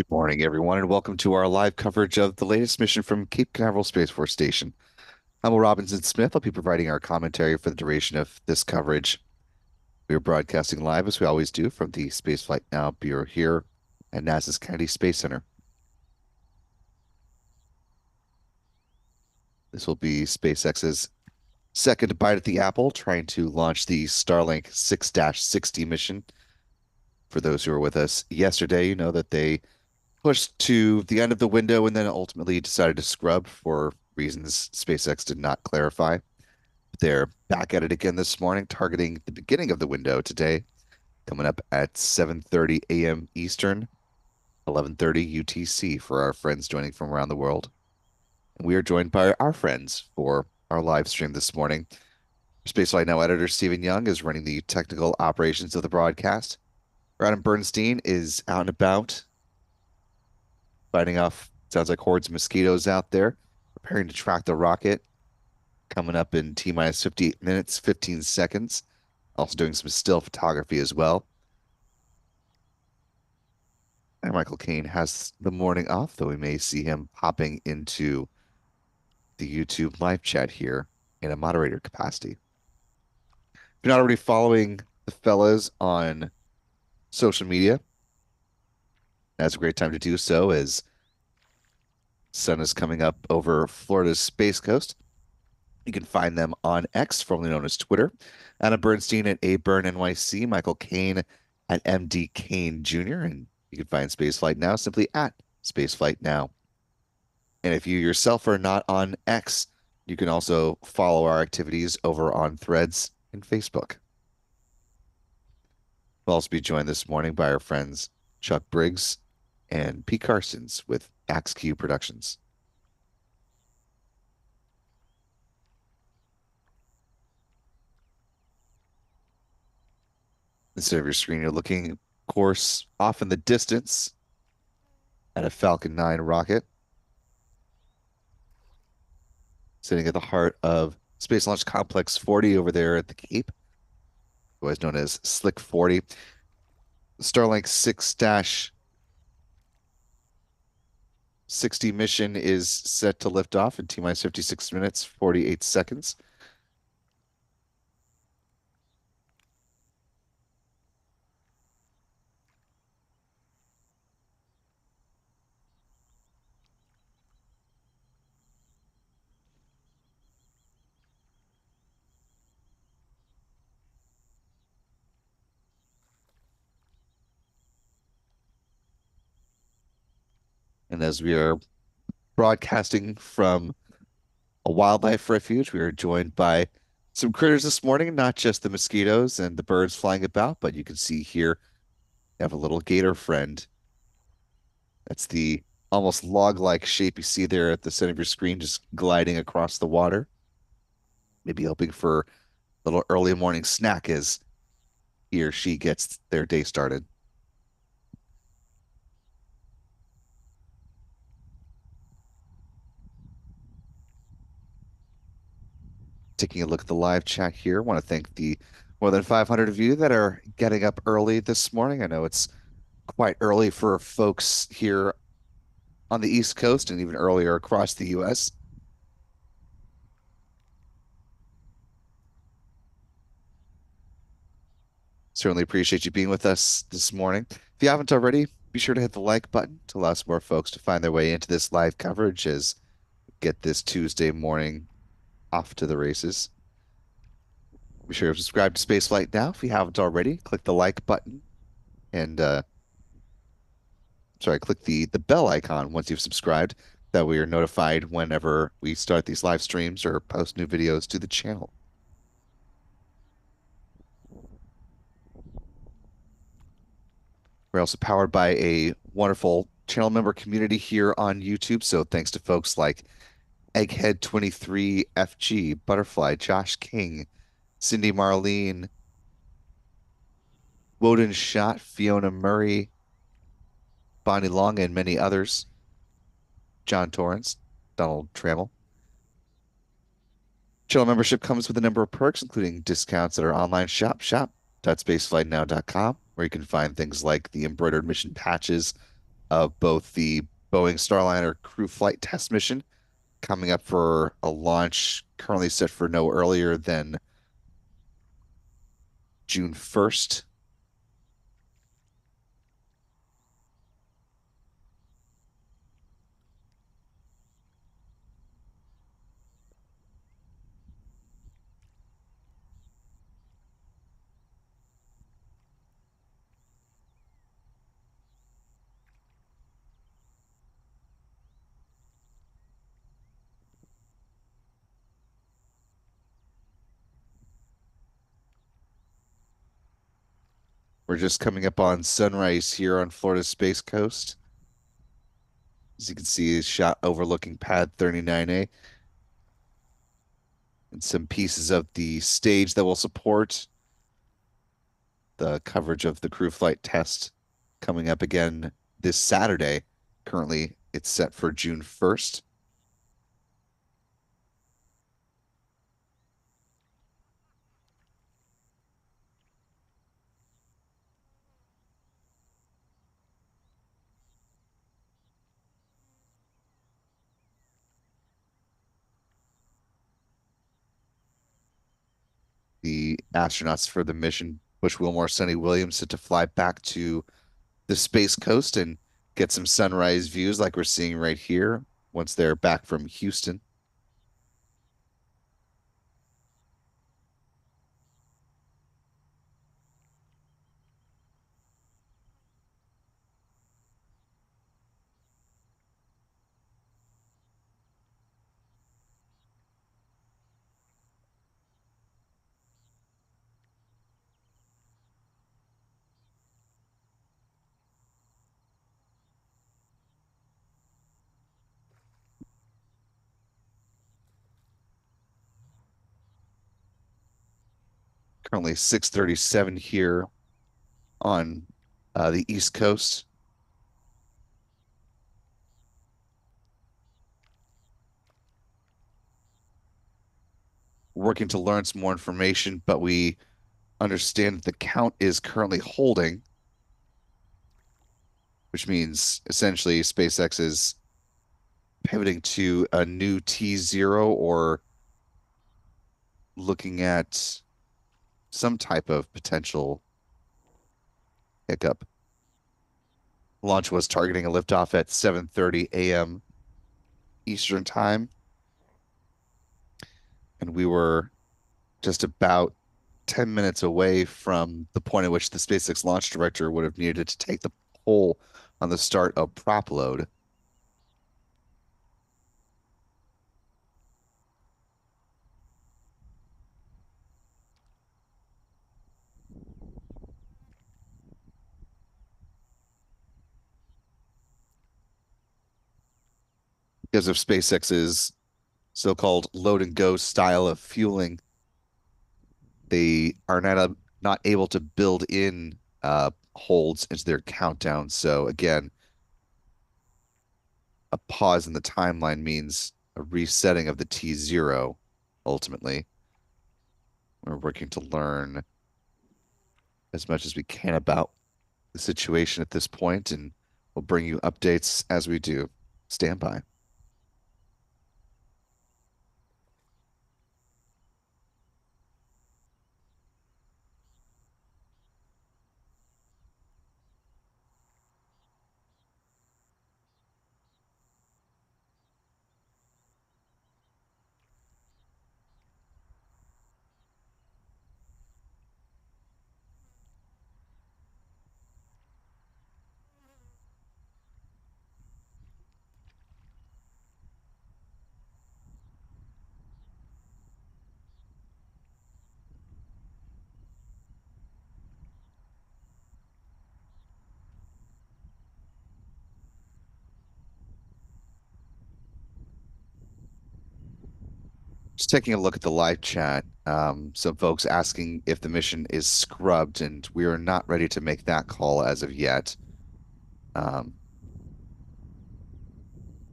Good morning, everyone, and welcome to our live coverage of the latest mission from Cape Canaveral Space Force Station. I'm Will Robinson Smith. I'll be providing our commentary for the duration of this coverage. We are broadcasting live, as we always do, from the Spaceflight Now Bureau here at NASA's Kennedy Space Center. This will be SpaceX's second bite at the apple, trying to launch the Starlink 6-60 mission. For those who were with us yesterday, you know that they pushed to the end of the window and then ultimately decided to scrub for reasons SpaceX did not clarify. They're back at it again this morning, targeting the beginning of the window today, coming up at 7:30 a.m. Eastern, 11:30 UTC for our friends joining from around the world. And we are joined by our friends for our live stream this morning. Spaceflight Now editor Stephen Young is running the technical operations of the broadcast. Adam Bernstein is out and about, fighting off, sounds like hordes of mosquitoes out there, preparing to track the rocket, coming up in T minus 58 minutes, 15 seconds. Also doing some still photography as well. And Michael Caine has the morning off, though we may see him popping into the YouTube live chat here in a moderator capacity. If you're not already following the fellas on social media, now's a great time to do so as sun is coming up over Florida's Space Coast. You can find them on X, formerly known as Twitter. Anna Bernstein at ABurnNYC, Michael Caine at MD Caine Jr., and you can find Spaceflight Now simply at Spaceflight Now. And if you yourself are not on X, you can also follow our activities over on Threads and Facebook. We'll also be joined this morning by our friends Chuck Briggs and Pete Carsons with AXQ Productions. Instead of your screen, you're looking, of course, off in the distance at a Falcon 9 rocket sitting at the heart of Space Launch Complex 40 over there at the Cape, otherwise known as Slick 40. The Starlink 6-60 mission is set to lift off in T minus 56 minutes, 48 seconds. And as we are broadcasting from a wildlife refuge, we are joined by some critters this morning, not just the mosquitoes and the birds flying about, but you can see here we have a little gator friend. That's the almost log-like shape you see there at the center of your screen, just gliding across the water. Maybe hoping for a little early morning snack as he or she gets their day started. Taking a look at the live chat here, I want to thank the more than 500 of you that are getting up early this morning. I know it's quite early for folks here on the East Coast and even earlier across the U.S. Certainly appreciate you being with us this morning. If you haven't already, be sure to hit the like button to allow some more folks to find their way into this live coverage as we get this Tuesday morning off to the races. Be sure to subscribe to Spaceflight Now if you haven't already. Click the like button and click the bell icon once you've subscribed. That way you're notified whenever we start these live streams or post new videos to the channel. We're also powered by a wonderful channel member community here on YouTube. So thanks to folks like Egghead23, FG, Butterfly, Josh King, Cindy Marlene, Woden Shot, Fiona Murray, Bonnie Long, and many others. John Torrance, Donald Trammell. Channel membership comes with a number of perks, including discounts at our online shop.spaceflightnow.com, where you can find things like the embroidered mission patches, of both the Boeing Starliner crew flight test mission coming up for a launch currently set for no earlier than June 1st. We're just coming up on sunrise here on Florida's Space Coast. As you can see, a shot overlooking pad 39A and some pieces of the stage that will support the coverage of the crew flight test coming up again this Saturday. Currently, it's set for June 1st. The astronauts for the mission, Bush Wilmore, Sonny Williams, set to fly back to the Space Coast and get some sunrise views like we're seeing right here once they're back from Houston. Currently 6:37 here on the East Coast. Working to learn some more information, but we understand that the count is currently holding, which means essentially SpaceX is pivoting to a new T0 or looking at some type of potential hiccup. Launch was targeting a liftoff at 7:30 a.m. Eastern time, and we were just about 10 minutes away from the point at which the SpaceX launch director would have needed to take the poll on the start of prop load. Because of SpaceX's so-called load and go style of fueling, they are not able to build in holds into their countdown. So again, a pause in the timeline means a resetting of the T0 ultimately. We're working to learn as much as we can about the situation at this point, and we'll bring you updates as we do. Stand by. Just taking a look at the live chat. Some folks asking if the mission is scrubbed, and we are not ready to make that call as of yet. Um,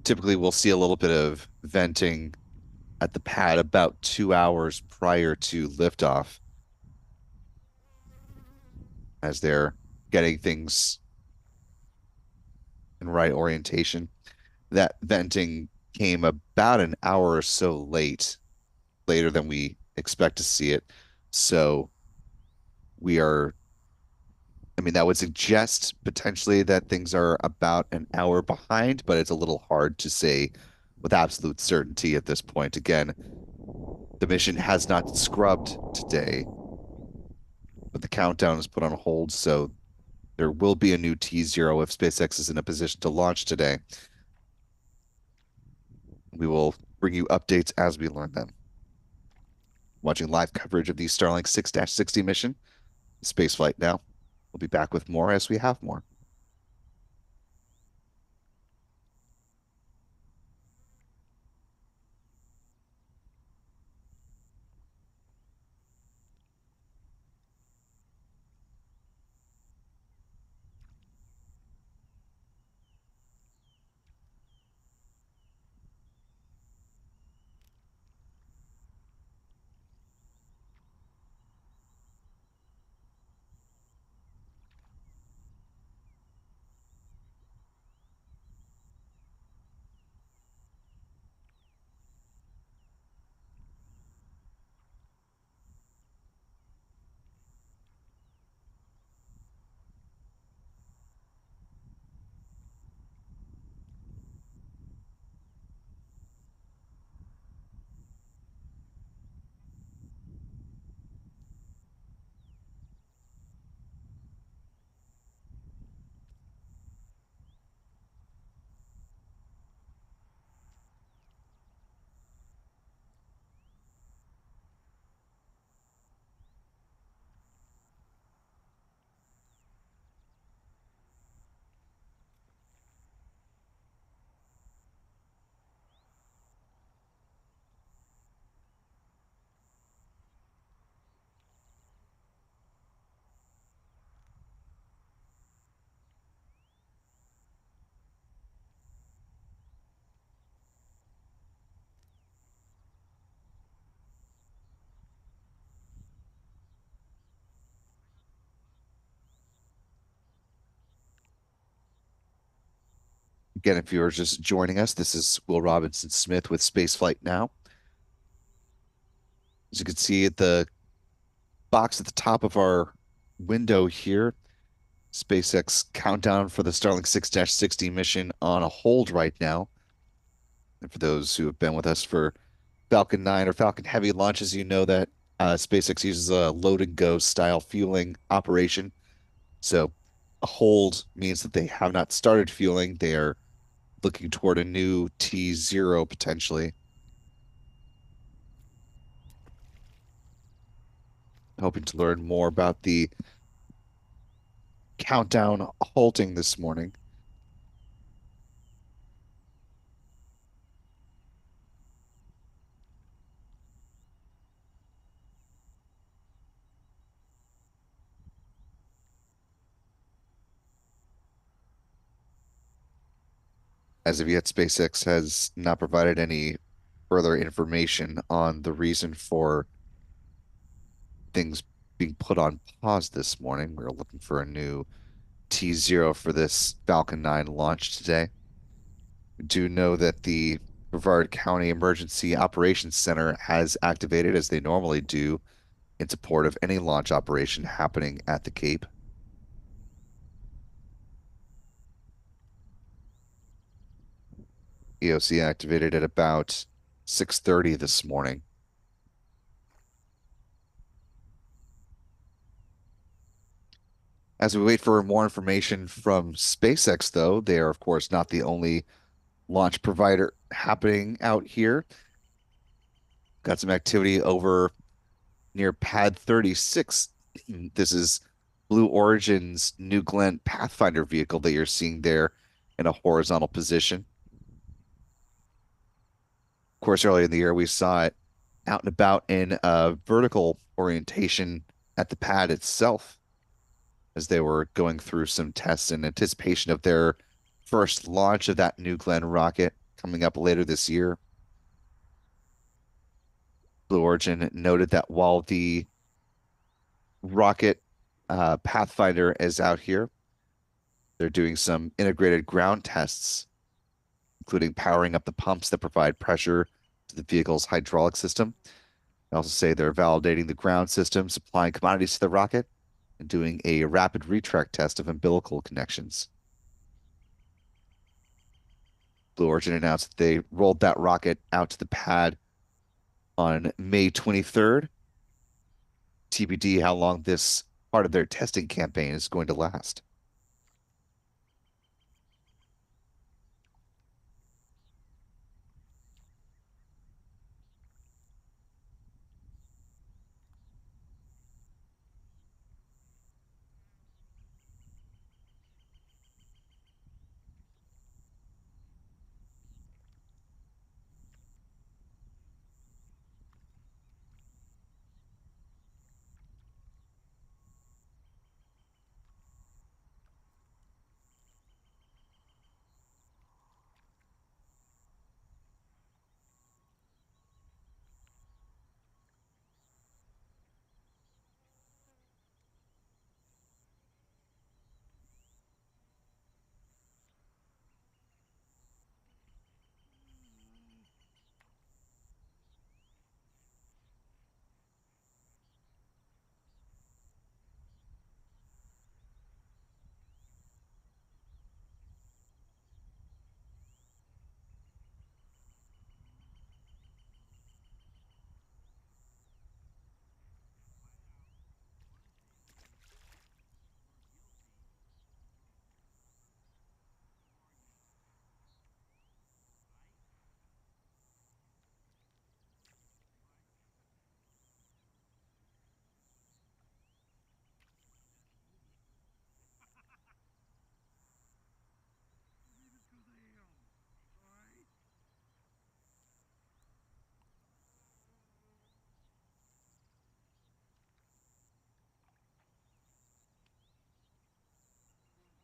Typically, we'll see a little bit of venting at the pad about 2 hours prior to liftoff as they're getting things and right orientation. That venting came about an hour or so later than we expect to see it. So we are, I mean, that would suggest potentially that things are about an hour behind, but it's a little hard to say with absolute certainty at this point. Again, the mission has not scrubbed today, but the countdown is put on hold, so there will be a new T0 if SpaceX is in a position to launch today. We will bring you updates as we learn them. Watching live coverage of the Starlink 6-60 mission, Spaceflight now. We'll be back with more as we have more. Again, if you're just joining us, this is Will Robinson Smith with Spaceflight Now. As you can see at the box at the top of our window here, SpaceX countdown for the Starlink 6-60 mission on a hold right now. And for those who have been with us for Falcon 9 or Falcon Heavy launches, you know that SpaceX uses a load and go style fueling operation. So a hold means that they have not started fueling. They are looking toward a new T0 potentially, hoping to learn more about the countdown halting this morning. As of yet, SpaceX has not provided any further information on the reason for things being put on pause this morning. We're looking for a new T0 for this Falcon 9 launch today. We do know that the Brevard County Emergency Operations Center has activated, as they normally do, in support of any launch operation happening at the Cape. EOC activated at about 6:30 this morning. As we wait for more information from SpaceX, though, they are, of course, not the only launch provider happening out here. Got some activity over near Pad 36. This is Blue Origin's New Glenn Pathfinder vehicle that you're seeing there in a horizontal position. Of course, earlier in the year, we saw it out and about in a vertical orientation at the pad itself as they were going through some tests in anticipation of their first launch of that New Glenn rocket coming up later this year. Blue Origin noted that while the rocket Pathfinder is out here, They're doing some integrated ground tests, including powering up the pumps that provide pressure to the vehicle's hydraulic system. They also say they're validating the ground system, supplying commodities to the rocket, and doing a rapid retract test of umbilical connections. Blue Origin announced that they rolled that rocket out to the pad on May 23rd. TBD how long this part of their testing campaign is going to last.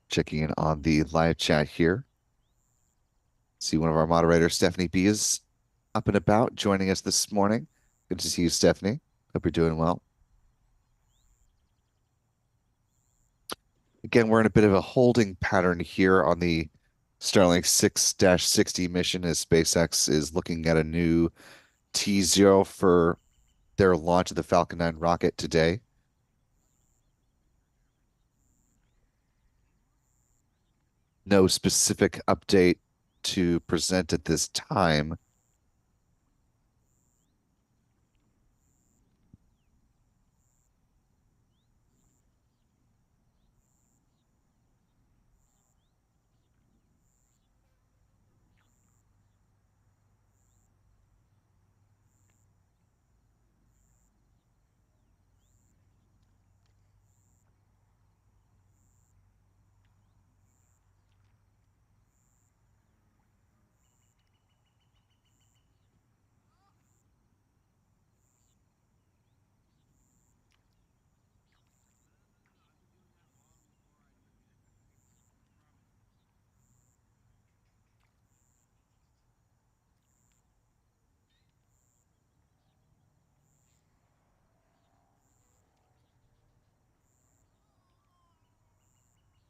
Checking in on the live chat here. See one of our moderators, Stephanie B, is up and about, joining us this morning. Good to see you, Stephanie. Hope you're doing well. Again, we're in a bit of a holding pattern here on the Starlink 6-60 mission as SpaceX is looking at a new T0 for their launch of the Falcon 9 rocket today. No specific update to present at this time.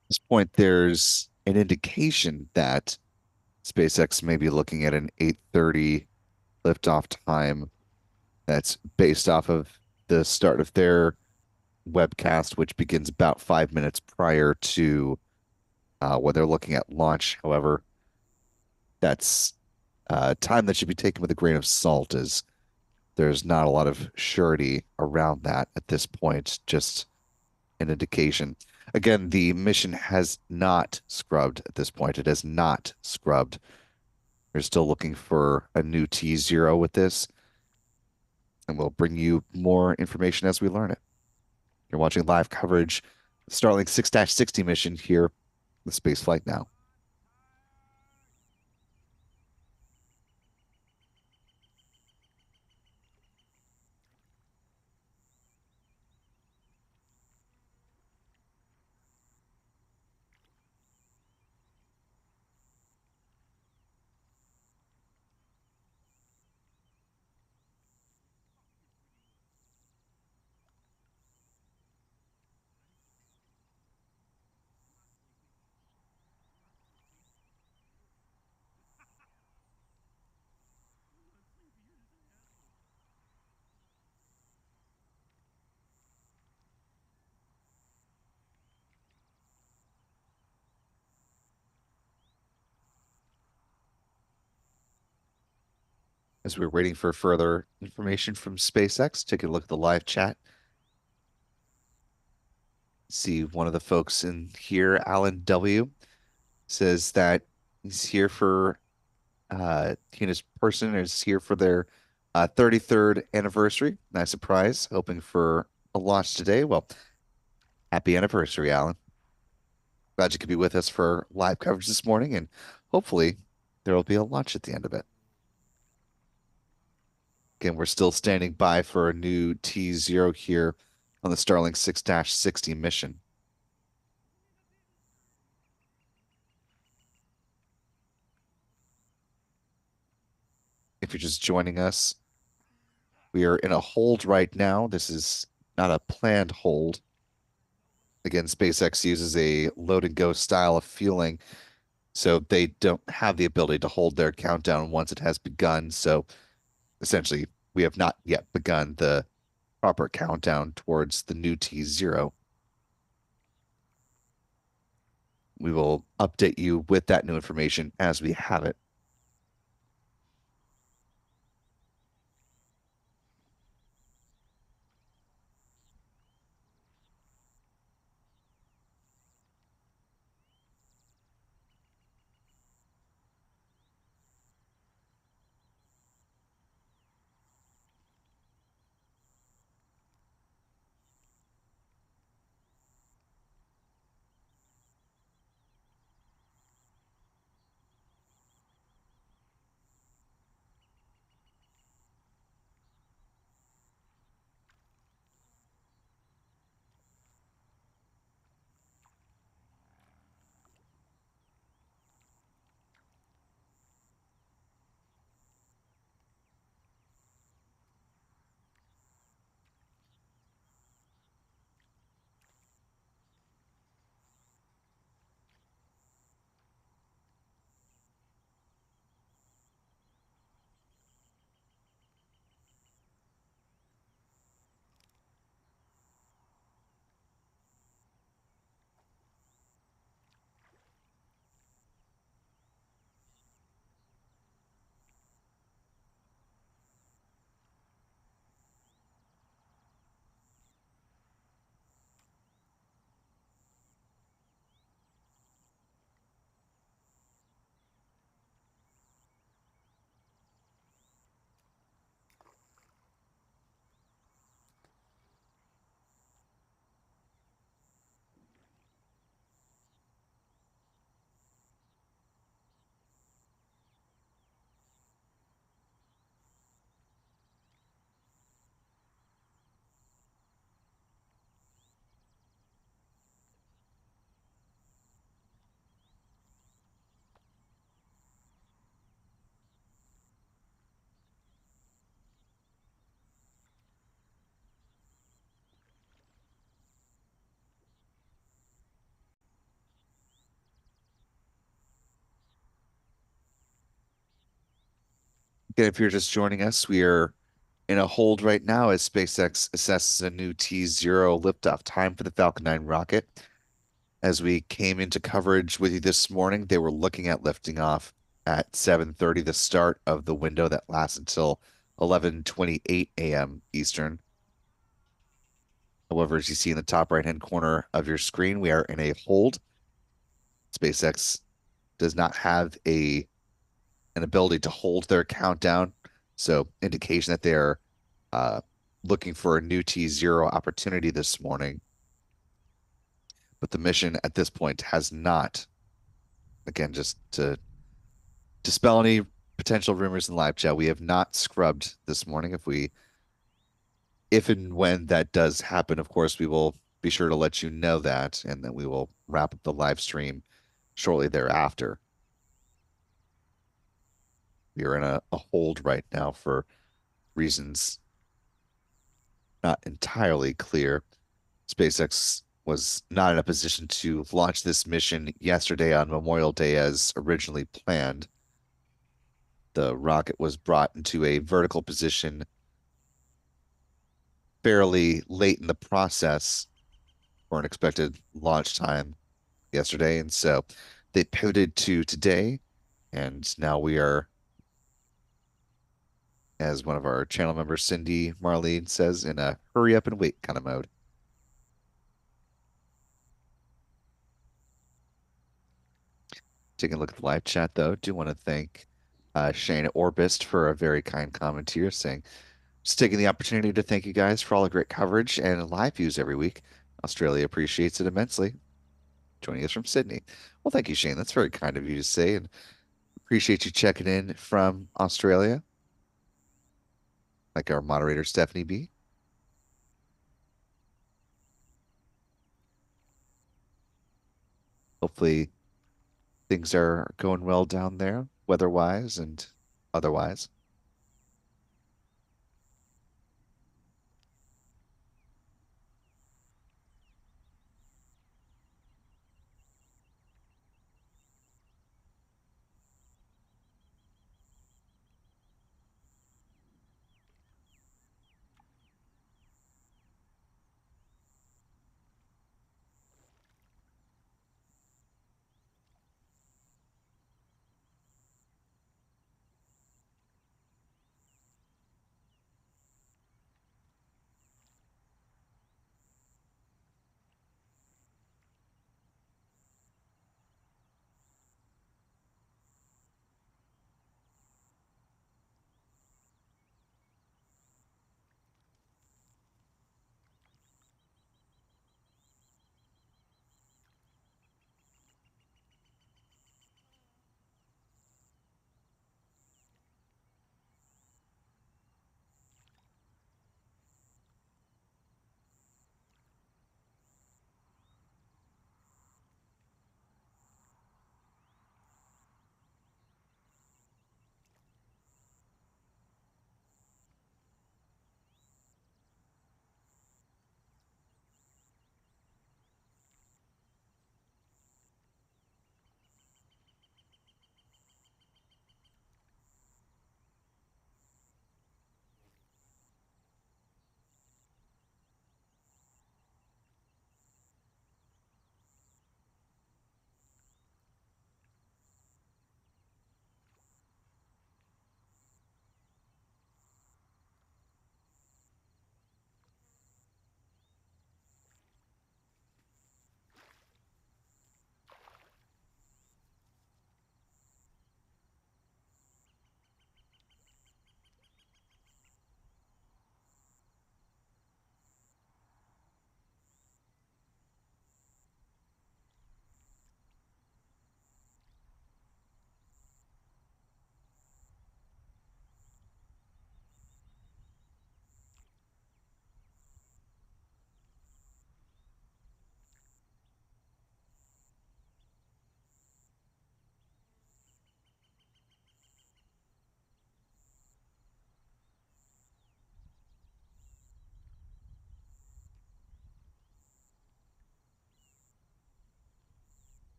At this point, there's an indication that SpaceX may be looking at an 8:30 liftoff time that's based off of the start of their webcast, which begins about 5 minutes prior to when they're looking at launch. However, that's time that should be taken with a grain of salt, as there's not a lot of surety around that at this point, just an indication. Again, the mission has not scrubbed at this point. It has not scrubbed. We're still looking for a new T0 with this, and we'll bring you more information as we learn it. You're watching live coverage, Starlink 6-60 mission here with Spaceflight Now. As we're waiting for further information from SpaceX, take a look at the live chat. See one of the folks in here, Alan W, says that he's here for he and his person is here for their 33rd anniversary. Nice surprise. Hoping for a launch today. Well, happy anniversary, Alan. Glad you could be with us for live coverage this morning, and hopefully there will be a launch at the end of it. Again, we're still standing by for a new T0 here on the Starlink 6-60 mission. If you're just joining us, we are in a hold right now. This is not a planned hold. Again, SpaceX uses a load and go style of fueling, so they don't have the ability to hold their countdown once it has begun. So essentially, we have not yet begun the proper countdown towards the new T0. We will update you with that new information as we have it. Again, if you're just joining us, we are in a hold right now as SpaceX assesses a new T0 liftoff time for the Falcon 9 rocket. As we came into coverage with you this morning, they were looking at lifting off at 7:30, the start of the window that lasts until 11:28 a.m. Eastern. However, as you see in the top right-hand corner of your screen, we are in a hold. SpaceX does not have an ability to hold their countdown, so indication that they're uh, looking for a new T0 opportunity this morning. But the mission at this point has not, again, just to dispel any potential rumors in live chat, we have not scrubbed this morning. If and when that does happen, of course, we will be sure to let you know that, and then we will wrap up the live stream shortly thereafter. We are in a hold right now for reasons not entirely clear. SpaceX was not in a position to launch this mission yesterday on Memorial Day as originally planned. The rocket was brought into a vertical position fairly late in the process for an expected launch time yesterday. And so they pivoted to today. And now we are as one of our channel members, Cindy Marlene, says, in a hurry up and wait kind of mode. Taking a look at the live chat, though, do want to thank Shane Orbist for a very kind comment here, saying, just taking the opportunity to thank you guys for all the great coverage and live views every week. Australia appreciates it immensely. Joining us from Sydney. Well, thank you, Shane. That's very kind of you to say, and appreciate you checking in from Australia, like our moderator, Stephanie B. Hopefully, things are going well down there, weather-wise and otherwise.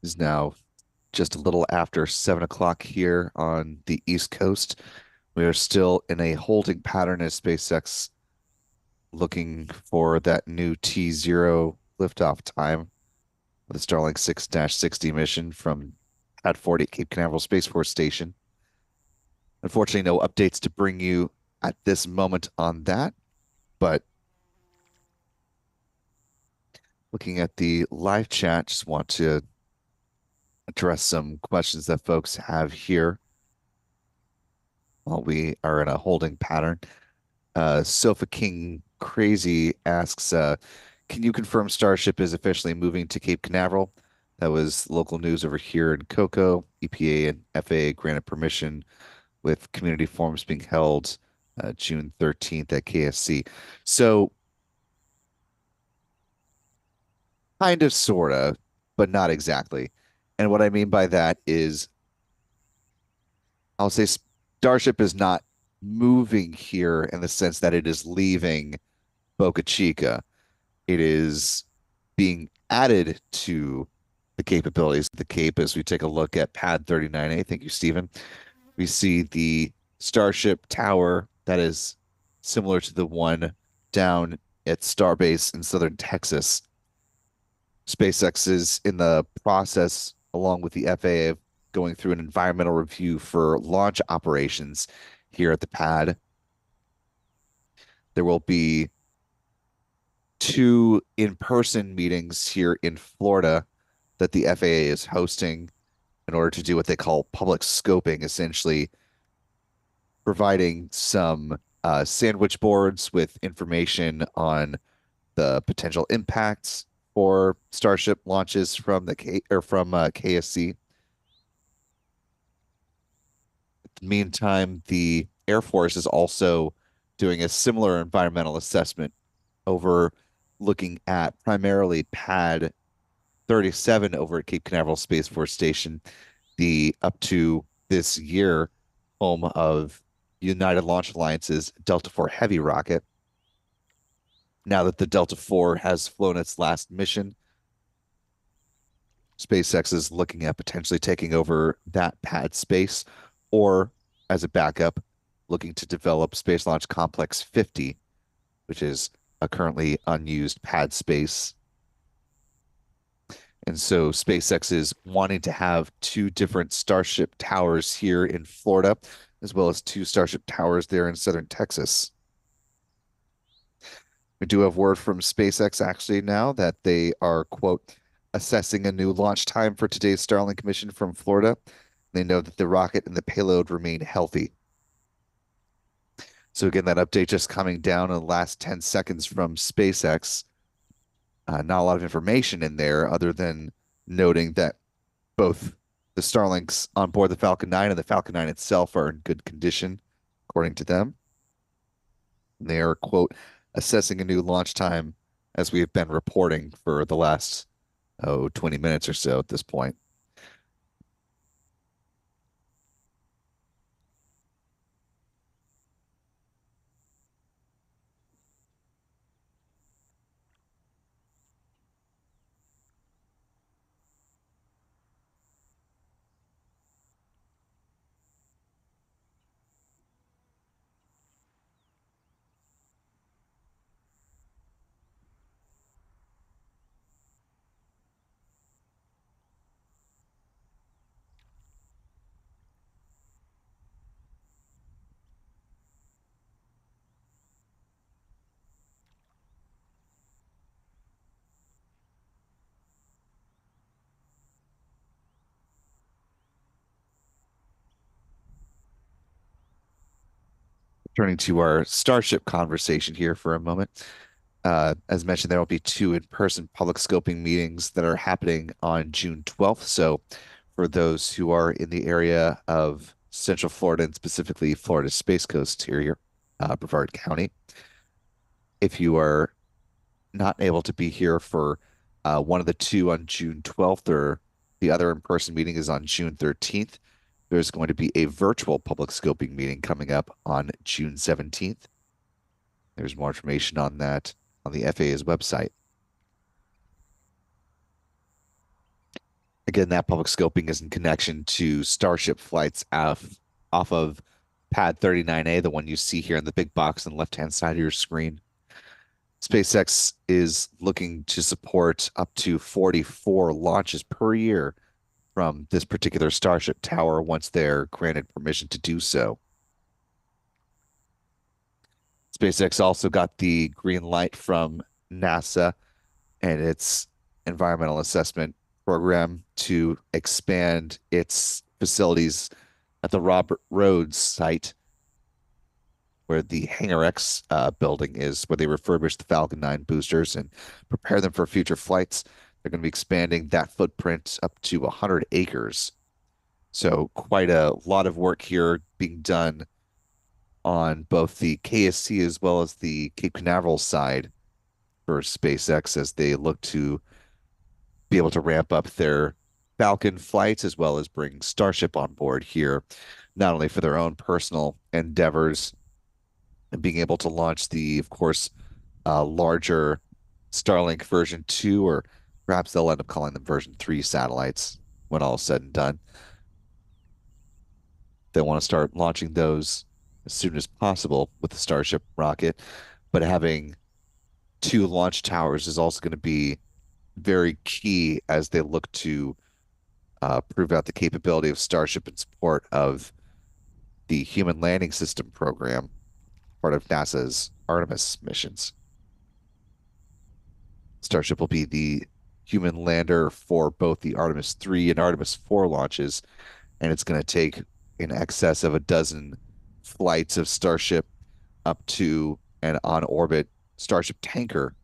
is now just a little after 7 o'clock here on the East Coast. We are still in a holding pattern as SpaceX looking for that new T0 liftoff time with the Starlink 6-60 mission from Pad 40 at Cape Canaveral Space Force Station. Unfortunately, no updates to bring you at this moment on that, but looking at the live chat, just want to address some questions that folks have here while we are in a holding pattern. Sofa King Crazy asks, can you confirm Starship is officially moving to Cape Canaveral? That was local news over here in Cocoa. EPA and FAA granted permission with community forums being held June 13th at KSC. So kind of, sort of, but not exactly. And what I mean by that is I'll say Starship is not moving here in the sense that it is leaving Boca Chica. It is being added to the capabilities of the Cape as we take a look at Pad 39A. Thank you, Stephen. We see the Starship Tower that is similar to the one down at Starbase in southern Texas. SpaceX is in the process, along with the FAA, of going through an environmental review for launch operations here at the pad. There will be two in-person meetings here in Florida that the FAA is hosting in order to do what they call public scoping, essentially providing some sandwich boards with information on the potential impacts for Starship launches from the KSC. In the meantime, the Air Force is also doing a similar environmental assessment over looking at primarily Pad 37 over at Cape Canaveral Space Force Station, the up to this year home of United Launch Alliance's Delta IV Heavy rocket. Now that the Delta IV has flown its last mission, SpaceX is looking at potentially taking over that pad space, or as a backup, looking to develop Space Launch Complex 50, which is a currently unused pad space. And so SpaceX is wanting to have two different Starship towers here in Florida, as well as two Starship towers there in southern Texas. We do have word from SpaceX actually now that they are, quote, assessing a new launch time for today's Starlink mission from Florida. They know that the rocket and the payload remain healthy. So again, that update just coming down in the last 10 seconds from SpaceX. Not a lot of information in there other than noting that both the Starlinks on board the Falcon 9 and the Falcon 9 itself are in good condition, according to them. They are, quote, assessing a new launch time as we have been reporting for the last, 20 minutes or so at this point. Turning to our Starship conversation here for a moment. As mentioned, there will be two in-person public scoping meetings that are happening on June 12th. So for those who are in the area of Central Florida and specifically Florida Space Coast here, Brevard County, if you are not able to be here for one of the two on June 12th, or the other in-person meeting is on June 13th, there's going to be a virtual public scoping meeting coming up on June 17th. There's more information on that on the FAA's website. Again, that public scoping is in connection to Starship flights off of Pad 39A, the one you see here in the big box on the left-hand side of your screen. SpaceX is looking to support up to 44 launches per year from this particular Starship tower once they're granted permission to do so. SpaceX also got the green light from NASA and its environmental assessment program to expand its facilities at the Robert Rhodes site, where the Hangar X building is, where they refurbish the Falcon 9 boosters and prepare them for future flights. They're going to be expanding that footprint up to 100 acres. So, quite a lot of work here being done on both the KSC as well as the Cape Canaveral side for SpaceX as they look to be able to ramp up their Falcon flights as well as bring Starship on board here, not only for their own personal endeavors and being able to launch the, of course, larger Starlink version 2, or perhaps they'll end up calling them version 3 satellites when all is said and done. They want to start launching those as soon as possible with the Starship rocket, but having two launch towers is also going to be very key as they look to prove out the capability of Starship in support of the Human Landing System program, part of NASA's Artemis missions. Starship will be the human lander for both the Artemis 3 and Artemis 4 launches, and it's going to take in excess of a dozen flights of Starship up to an on orbit Starship tanker,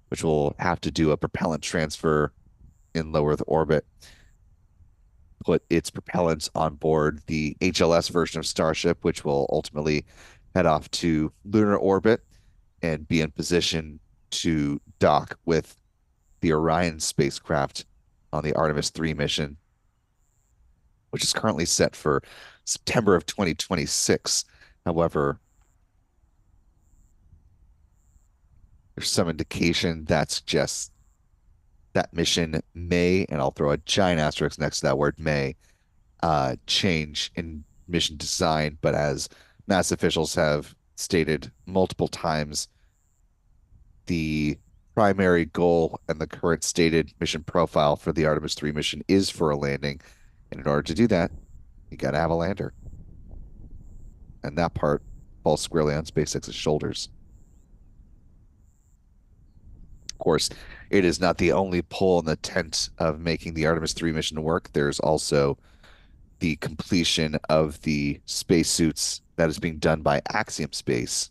which will have to do a propellant transfer in low Earth orbit, put its propellants on board the HLS version of Starship, which will ultimately head off to lunar orbit and be in position to dock with the Orion spacecraft on the Artemis 3 mission, which is currently set for September of 2026. However, there's some indication that suggests that mission may, and I'll throw a giant asterisk next to that word may, change in mission design. But as NASA officials have stated multiple times, the primary goal and the current stated mission profile for the Artemis 3 mission is for a landing. And in order to do that, you got to have a lander. And that part falls squarely on SpaceX's shoulders. Of course, it is not the only pole in the tent of making the Artemis 3 mission work. There's also the completion of the spacesuits that is being done by Axiom Space.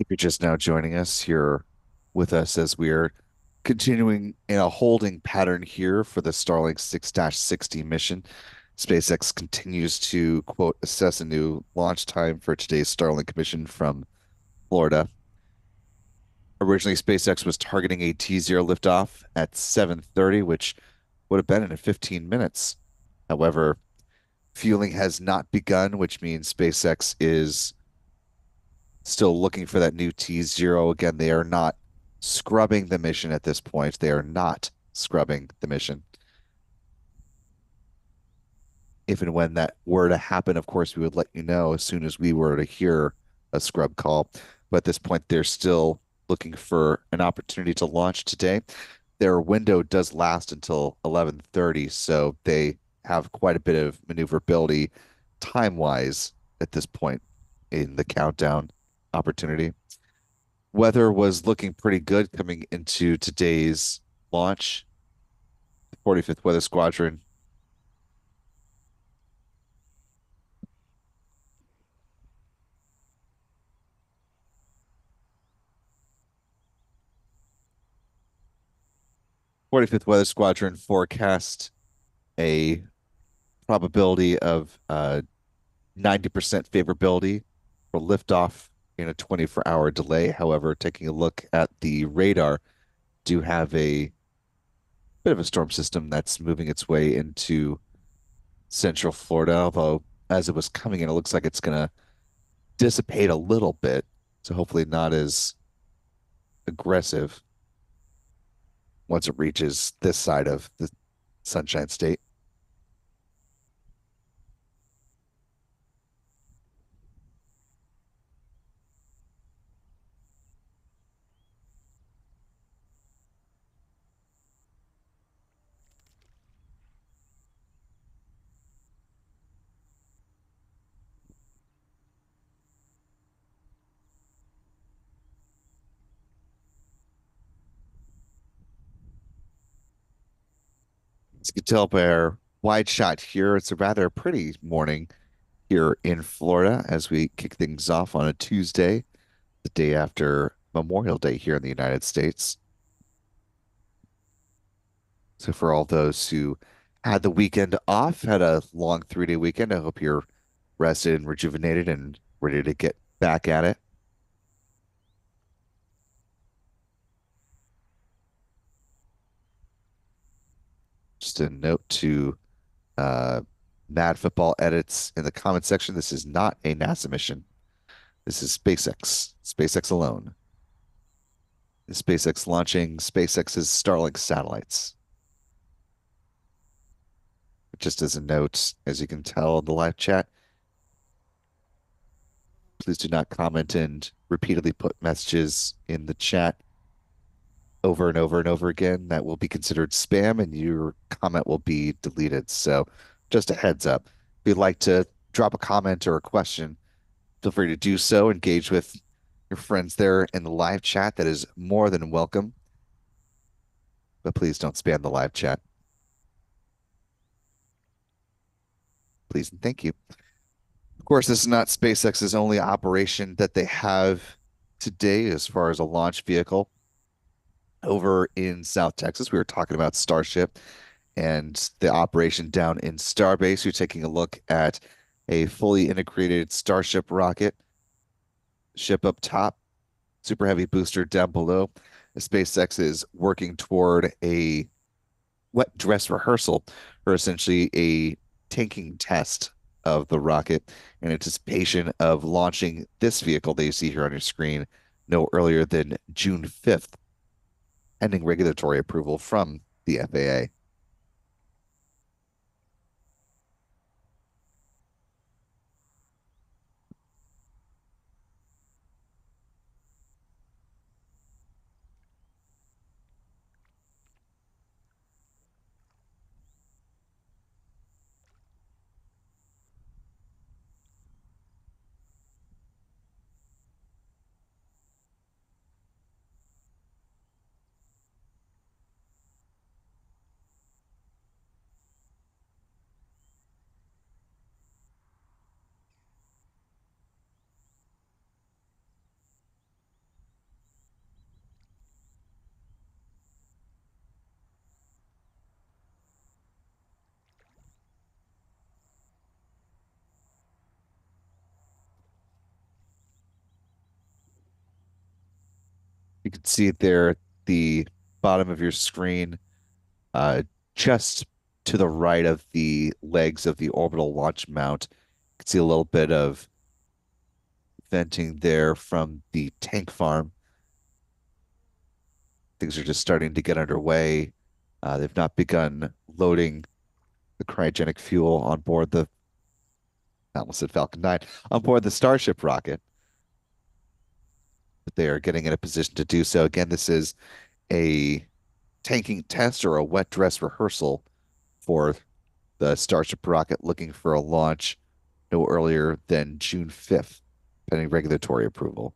If you're just now joining us here with us as we're continuing in a holding pattern here for the Starlink 6-60 mission, SpaceX continues to, quote, assess a new launch time for today's Starlink mission from Florida. Originally, SpaceX was targeting a T0 liftoff at 7:30, which would have been in 15 minutes. However, fueling has not begun, which means SpaceX is still looking for that new T0. Again, they are not scrubbing the mission at this point. They are not scrubbing the mission. If and when that were to happen, of course, we would let you know as soon as we were to hear a scrub call. But at this point, they're still looking for an opportunity to launch today. Their window does last until 11:30, so they have quite a bit of maneuverability time-wise at this point in the countdown opportunity. Weather was looking pretty good coming into today's launch. The 45th Weather Squadron, 45th Weather Squadron forecast a probability of 90% favorability for liftoff in a 24-hour delay. However, taking a look at the radar, do have a bit of a storm system that's moving its way into central Florida, although as it was coming in, it looks like it's going to dissipate a little bit. So hopefully not as aggressive once it reaches this side of the Sunshine State. As you can tell by our wide shot here, it's a rather pretty morning here in Florida as we kick things off on a Tuesday, the day after Memorial Day here in the United States. So for all those who had the weekend off, had a long 3-day weekend, I hope you're rested and rejuvenated and ready to get back at it. Just a note to uh, Mad Football edits in the comment section. This is not a NASA mission. This is SpaceX, SpaceX alone. SpaceX launching SpaceX's Starlink satellites. Just as a note, as you can tell in the live chat, please do not comment and repeatedly put messages in the chat over and over and over again. That will be considered spam and your comment will be deleted. So just a heads up. If you'd like to drop a comment or a question, feel free to do so. Engage with your friends there in the live chat. That is more than welcome. But please don't spam the live chat. Please and thank you. Of course, this is not SpaceX's only operation that they have today as far as a launch vehicle. Over in South Texas, we were talking about Starship and the operation down in Starbase. You're taking a look at a fully integrated Starship rocket, ship up top, Super Heavy booster down below. SpaceX is working toward a wet dress rehearsal for essentially a tanking test of the rocket in anticipation of launching this vehicle that you see here on your screen no earlier than June 5th, pending regulatory approval from the FAA. You can see it there at the bottom of your screen, uh, just to the right of the legs of the orbital launch mount. You can see a little bit of venting there from the tank farm. Things are just starting to get underway. They've not begun loading the cryogenic fuel on board the, I almost said Falcon 9, on board the Starship rocket, but they are getting in a position to do so. Again, this is a tanking test or a wet dress rehearsal for the Starship rocket, looking for a launch no earlier than June 5th, pending regulatory approval.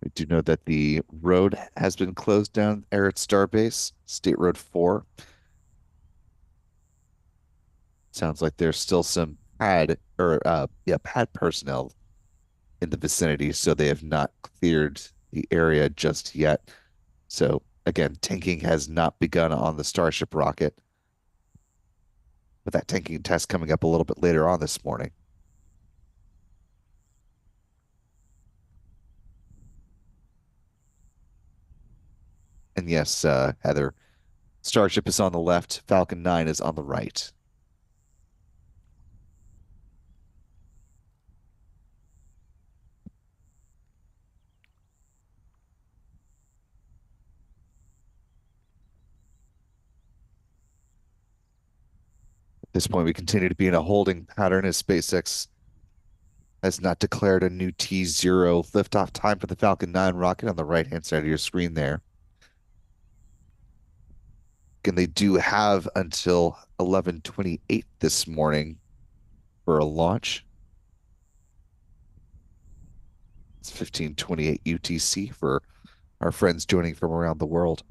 We do know that the road has been closed down there at Starbase, State Road 4. Sounds like there's still some pad personnel in the vicinity, so they have not cleared the area just yet. So again, tanking has not begun on the Starship rocket, with that tanking test coming up a little bit later on this morning. And yes, Heather, Starship is on the left, Falcon 9 is on the right. At this point, we continue to be in a holding pattern as SpaceX has not declared a new T0 liftoff time for the Falcon 9 rocket on the right-hand side of your screen there. And they do have until 11:28 this morning for a launch. It's 15:28 UTC for our friends joining from around the world.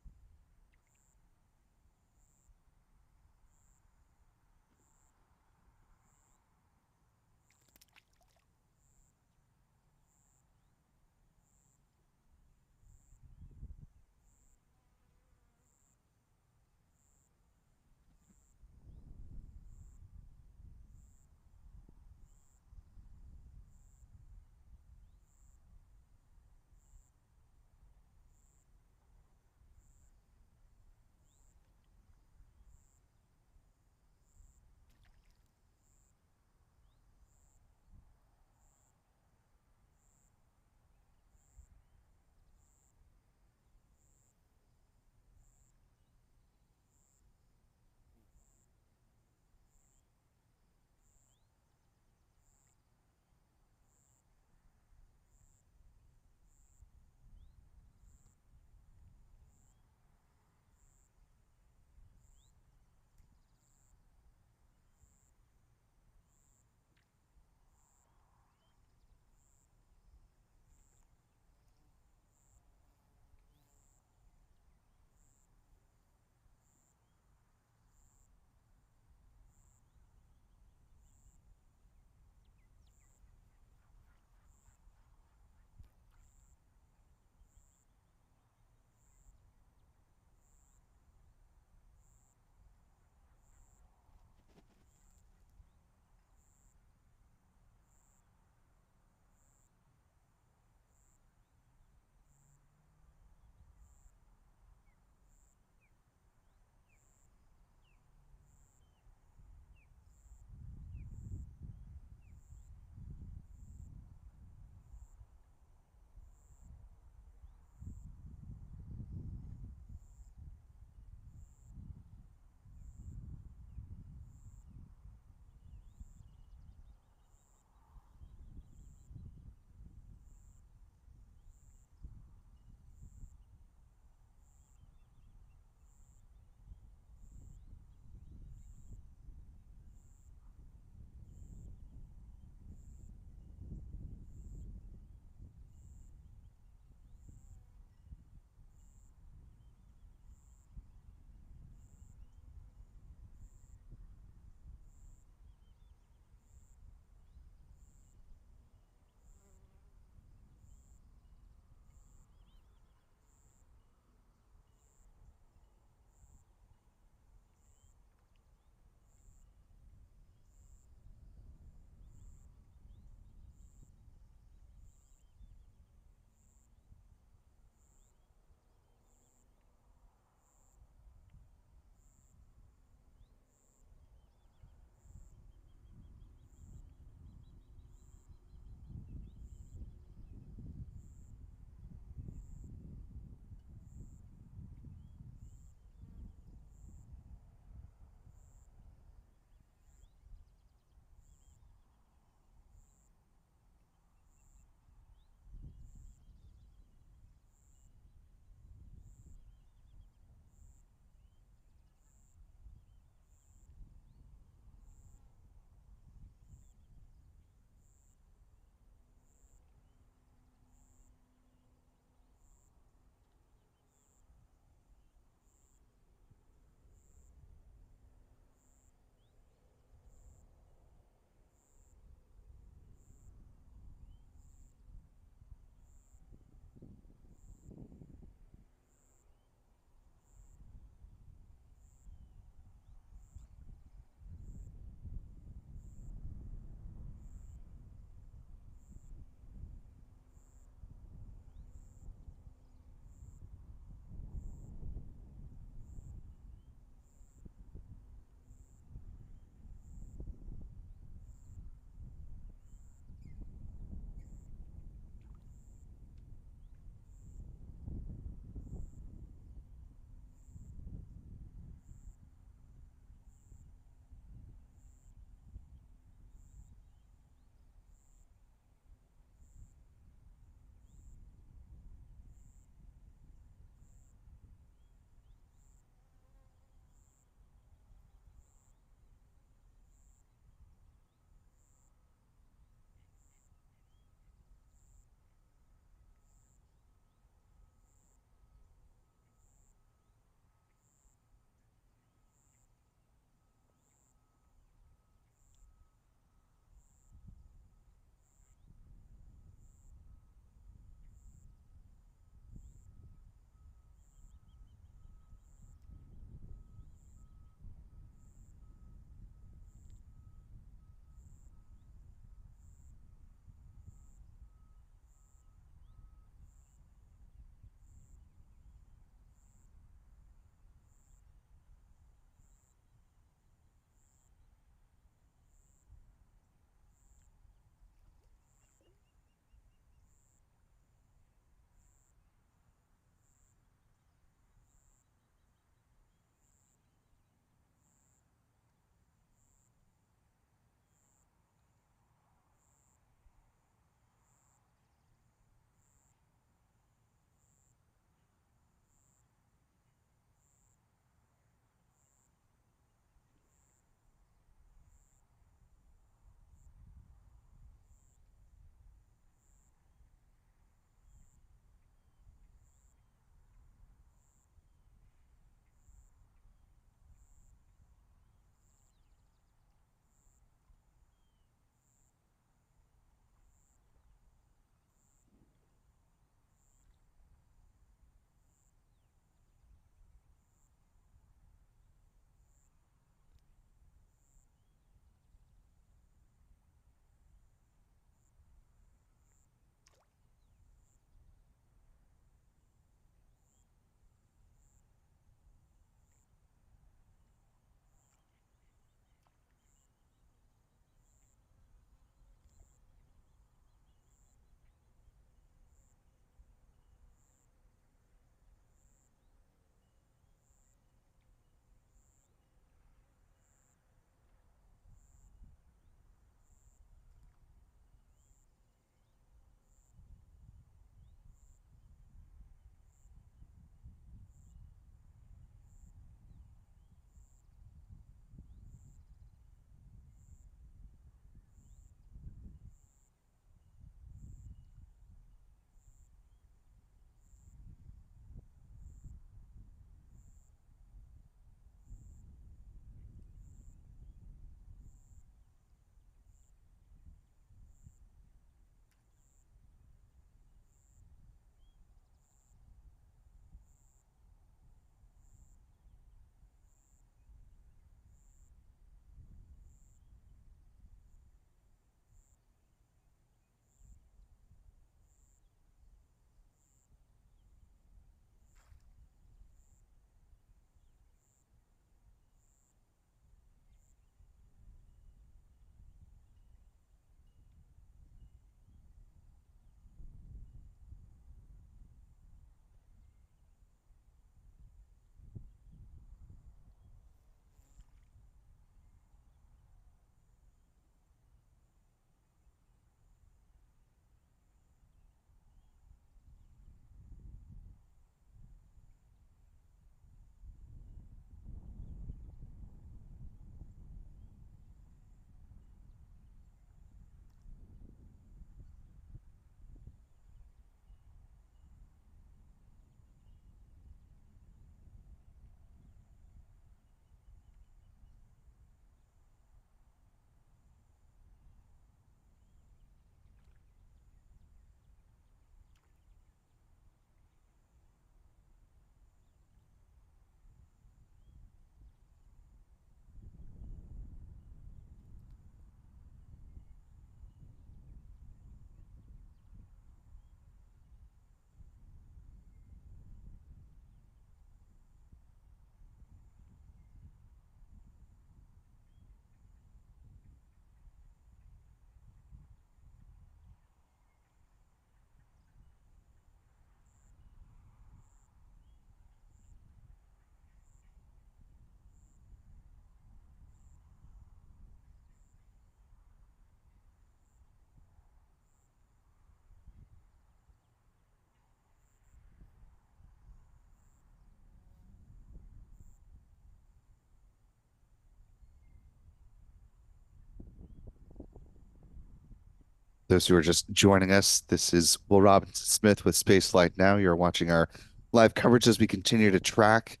Those who are just joining us, this is Will Robinson Smith with Spaceflight Now. You're watching our live coverage as we continue to track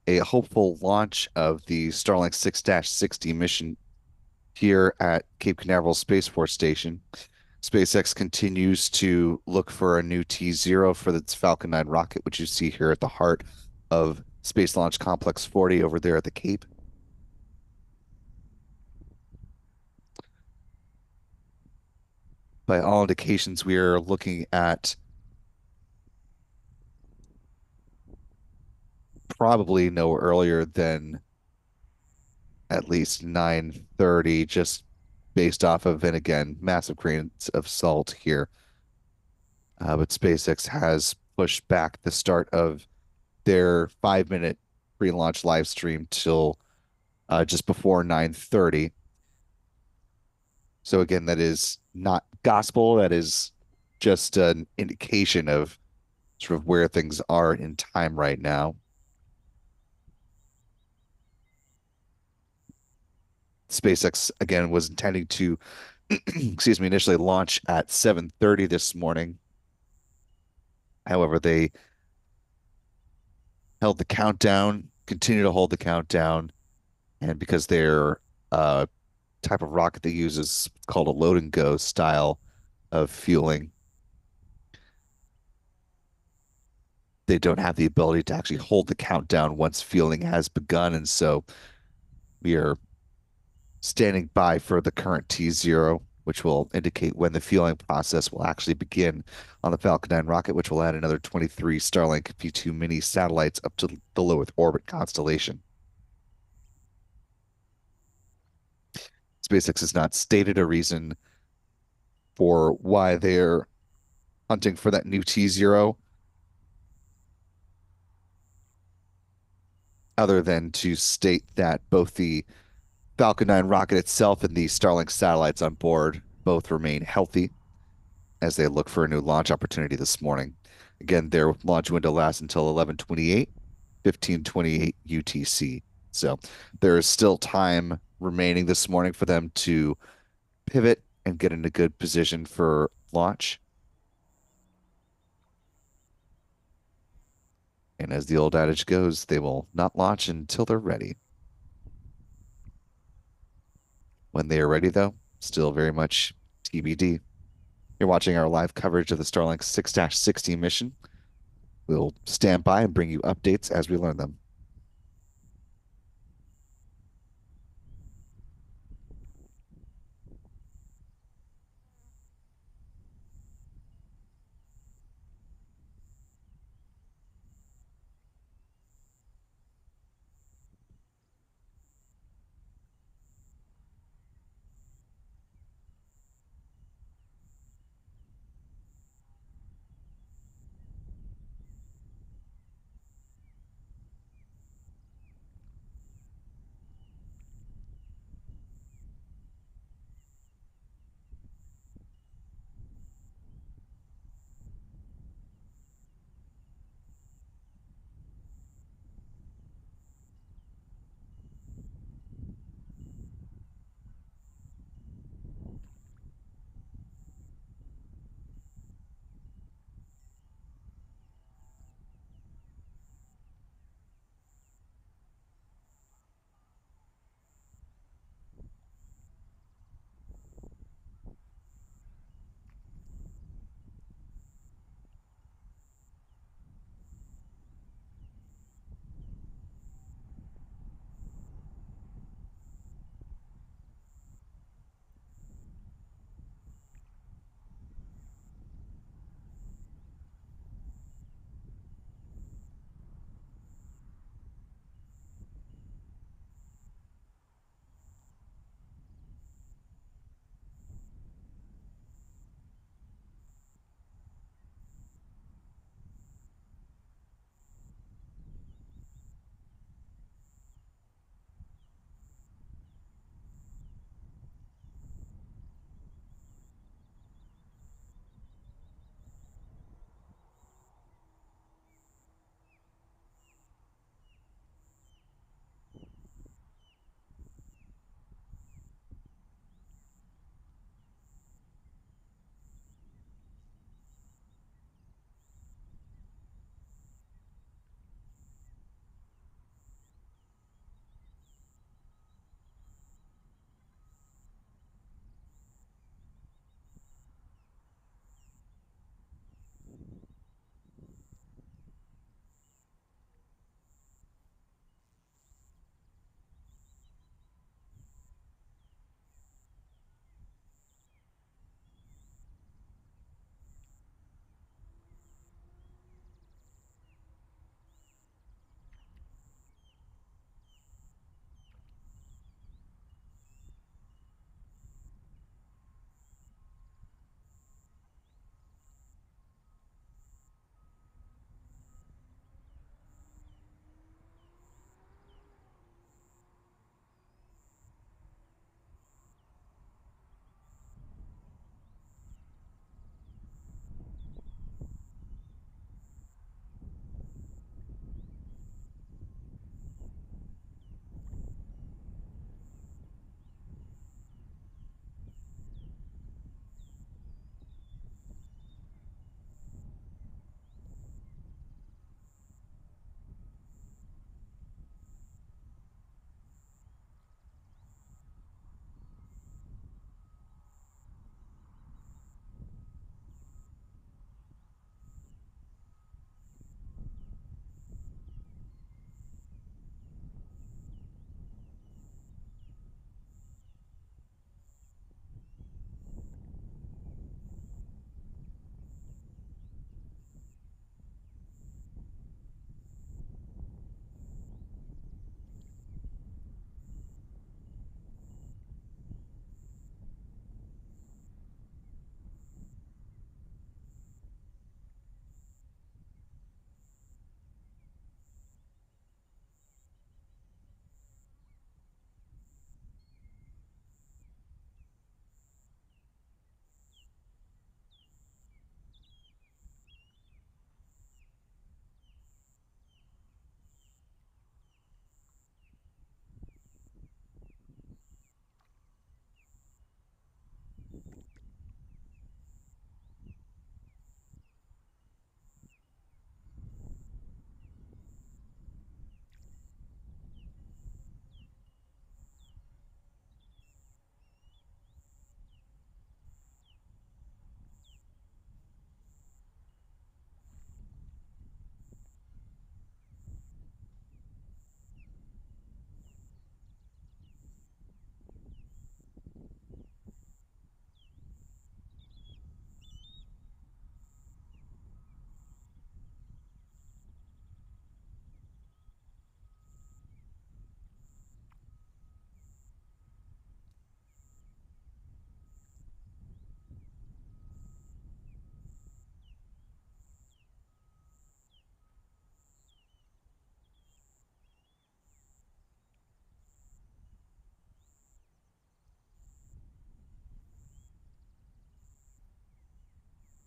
a hopeful launch of the Starlink 6-60 mission here at Cape Canaveral Space Force Station. SpaceX continues to look for a new T0 for its Falcon 9 rocket, which you see here at the heart of Space Launch Complex 40 over there at the Cape. By all indications, we are looking at probably no earlier than at least 9:30, just based off of, and again, massive grains of salt here. But SpaceX has pushed back the start of their 5-minute pre-launch live stream till just before 9:30. So again, that is not gospel. That is just an indication of sort of where things are in time right now. SpaceX again was intending to, excuse me, initially launch at 7:30 this morning. However, they held the countdown, continue to hold the countdown, and because their type of rocket they use is called a load and go style of fueling, they don't have the ability to actually hold the countdown once fueling has begun, and so we are standing by for the current T0, which will indicate when the fueling process will actually begin on the Falcon 9 rocket, which will add another 23 Starlink P2 mini satellites up to the low Earth orbit constellation. SpaceX has not stated a reason for why they're hunting for that new T0, other than to state that both the Falcon 9 rocket itself and the Starlink satellites on board both remain healthy as they look for a new launch opportunity this morning. Again, their launch window lasts until 11:28, 15:28 UTC. So there is still time remaining this morning for them to pivot and get in a good position for launch. And as the old adage goes, they will not launch until they're ready. When they are ready, though, still very much TBD. You're watching our live coverage of the Starlink 6-60 mission. We'll stand by and bring you updates as we learn them.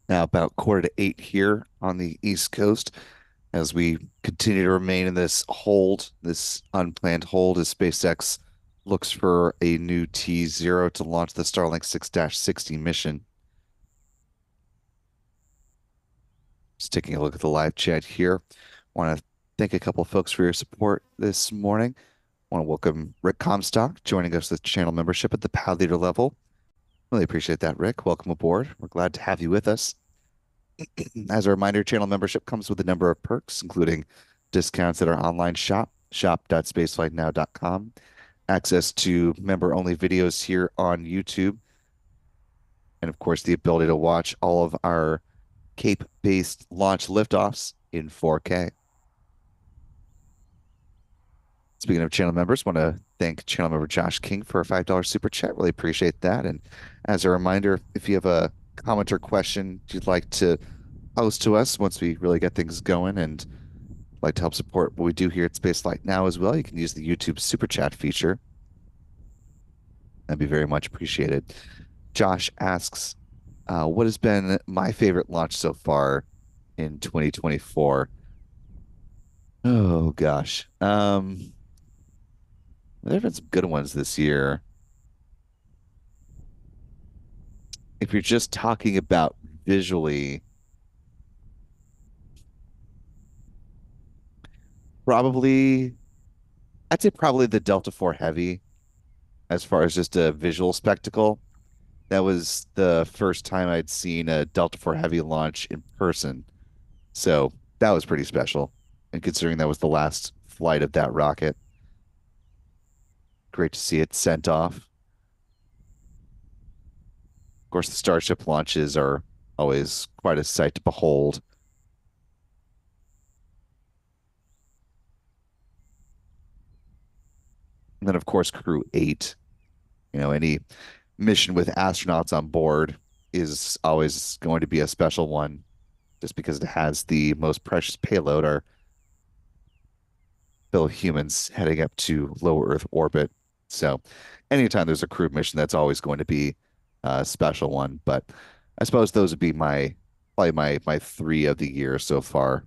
Now about quarter to 8 here on the East Coast as we continue to remain in this hold, this unplanned hold as SpaceX looks for a new T0 to launch the Starlink 6-60 mission. Just taking a look at the live chat here. Want to thank a couple of folks for your support this morning. Want to welcome Rick Comstock joining us with channel membership at the Pad Leader level. Really appreciate that, Rick. Welcome aboard. We're glad to have you with us. As a reminder, channel membership comes with a number of perks, including discounts at our online shop, shop.spaceflightnow.com, access to member-only videos here on YouTube, and of course, the ability to watch all of our Cape-based launch liftoffs in 4K. Speaking of channel members, want to thank channel member Josh King for a $5 super chat. Really appreciate that. And as a reminder, if you have a comment or question you'd like to post to us once we really get things going and like to help support what we do here at Spaceflight Now as well, you can use the YouTube super chat feature. That'd be very much appreciated. Josh asks, what has been my favorite launch so far in 2024? Oh gosh. There have been some good ones this year. If you're just talking about visually, probably I'd say probably the Delta IV Heavy as far as just a visual spectacle. That was the first time I'd seen a Delta IV Heavy launch in person. So that was pretty special. And considering that was the last flight of that rocket, great to see it sent off. Of course, the Starship launches are always quite a sight to behold. And then, of course, Crew 8. Any mission with astronauts on board is always going to be a special one just because it has the most precious payload, our fellow humans heading up to low Earth orbit. So anytime there's a crew mission, that's always going to be a special one. But I suppose those would be probably my three of the year so far.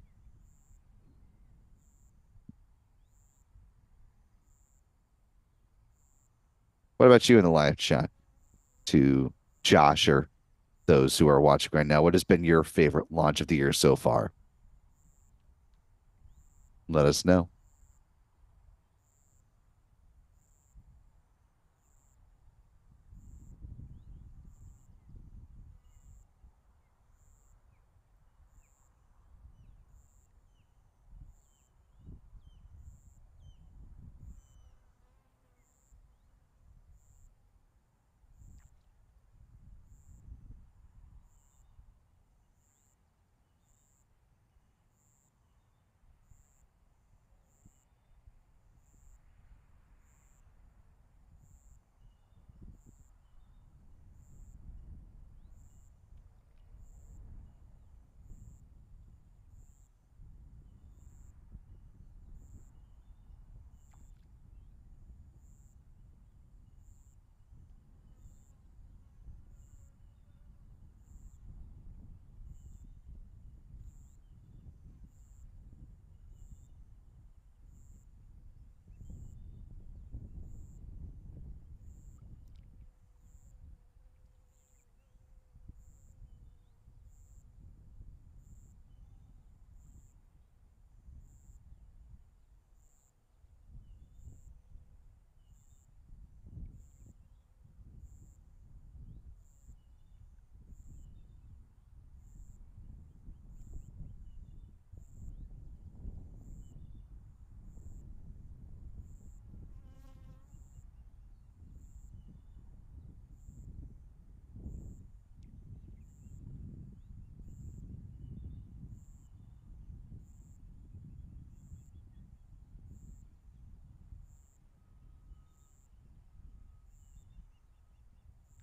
What about you in the live chat to Josh or those who are watching right now? What has been your favorite launch of the year so far? Let us know.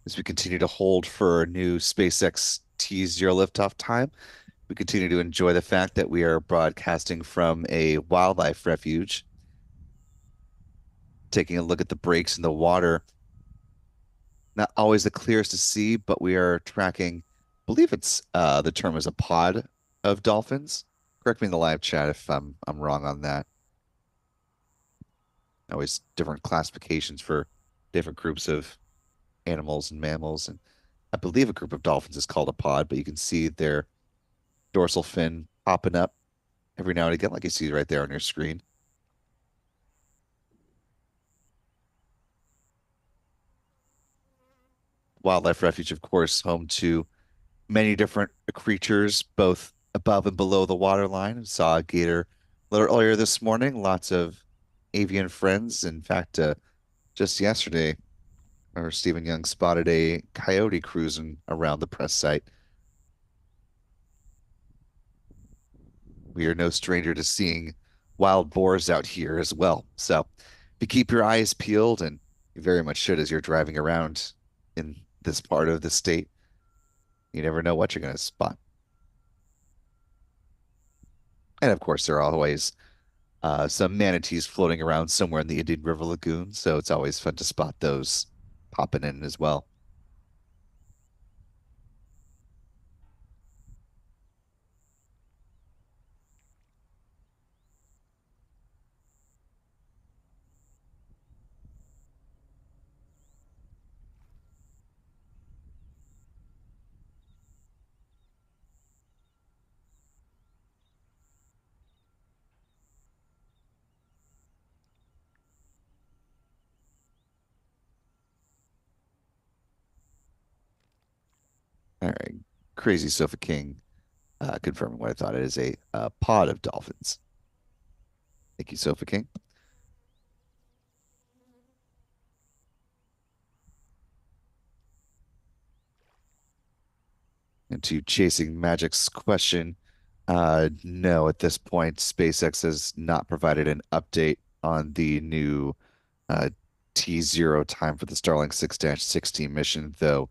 As we continue to hold for a new SpaceX T0 liftoff time, we continue to enjoy the fact that we are broadcasting from a wildlife refuge, taking a look at the breaks in the water. Not always the clearest to see, but we are tracking believe it's the term is a pod of dolphins. Correct me in the live chat if I'm wrong on that. Always different classifications for different groups of animals and mammals. And I believe a group of dolphins is called a pod, but you can see their dorsal fin popping up every now and again, like you see right there on your screen. Wildlife refuge, of course, home to many different creatures, both above and below the waterline. Saw a gator a little earlier this morning. Lots of avian friends. In fact, just yesterday, or Stephen Young spotted a coyote cruising around the press site. We are no stranger to seeing wild boars out here as well. So if you keep your eyes peeled, and you very much should as you're driving around in this part of the state, you never know what you're going to spot. And of course, there are always some manatees floating around somewhere in the Indian River Lagoon. So it's always fun to spot those popping in as well. All right. Crazy Sofa King confirming what I thought. It is a pod of dolphins. Thank you, Sofa King. And to Chasing Magic's question, no, at this point, SpaceX has not provided an update on the new uh, T0 time for the Starlink 6-16 mission, though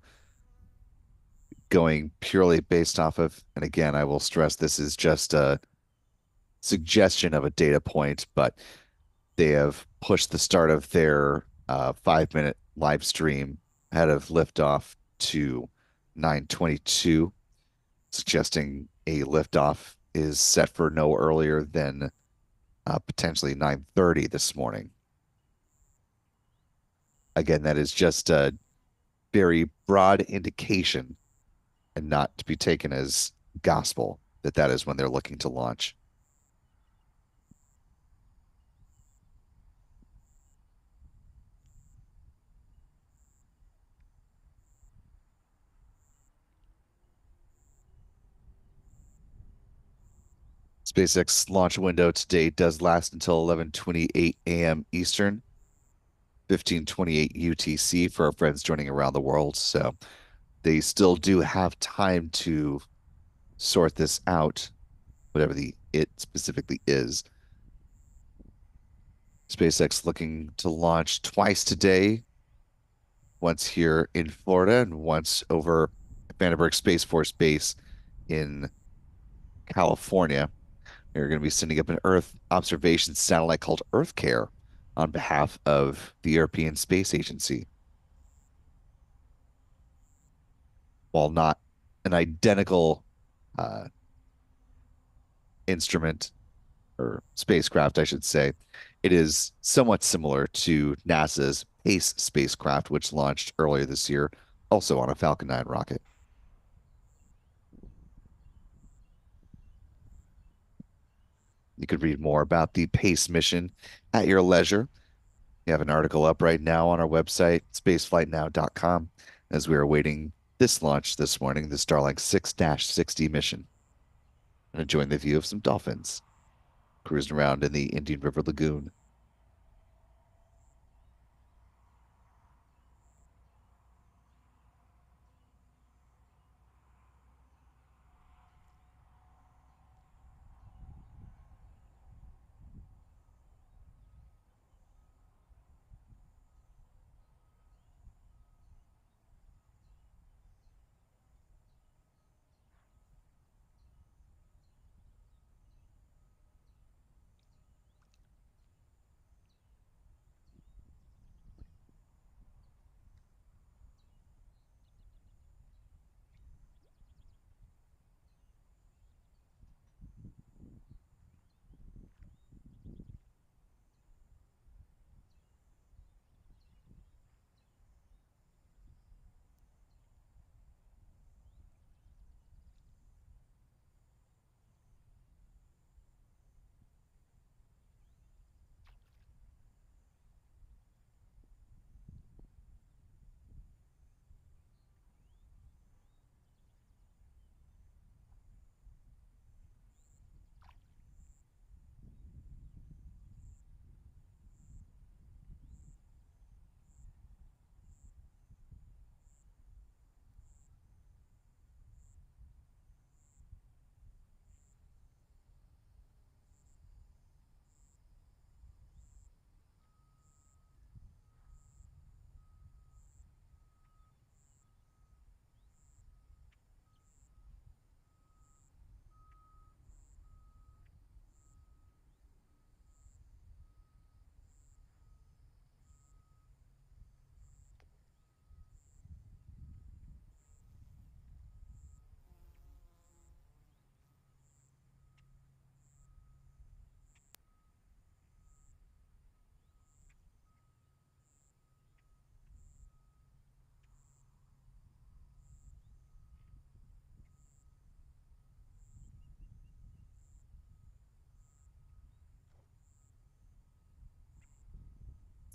going purely based off of, and again, I will stress this is just a suggestion of a data point, but they have pushed the start of their 5 minute live stream ahead of liftoff to 9:22, suggesting a liftoff is set for no earlier than potentially 9:30 this morning. Again, that is just a very broad indication and not to be taken as gospel that that is when they're looking to launch. SpaceX launch window today does last until 11:28 a.m. Eastern, 15:28 UTC for our friends joining around the world. So they still do have time to sort this out, whatever the it specifically is. SpaceX looking to launch twice today, once here in Florida and once over at Vandenberg Space Force Base in California. They're going to be sending up an Earth observation satellite called EarthCare on behalf of the European Space Agency. While not an identical uh, instrument or spacecraft, I should say, it is somewhat similar to NASA's PACE spacecraft, which launched earlier this year, also on a Falcon 9 rocket. You could read more about the PACE mission at your leisure. We have an article up right now on our website, spaceflightnow.com, as we are awaiting this launch this morning, the Starlink 6-60 mission, and enjoying the view of some dolphins cruising around in the Indian River Lagoon.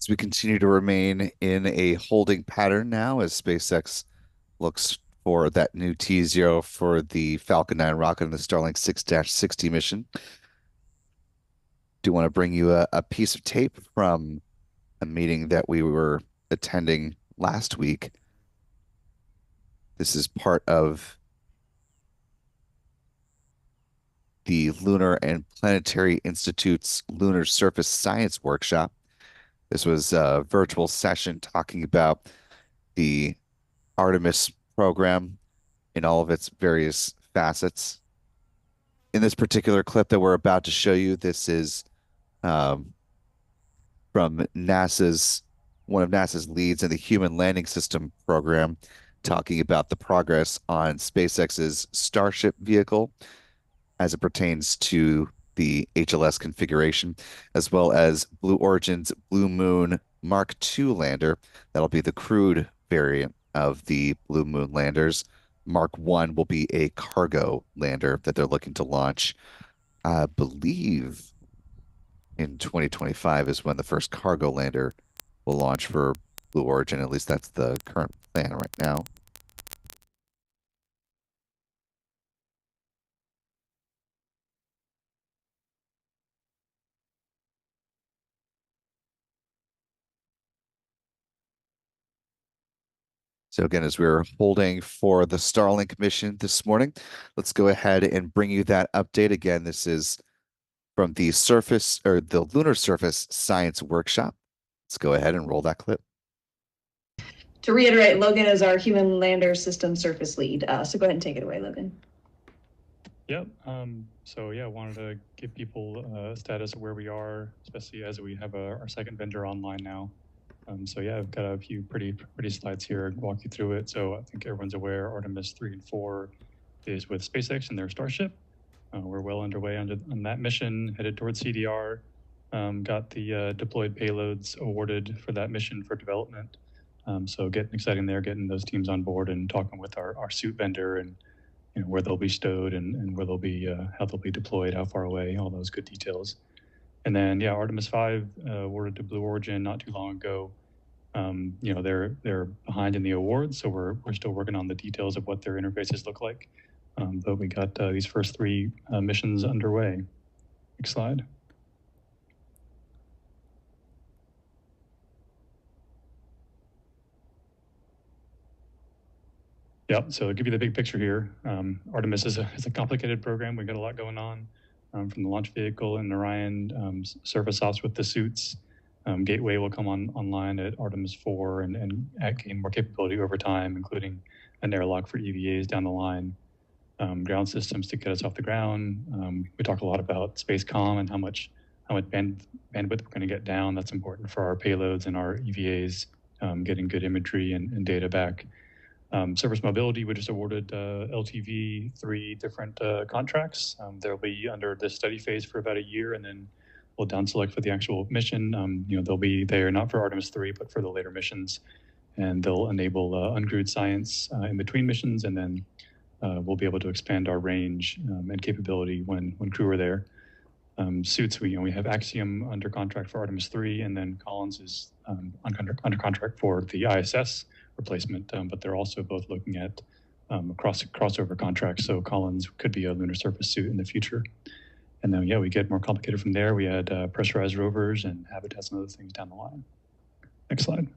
As we continue to remain in a holding pattern now, as SpaceX looks for that new T0 for the Falcon 9 rocket and the Starlink 6-60 mission. Do want to bring you a piece of tape from a meeting that we were attending last week. This is part of the Lunar and Planetary Institute's Lunar Surface Science Workshop. This was a virtual session talking about the Artemis program in all of its various facets. In this particular clip that we're about to show you, this is um, from NASA's one of NASA's leads in the Human Landing System program, talking about the progress on SpaceX's Starship vehicle as it pertains to the HLS configuration, as well as Blue Origin's Blue Moon Mark II lander. That'll be the crewed variant of the Blue Moon landers. Mark I will be a cargo lander that they're looking to launch. I believe in 2025 is when the first cargo lander will launch for Blue Origin. At least that's the current plan right now. So again, as we were holding for the Starlink mission this morning, let's go ahead and bring you that update. Again, this is from the surface or the Lunar Surface Science Workshop. Let's go ahead and roll that clip. To reiterate, Logan is our Human Lander System Surface lead. So go ahead and take it away, Logan. Yep. So yeah, I wanted to give people a status of where we are, especially as we have our second vendor online now. So yeah, I've got a few pretty slides here, walk you through it. So I think everyone's aware Artemis 3 and 4 is with SpaceX and their Starship. We're well underway on that mission, headed towards CDR. Got the deployed payloads awarded for that mission for development. So getting exciting there, getting those teams on board and talking with our suit vendor and where they'll be stowed and where they'll be, how they'll be deployed, how far away, all those good details. And then yeah, Artemis 5 awarded to Blue Origin not too long ago. They're behind in the awards, so we're still working on the details of what their interfaces look like. But we got these first 3 missions underway. Next slide. Yeah, so to give you the big picture here, Artemis is a complicated program. We've got a lot going on from the launch vehicle and Orion, surface ops with the suits. Gateway will come online at Artemis 4 and gain more capability over time, including an airlock for EVAs down the line. Ground systems to get us off the ground. We talk a lot about space comm and how much bandwidth we're going to get down. That's important for our payloads and our EVAs, getting good imagery and data back. Surface mobility, we just awarded LTV 3 different contracts. They'll be under this study phase for about a year, and then we'll down select for the actual mission. They'll be there not for Artemis 3, but for the later missions, and they'll enable uncrewed science in between missions, and then we'll be able to expand our range and capability when crew are there. Suits, we have Axiom under contract for Artemis 3, and then Collins is under contract for the ISS replacement, but they're also both looking at crossover contracts, so Collins could be a lunar surface suit in the future. And then, yeah, we get more complicated from there. We had pressurized rovers and habitats and other things down the line. Next slide.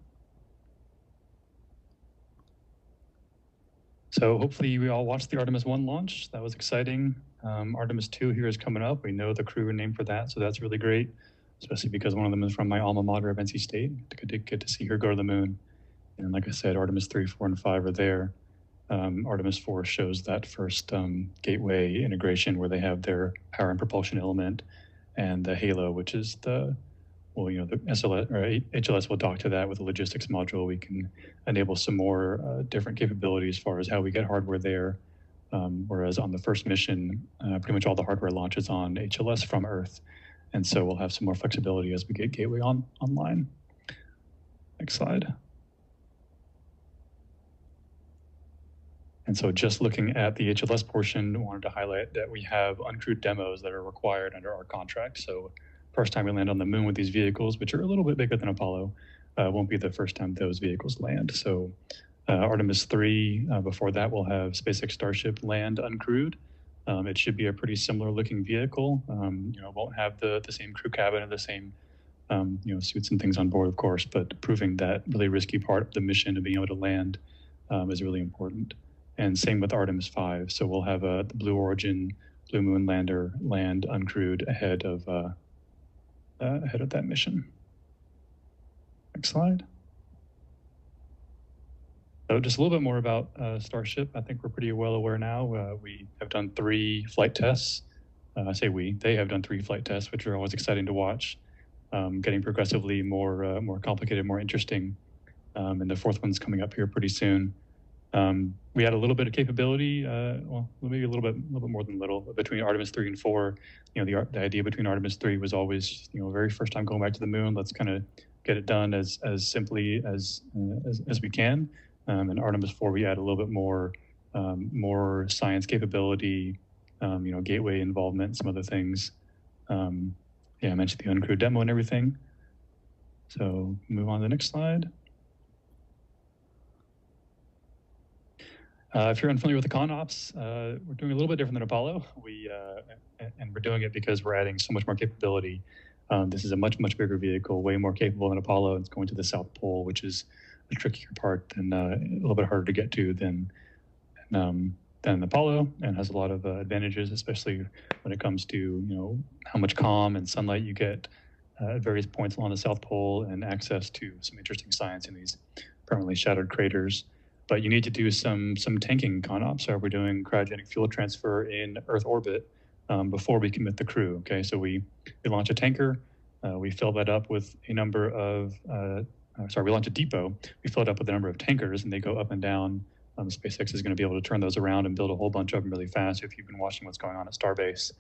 So hopefully we all watched the Artemis 1 launch. That was exciting. Artemis 2 here is coming up. We know the crew and name for that, so that's really great, especially because one of them is from my alma mater of NC State. Good to see her go to the moon. And like I said, Artemis 3, 4, and 5 are there. Artemis 4 shows that first gateway integration where they have their power and propulsion element, and the Halo, which is the SLS or HLS will dock to that with a logistics module. We can enable some more different capabilities as far as how we get hardware there. Whereas on the first mission, pretty much all the hardware launches on HLS from Earth. And so we'll have some more flexibility as we get Gateway online. Next slide. And so just looking at the HLS portion, I wanted to highlight that we have uncrewed demos that are required under our contract. So first time we land on the moon with these vehicles, which are a little bit bigger than Apollo, won't be the first time those vehicles land. So Artemis 3, before that, we'll have SpaceX Starship land uncrewed. It should be a pretty similar looking vehicle. It won't have the same crew cabin and the same suits and things on board, of course, but proving that really risky part of the mission of being able to land is really important. And same with Artemis 5. So we'll have the Blue Origin, Blue Moon lander land uncrewed ahead of that mission. Next slide. So just a little bit more about Starship. I think we're pretty well aware now. We have done 3 flight tests. I say we, they have done 3 flight tests, which are always exciting to watch, getting progressively more complicated, more interesting. And the 4th one's coming up here pretty soon. We had a little bit of capability, well, maybe a little bit more than little, between Artemis 3 and 4. The idea between Artemis 3 was always, very first time going back to the moon, let's kind of get it done as simply as we can. And Artemis 4, we add a little bit more science capability, gateway involvement, some other things. I mentioned the uncrewed demo and everything. So move on to the next slide. If you're unfamiliar with the ConOps, we're doing a little bit different than Apollo. And we're doing it because we're adding so much more capability. This is a much bigger vehicle, way more capable than Apollo. It's going to the South Pole, which is a trickier part and a little bit harder to get to than Apollo, and has a lot of advantages, especially when it comes to how much calm and sunlight you get at various points along the South Pole, and access to some interesting science in these permanently shattered craters. But you need to do some tanking ConOps. So we're doing cryogenic fuel transfer in Earth orbit before we commit the crew. Okay, so we launch a tanker, we fill that up with a number of we launch a depot. We fill it up with a number of tankers, and they go up and down. SpaceX is going to be able to turn those around and build a whole bunch of them really fast, if you've been watching what's going on at Starbase.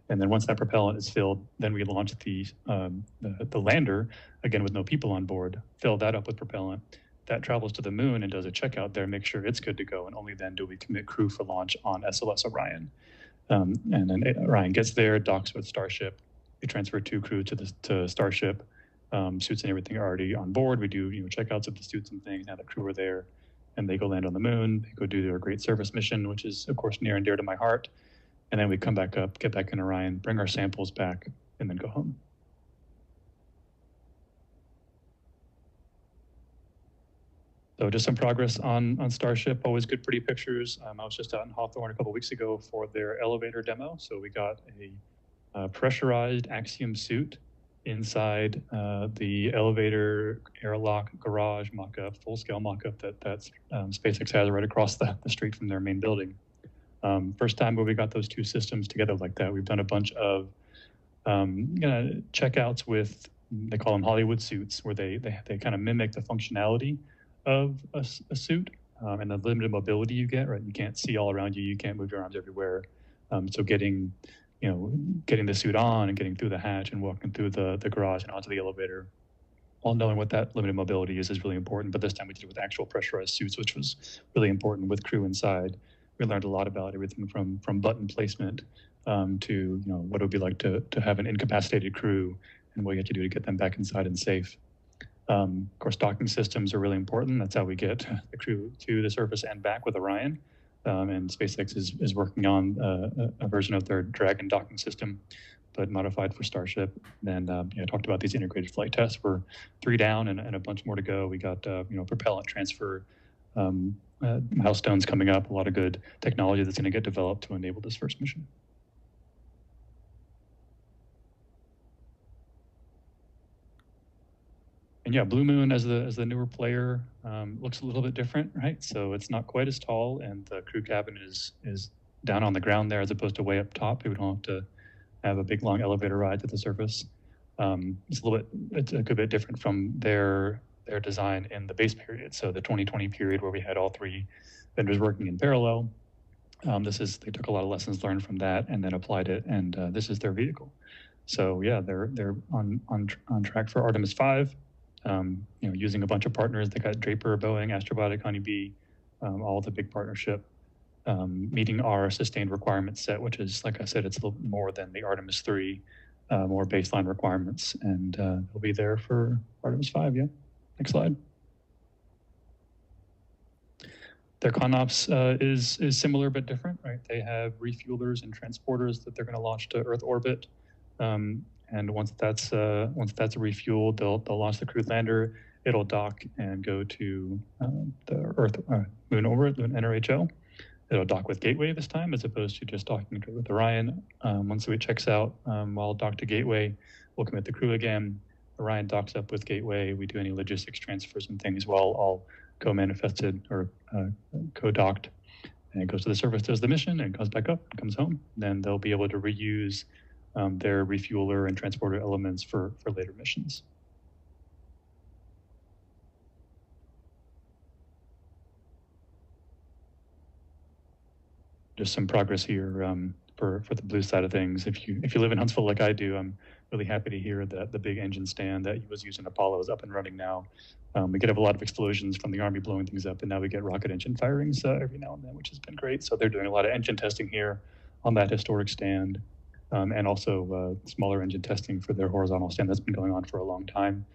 And then once that propellant is filled, then we launch the lander, again with no people on board, fill that up with propellant. That travels to the moon and does a checkout there, make sure it's good to go, and only then do we commit crew for launch on SLS Orion. And then Orion gets there, docks with Starship. We transfer 2 crew to Starship. Suits and everything are already on board. We do checkouts of the suits and things now that crew are there, and they go land on the moon. They go do their great service mission, which is of course near and dear to my heart. And then we come back up, get back in Orion, bring our samples back, and then go home. So just some progress on Starship. Always good, pretty pictures. I was just out in Hawthorne a couple weeks ago for their elevator demo. So we got a pressurized Axiom suit inside the elevator airlock garage mock-up, full-scale mock-up that SpaceX has right across the street from their main building. First time where we got those 2 systems together like that. We've done a bunch of checkouts with, they call them Hollywood suits, where they kind of mimic the functionality of a suit and the limited mobility you get, right? You can't see all around you. You can't move your arms everywhere. So getting the suit on and getting through the hatch and walking through the garage and onto the elevator, all knowing what that limited mobility is really important. But this time we did it with actual pressurized suits, which was really important with crew inside. We learned a lot about everything from button placement to what it would be like to have an incapacitated crew and what you have to do to get them back inside and safe. Of course, docking systems are really important. That's how we get the crew to the surface and back with Orion. And SpaceX is working on a version of their Dragon docking system, but modified for Starship. And I talked about these integrated flight tests. We're 3 down and a bunch more to go. We got propellant transfer milestones coming up. A lot of good technology that's going to get developed to enable this first mission. And yeah, Blue Moon as the newer player looks a little bit different, right? So it's not quite as tall, and the crew cabin is down on the ground there as opposed to way up top. We don't have to have a big long elevator ride to the surface. It's a good bit different from their design in the base period. So the 2020 period where we had all 3 vendors working in parallel. They took a lot of lessons learned from that and then applied it, and this is their vehicle. So yeah, they're on track for Artemis 5. Using a bunch of partners. They got Draper, Boeing, Astrobotic, Honeybee, all the big partnership, meeting our sustained requirement set, which is, like I said, it's a little more than the Artemis 3 more baseline requirements, and they'll be there for Artemis 5. Yeah. Next slide. Their ConOps is similar but different, right? They have refuelers and transporters that they're going to launch to Earth orbit, and once that's refueled, they'll launch the crewed lander. It'll dock and go to the Earth Moon orbit, Moon NRHL. It'll dock with Gateway this time, as opposed to just docking with Orion. Once it checks out, while docked to Gateway, we'll commit the crew again. Orion docks up with Gateway. We do any logistics transfers and things while all co-manifested or co-docked. And it goes to the surface, does the mission, and comes back up and comes home. Then they'll be able to reuse their refueler and transporter elements for later missions. Just some progress here for the blue side of things. If you live in Huntsville like I do, I'm really happy to hear that the big engine stand that was used in Apollo is up and running now. We get a lot of explosions from the Army blowing things up, and now we get rocket engine firings every now and then, which has been great. So they're doing a lot of engine testing here on that historic stand, and also smaller engine testing for their horizontal stand that's been going on for a long time.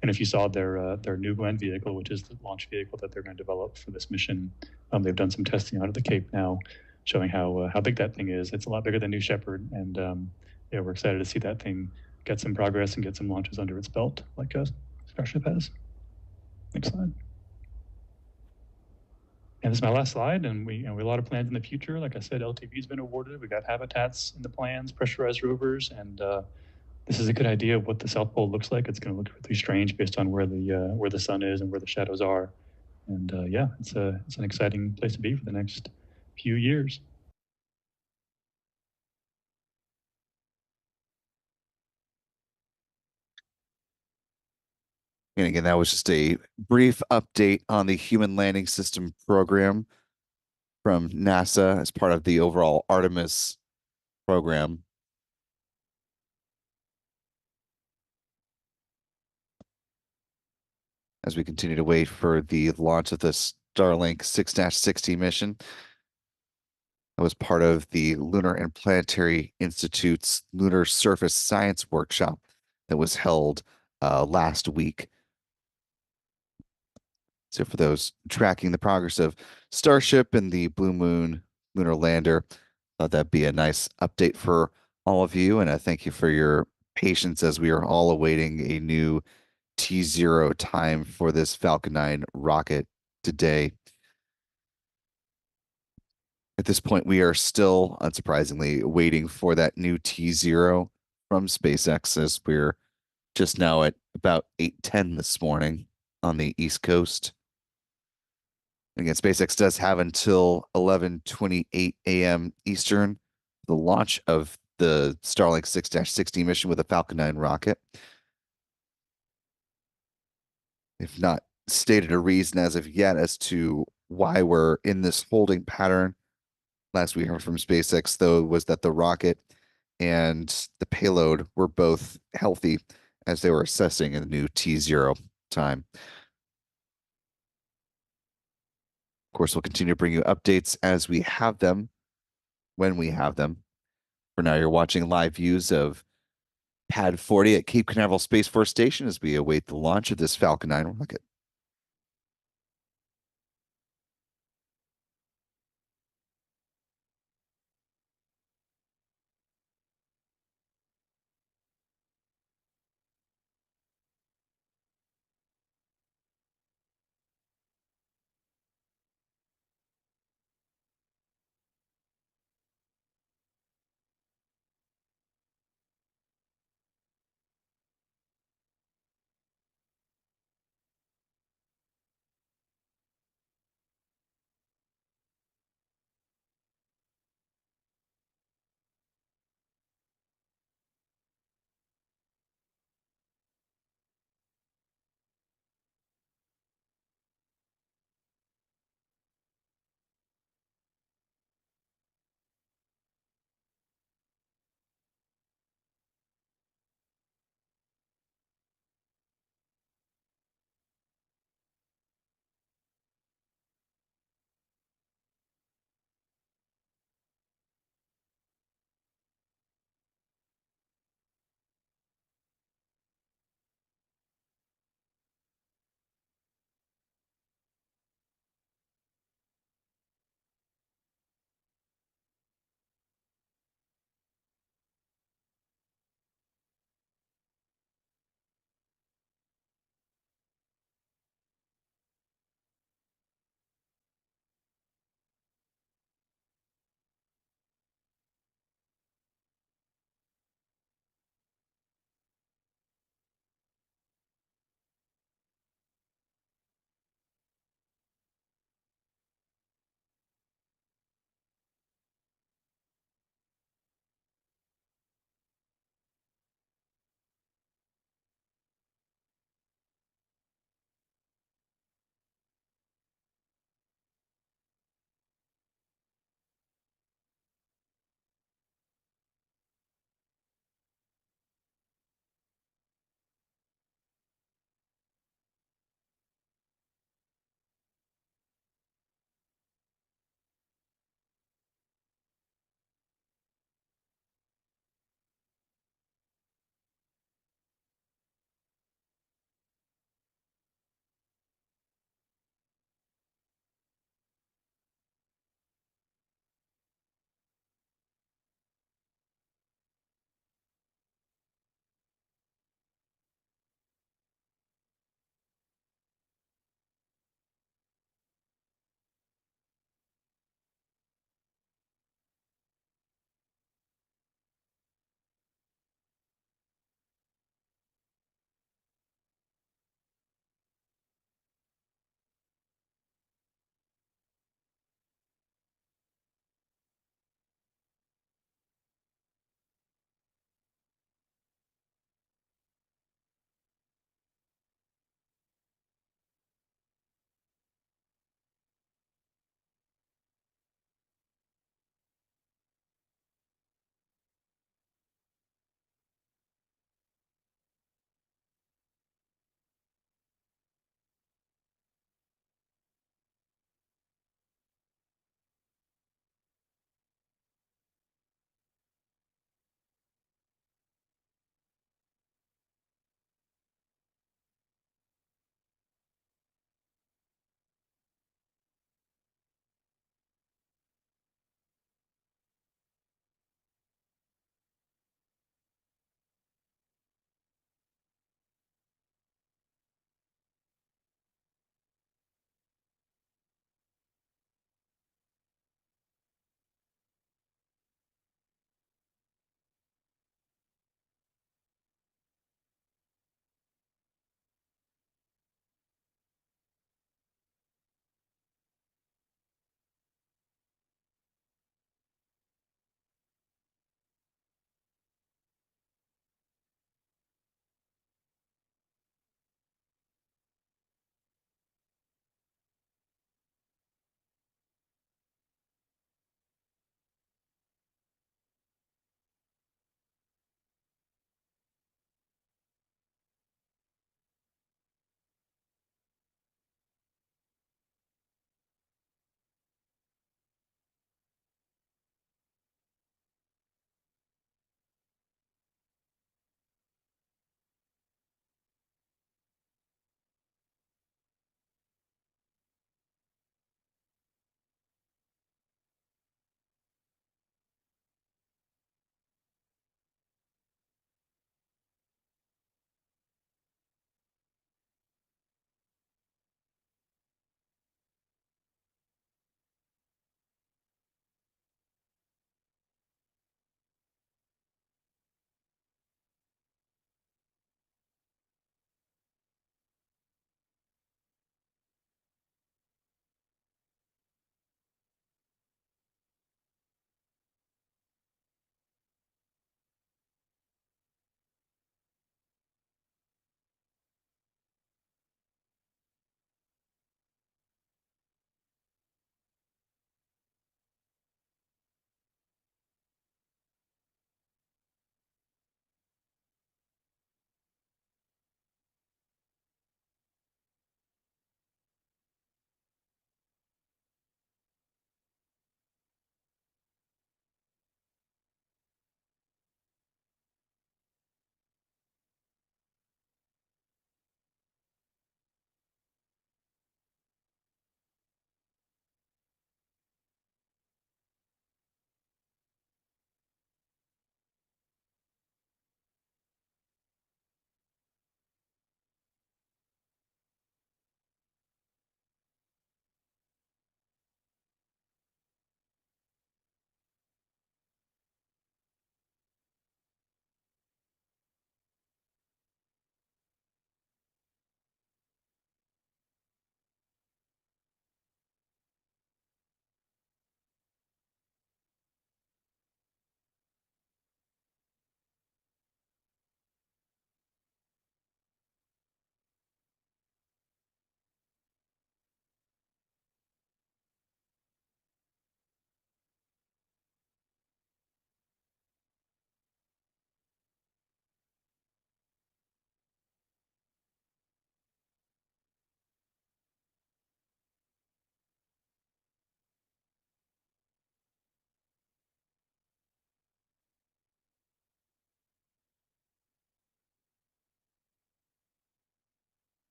And if you saw their new Gwen vehicle, which is the launch vehicle that they're going to develop for this mission, they've done some testing out of the Cape now, showing how big that thing is. It's a lot bigger than New Shepard, and yeah, we're excited to see that thing get some progress and get some launches under its belt, like Starship has. Next slide. And this is my last slide, and we have a lot of plans in the future. Like I said, LTV's been awarded. We got habitats in the plans, pressurized rovers, and this is a good idea of what the South Pole looks like. It's going to look really strange based on where the sun is and where the shadows are. And yeah, it's an exciting place to be for the next few years. And again, that was just a brief update on the Human Landing System program from NASA as part of the overall Artemis program. As we continue to wait for the launch of the Starlink 6-60 mission. That was part of the Lunar and Planetary Institute's Lunar Surface Science Workshop that was held last week. So for those tracking the progress of Starship and the Blue Moon lunar lander, thought that'd be a nice update for all of you. And I thank you for your patience as we are all awaiting a new T0 time for this Falcon 9 rocket today. At this point, we are still, unsurprisingly, waiting for that new T0 from SpaceX as we're just now at about 8:10 this morning on the East Coast. Again, SpaceX does have until 11:28 a.m. Eastern, the launch of the Starlink 6-60 mission with a Falcon 9 rocket. If not stated a reason as of yet as to why we're in this holding pattern. Last we heard from SpaceX, though, was that the rocket and the payload were both healthy as they were assessing a new T0 time. Of course, we'll continue to bring you updates as we have them, when we have them. For now, you're watching live views of Pad 40 at Cape Canaveral Space Force Station as we await the launch of this Falcon 9 rocket.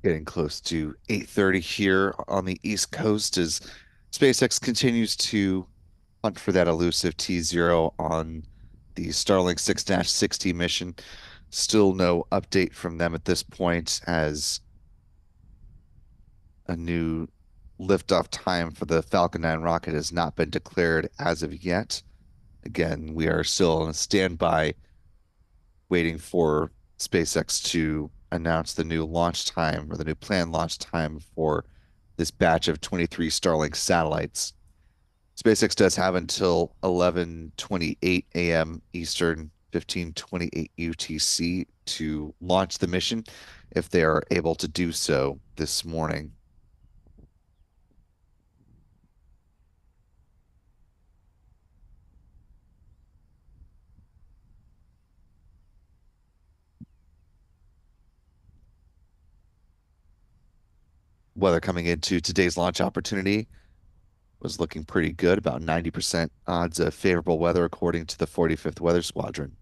Getting close to 8:30 here on the East Coast as SpaceX continues to hunt for that elusive T0 on the Starlink 6-60 mission. Still no update from them at this point as a new liftoff time for the Falcon 9 rocket has not been declared as of yet. Again, we are still on standby waiting for SpaceX to announce the new launch time or the new planned launch time for this batch of 23 Starlink satellites. SpaceX does have until 11:28 a.m. Eastern, 15:28 UTC to launch the mission if they are able to do so this morning. Weather coming into today's launch opportunity was looking pretty good, about 90% odds of favorable weather according to the 45th Weather Squadron.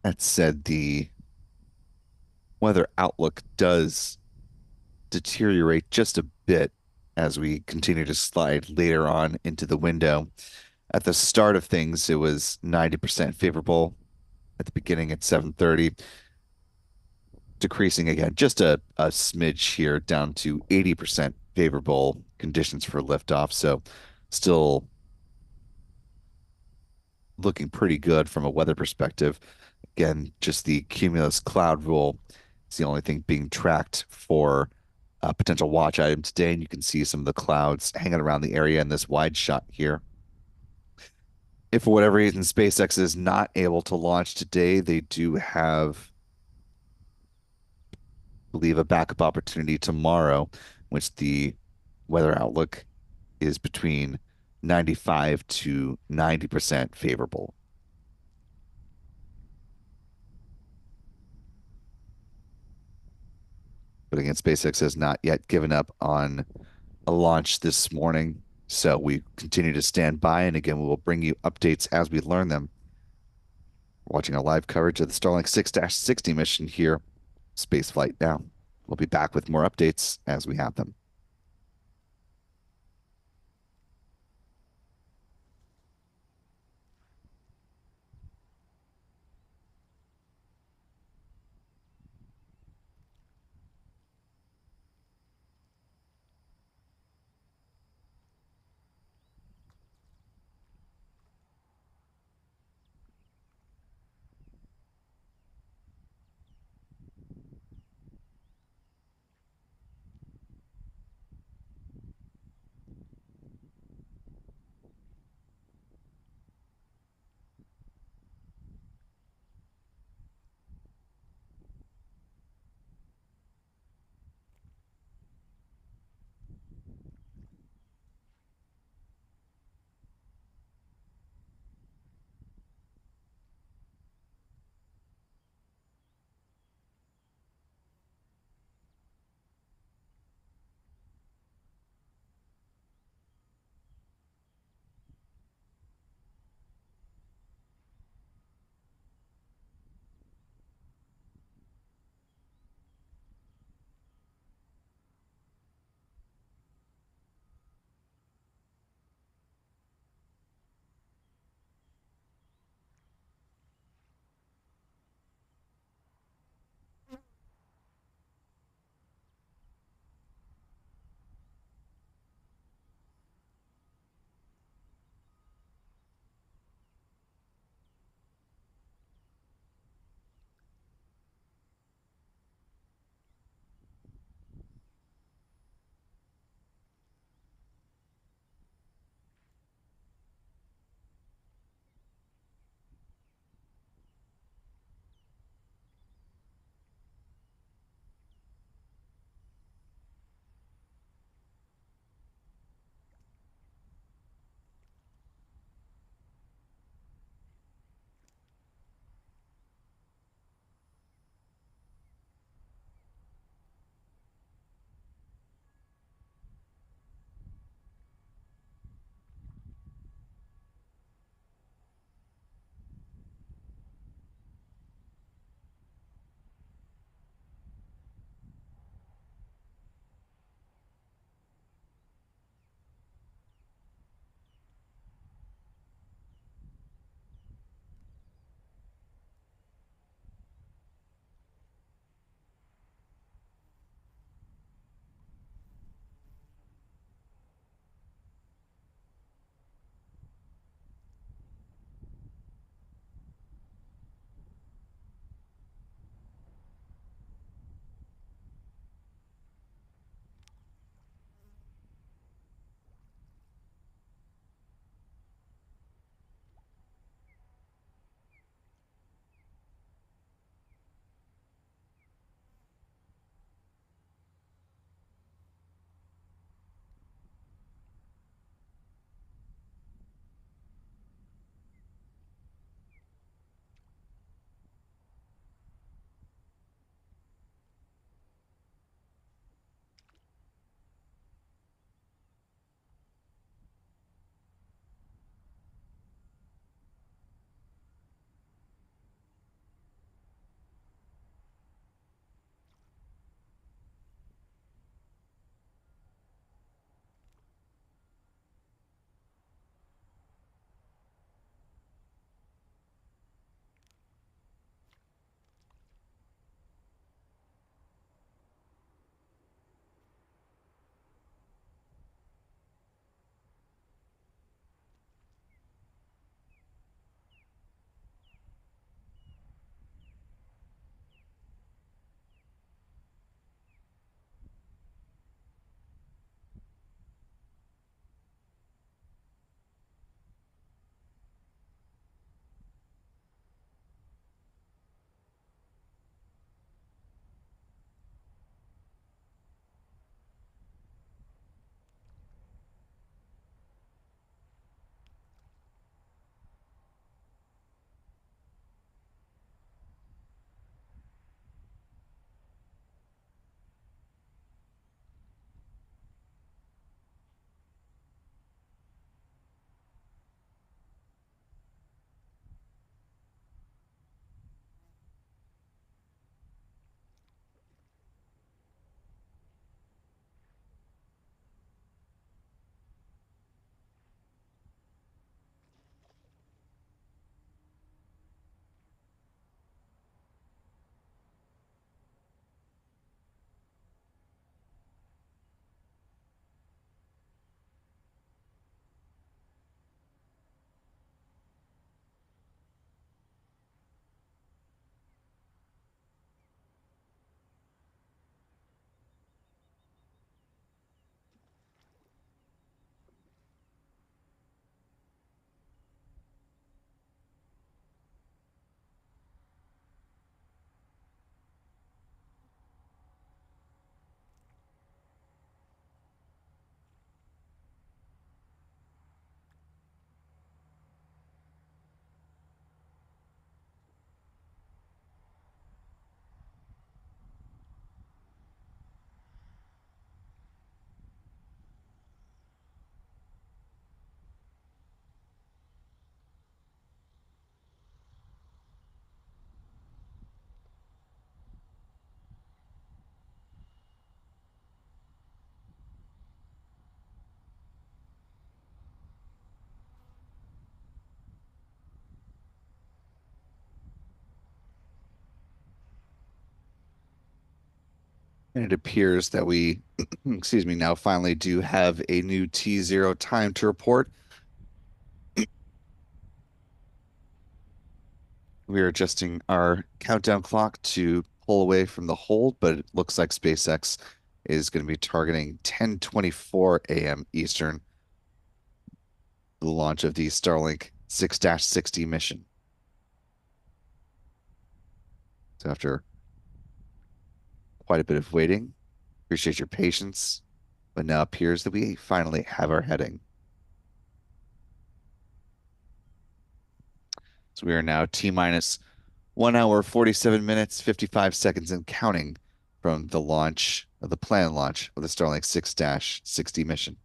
That said, the weather outlook does deteriorate just a bit as we continue to slide later on into the window. At the start of things, it was 90% favorable at the beginning at 7:30, decreasing again just a smidge here down to 80% favorable conditions for liftoff. So still looking pretty good from a weather perspective. Again, just the cumulus cloud rule is the only thing being tracked for a potential watch item today. And you can see some of the clouds hanging around the area in this wide shot here. If for whatever reason SpaceX is not able to launch today, they do have, I believe, a backup opportunity tomorrow, which the weather outlook is between 95 to 90% favorable. But again, SpaceX has not yet given up on a launch this morning. So we continue to stand by. And again, we will bring you updates as we learn them. We're watching our live coverage of the Starlink 6-60 mission here, Spaceflight now. We'll be back with more updates as we have them. And it appears that we, excuse me, now finally do have a new T0 time to report. We are adjusting our countdown clock to pull away from the hold, but it looks like SpaceX is going to be targeting 10:24 a.m. Eastern, the launch of the Starlink 6-60 mission. So after quite a bit of waiting, appreciate your patience, but now appears that we finally have our heading. So we are now T minus 1 hour, 47 minutes, 55 seconds and counting from the launch of the planned launch of the Starlink 6-60 mission.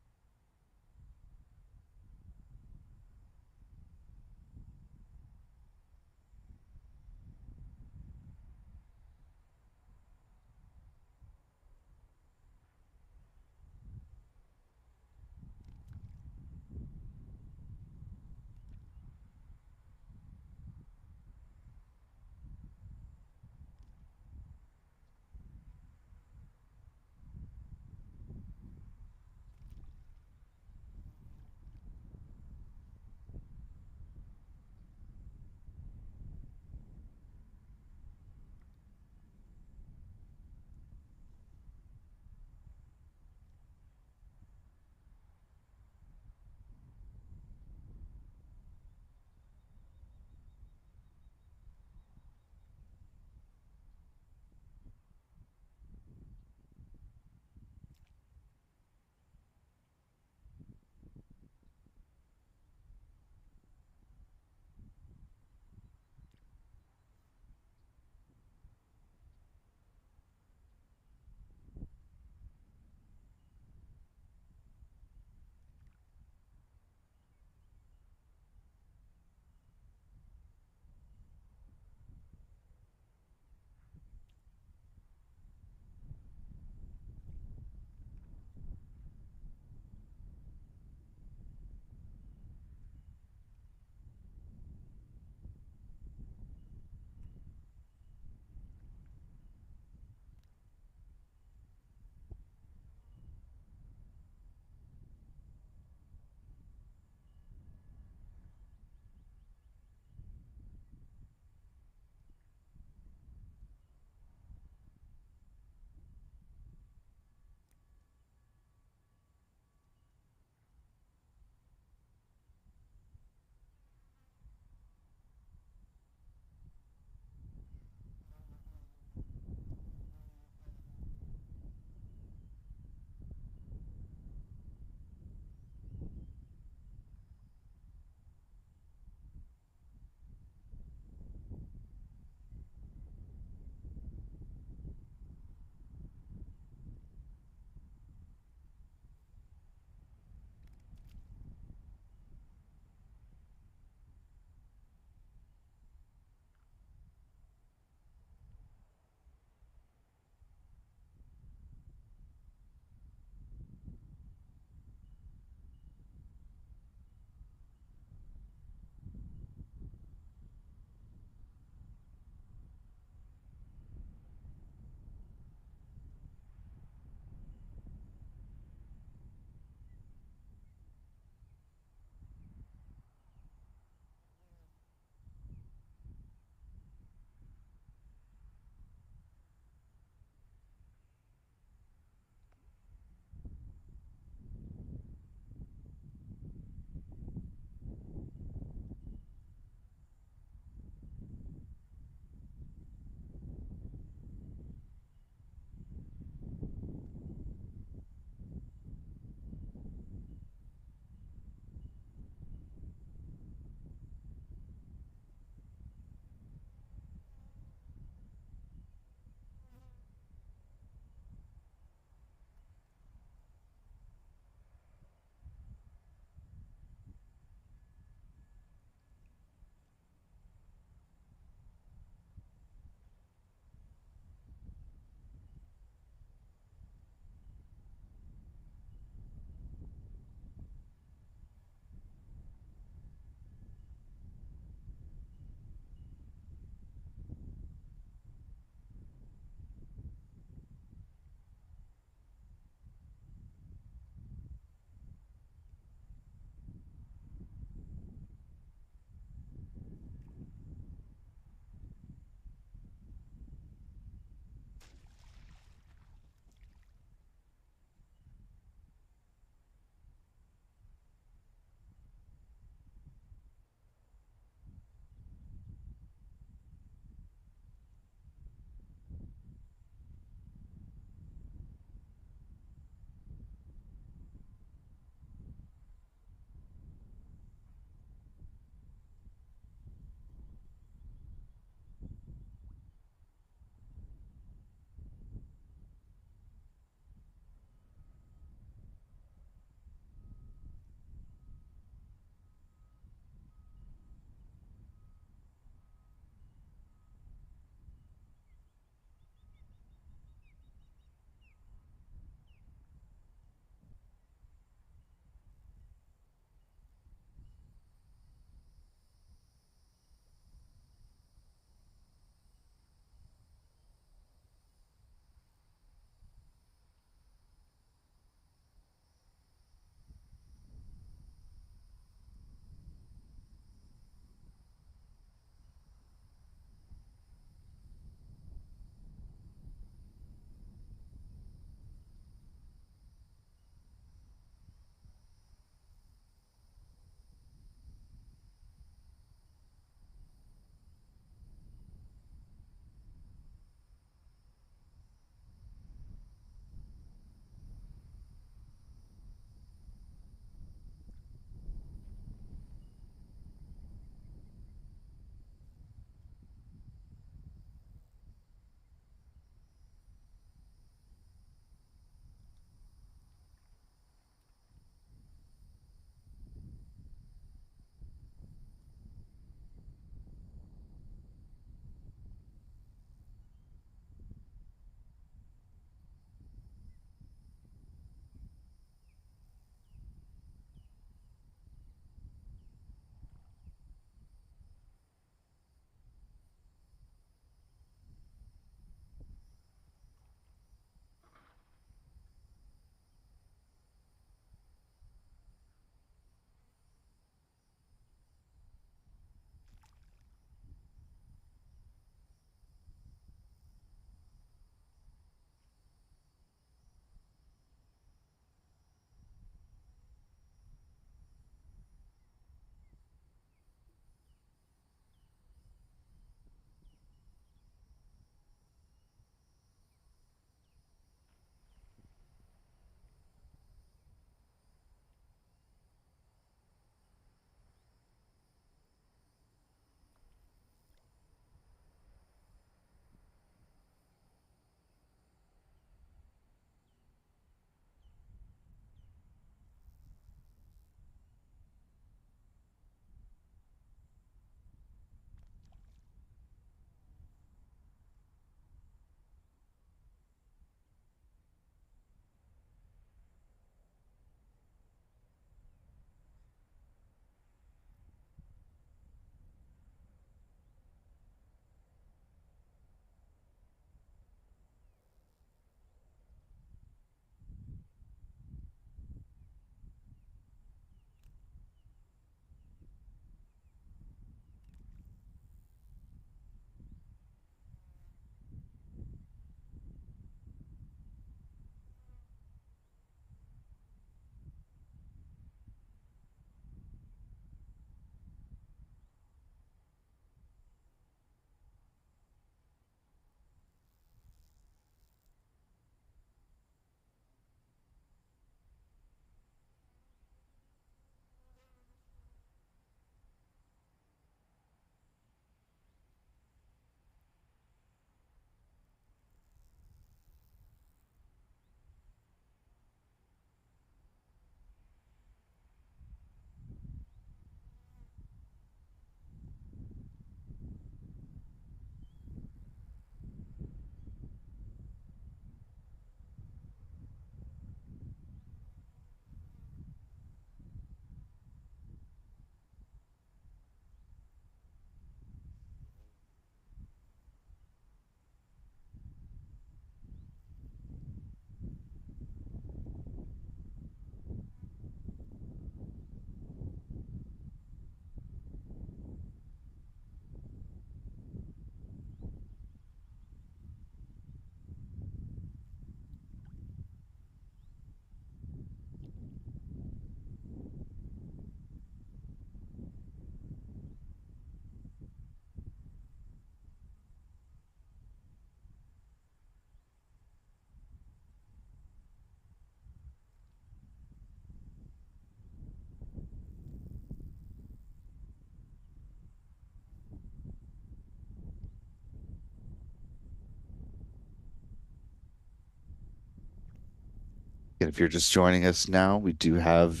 If you're just joining us now, we do have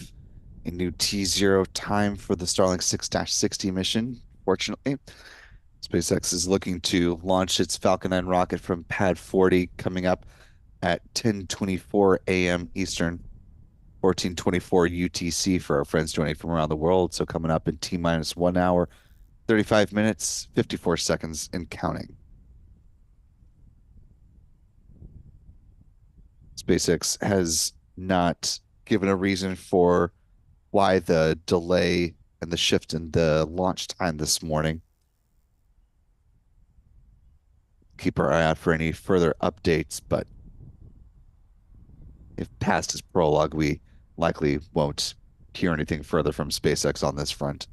a new T0 time for the Starlink 6-60 mission. Fortunately, SpaceX is looking to launch its Falcon 9 rocket from Pad 40 coming up at 10:24 a.m. Eastern, 14:24 UTC for our friends joining from around the world. So coming up in T minus 1 hour, 35 minutes, 54 seconds, and counting. SpaceX has not given a reason for why the delay and the shift in the launch time this morning. Keep our eye out for any further updates, but if past is prologue, we likely won't hear anything further from SpaceX on this front.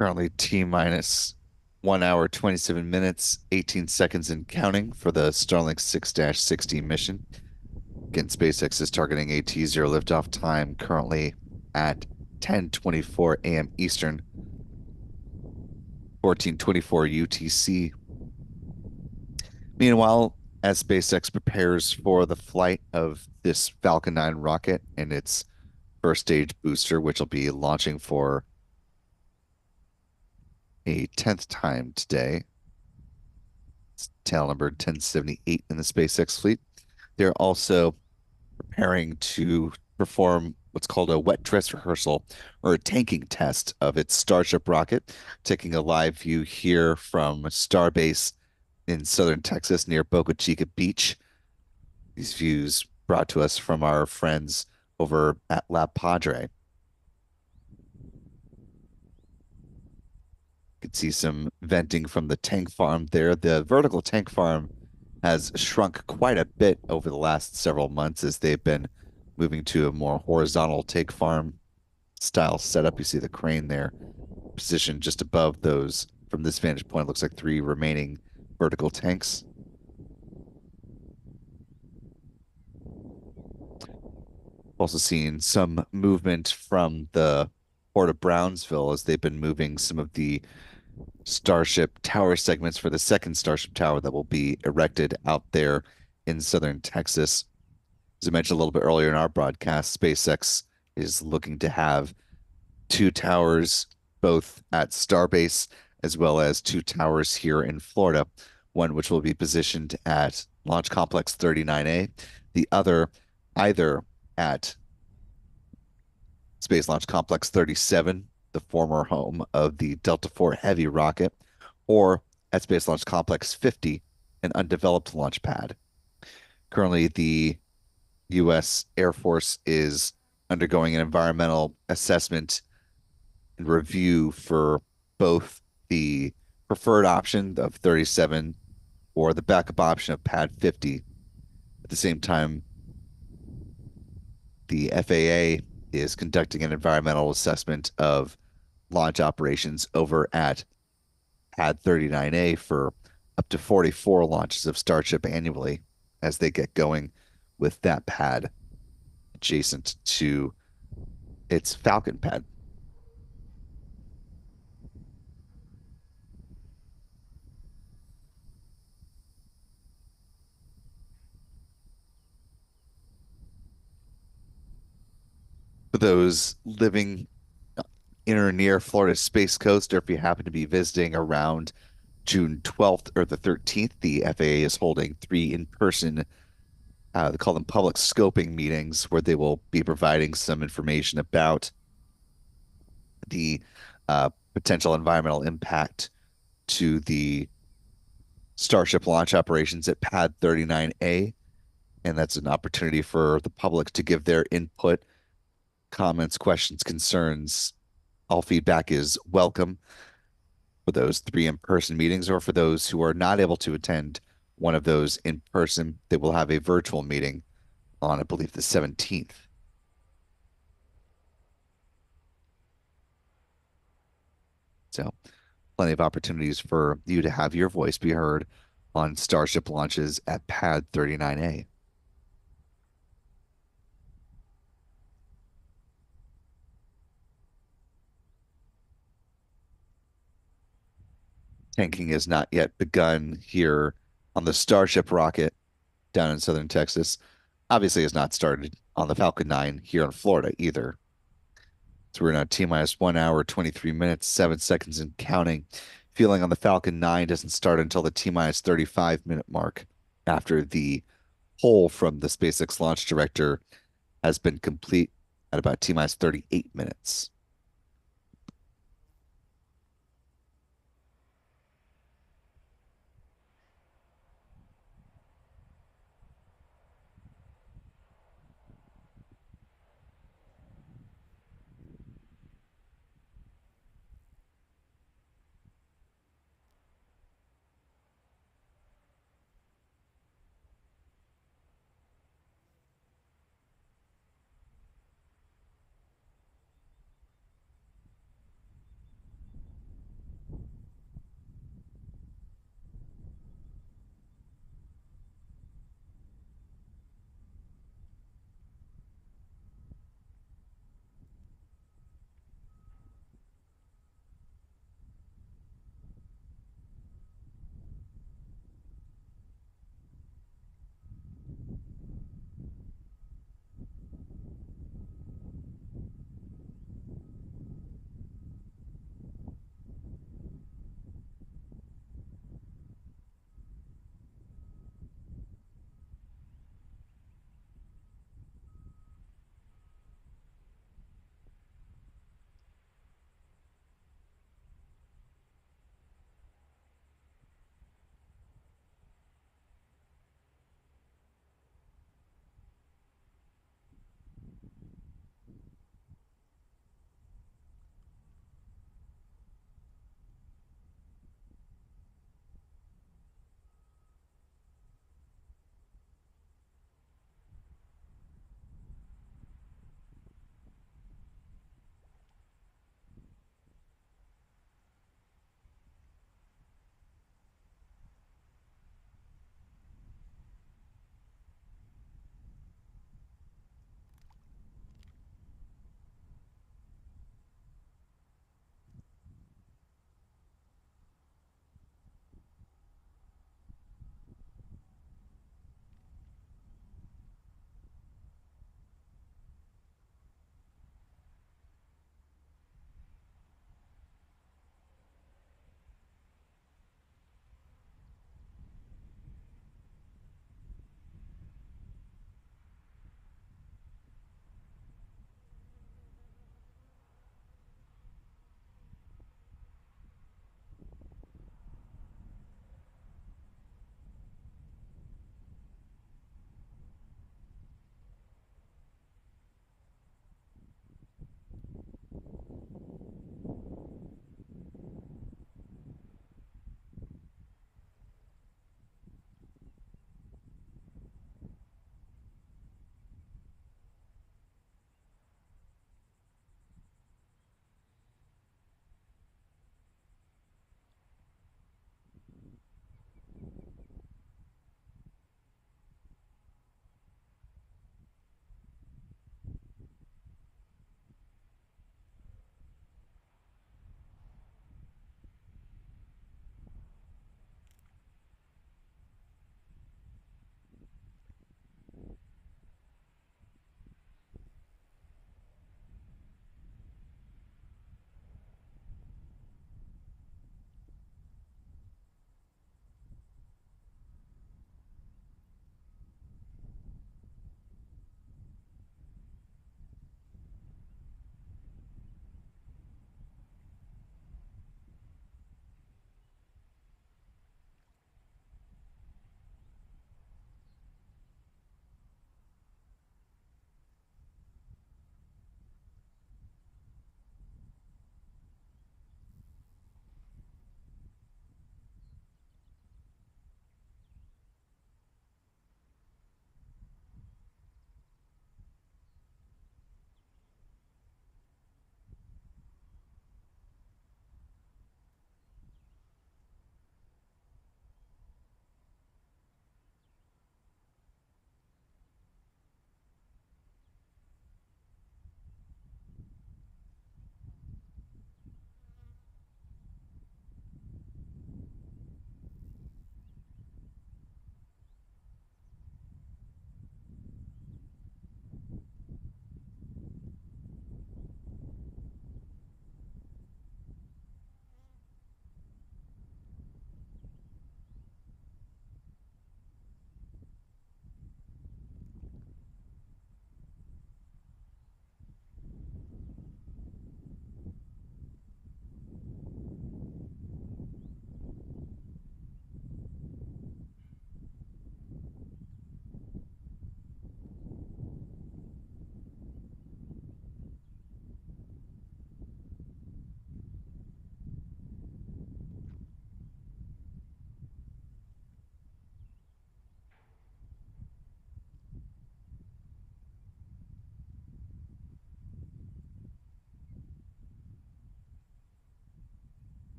Currently T minus 1 hour, 27 minutes, 18 seconds and counting for the Starlink 6-60 mission. Again, SpaceX is targeting a T0 liftoff time currently at 10:24 a.m. Eastern, 14:24 UTC. Meanwhile, as SpaceX prepares for the flight of this Falcon 9 rocket and its first stage booster, which will be launching for a 10th time today. It's tail number 1078 in the SpaceX fleet. They're also preparing to perform what's called a wet dress rehearsal or a tanking test of its Starship rocket, taking a live view here from Starbase in southern Texas near Boca Chica Beach. These views brought to us from our friends over at La Padre. You can see some venting from the tank farm there. The vertical tank farm has shrunk quite a bit over the last several months as they've been moving to a more horizontal tank farm style setup. You see the crane there positioned just above those. From this vantage point, it looks like 3 remaining vertical tanks. Also seen some movement from the Port of Brownsville as they've been moving some of the Starship tower segments for the second Starship tower that will be erected out there in southern Texas. As I mentioned a little bit earlier in our broadcast, SpaceX is looking to have 2 towers both at Starbase as well as 2 towers here in Florida, one which will be positioned at Launch Complex 39A, the other either at Space Launch Complex 37, the former home of the Delta IV Heavy rocket, or at Space Launch Complex 50, an undeveloped launch pad. Currently, the U.S. Air Force is undergoing an environmental assessment and review for both the preferred option of 37 or the backup option of pad 50. At the same time, the FAA is conducting an environmental assessment of launch operations over at pad 39A for up to 44 launches of Starship annually as they get going with that pad adjacent to its Falcon pad. For those living in or near Florida's Space Coast, or if you happen to be visiting around June 12th or the 13th, the FAA is holding 3 in-person, they call them public scoping meetings, where they will be providing some information about the potential environmental impact to the Starship launch operations at Pad 39A. And that's an opportunity for the public to give their input, comments, questions, concerns. All feedback is welcome for those 3 in-person meetings, or for those who are not able to attend one of those in person, they will have a virtual meeting on, I believe, the 17th. So plenty of opportunities for you to have your voice be heard on Starship launches at Pad 39A. Tanking has not yet begun here on the Starship rocket down in southern Texas. Obviously has not started on the Falcon 9 here in Florida either. So we're now T minus 1 hour, 23 minutes, 7 seconds and counting. Fueling on the Falcon 9 doesn't start until the T minus 35-minute mark after the poll from the SpaceX launch director has been complete at about T minus 38 minutes.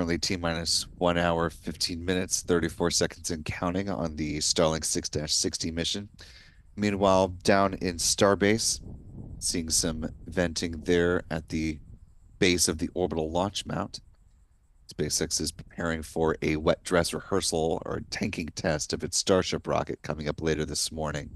Currently T minus 1 hour, 15 minutes, 34 seconds and counting on the Starlink 6-60 mission. Meanwhile, down in Starbase, seeing some venting there at the base of the orbital launch mount. SpaceX is preparing for a wet dress rehearsal or tanking test of its Starship rocket coming up later this morning.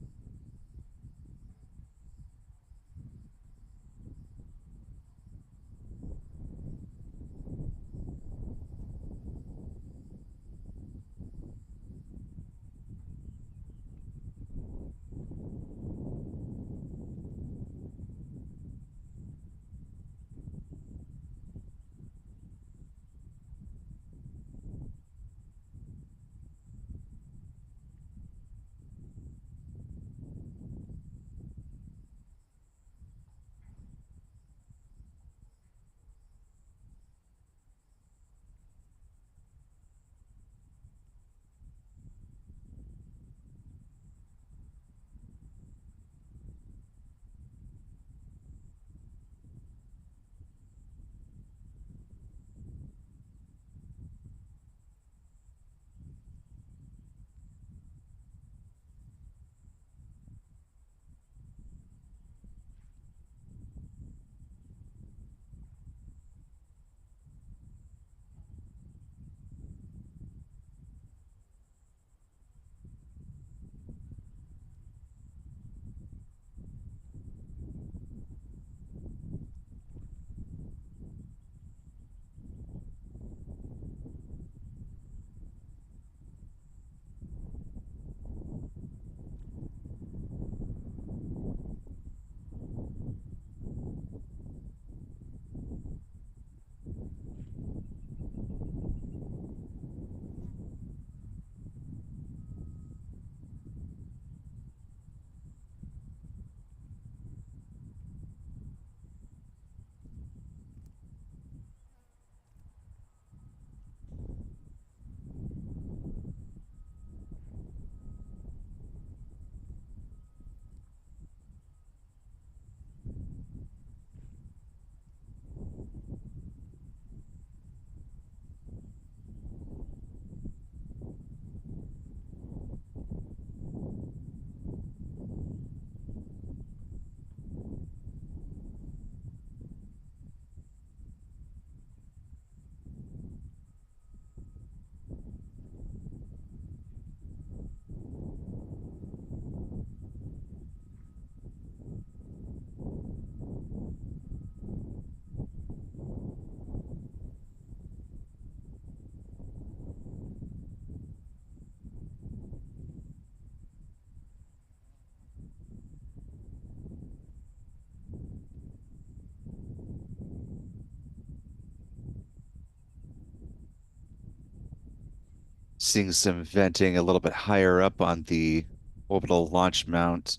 Seeing some venting a little bit higher up on the orbital launch mount,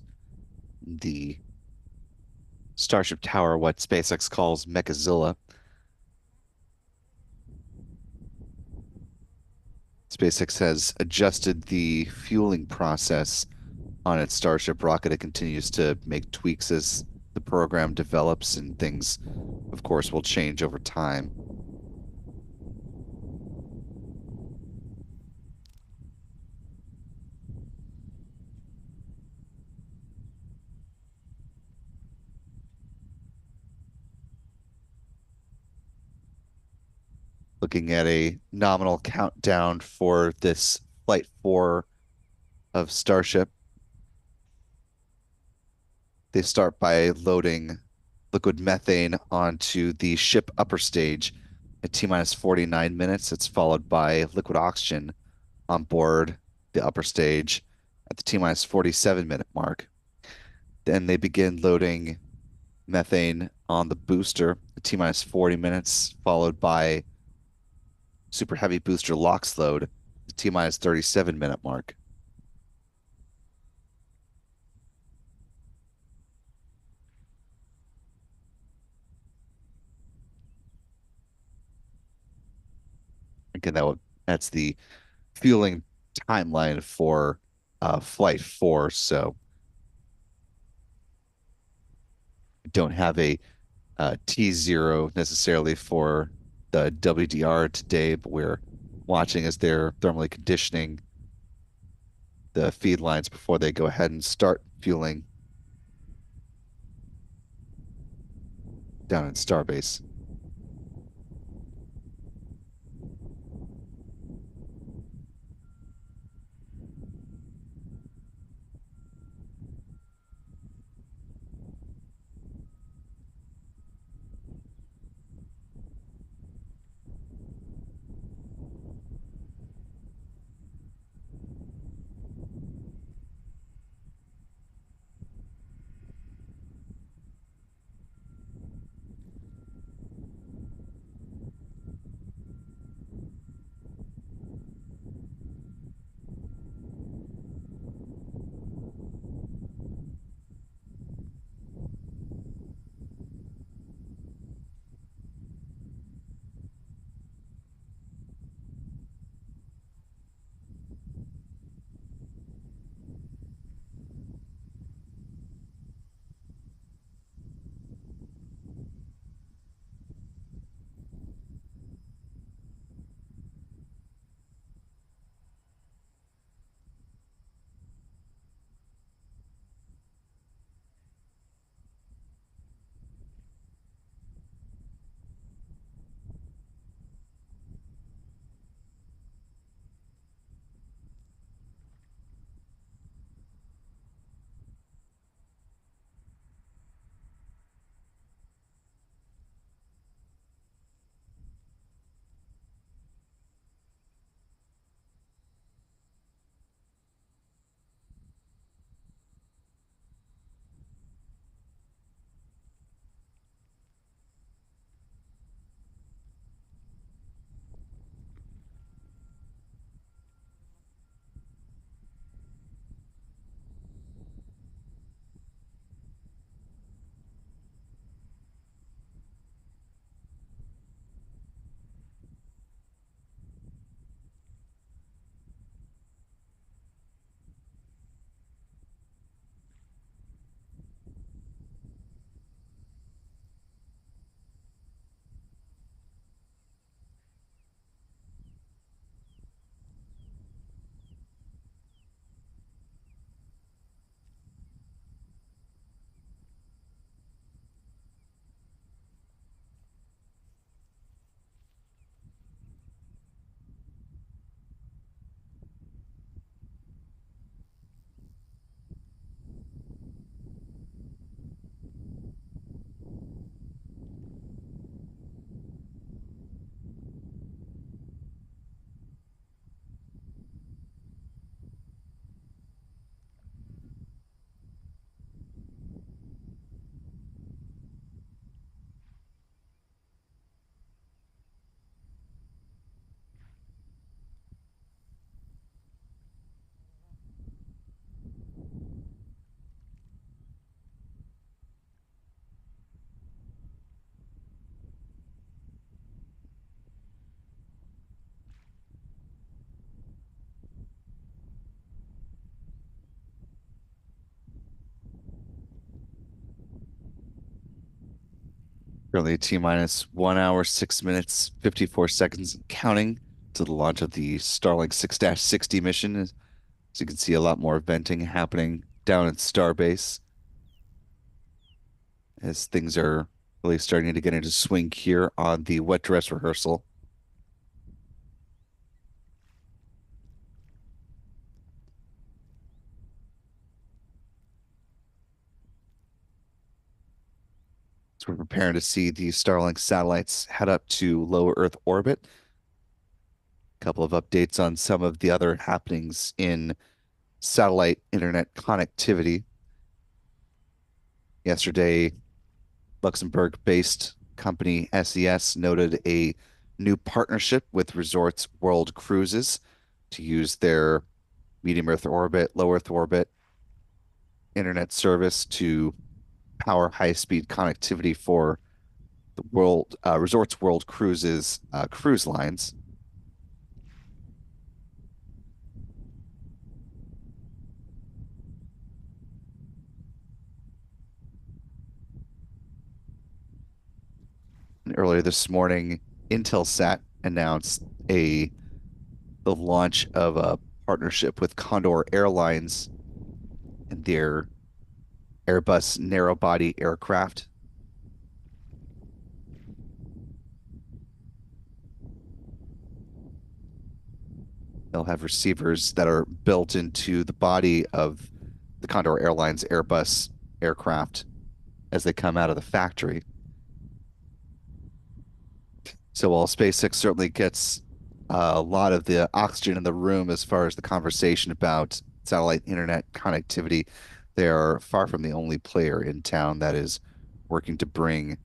the Starship Tower, what SpaceX calls Mechazilla. SpaceX has adjusted the fueling process on its Starship rocket. It continues to make tweaks as the program develops, and things, of course, will change over time. Looking at a nominal countdown for this Flight 4 of Starship. They start by loading liquid methane onto the ship upper stage at T minus 49 minutes. It's followed by liquid oxygen on board the upper stage at the T minus 47-minute mark. Then they begin loading methane on the booster at T minus 40 minutes, followed by super heavy booster LOX load at the T minus 37-minute mark. Again, that's the fueling timeline for Flight 4. So don't have a T0 necessarily for the WDR today, but we're watching as they're thermally conditioning the feed lines before they go ahead and start fueling down in Starbase. Currently T minus 1 hour, 6 minutes, 54 seconds and counting to the launch of the Starlink 6-60 mission. As you can see, a lot more venting happening down at Starbase as things are really starting to get into swing here on the wet dress rehearsal. So we're preparing to see the Starlink satellites head up to low Earth orbit. A couple of updates on some of the other happenings in satellite internet connectivity. Yesterday, Luxembourg-based company SES noted a new partnership with Resorts World Cruises to use their medium Earth orbit, low Earth orbit internet service to power high-speed connectivity for the world Resorts World Cruises cruise lines. And earlier this morning, Intelsat announced a the launch of a partnership with Condor Airlines and their Airbus narrow body aircraft. They'll have receivers that are built into the body of the Condor Airlines Airbus aircraft as they come out of the factory. So while SpaceX certainly gets a lot of the oxygen in the room as far as the conversation about satellite internet connectivity, they are far from the only player in town that is working to bring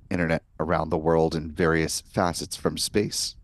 internet around the world in various facets from space.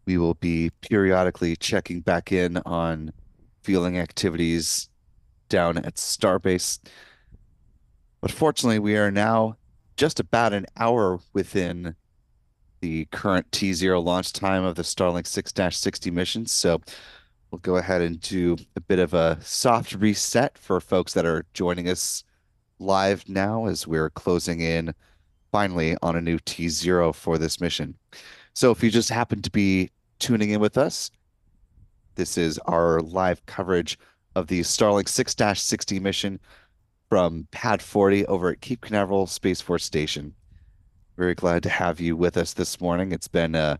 We will be periodically checking back in on fueling activities down at Starbase. But fortunately, we are now just about an hour within the current T0 launch time of the Starlink 6-60 mission. So we'll go ahead and do a bit of a soft reset for folks that are joining us live now as we're closing in finally on a new T0 for this mission. So if you just happen to be tuning in with us, this is our live coverage of the Starlink 6-60 mission from Pad 40 over at Cape Canaveral Space Force Station. Very glad to have you with us this morning. It's been a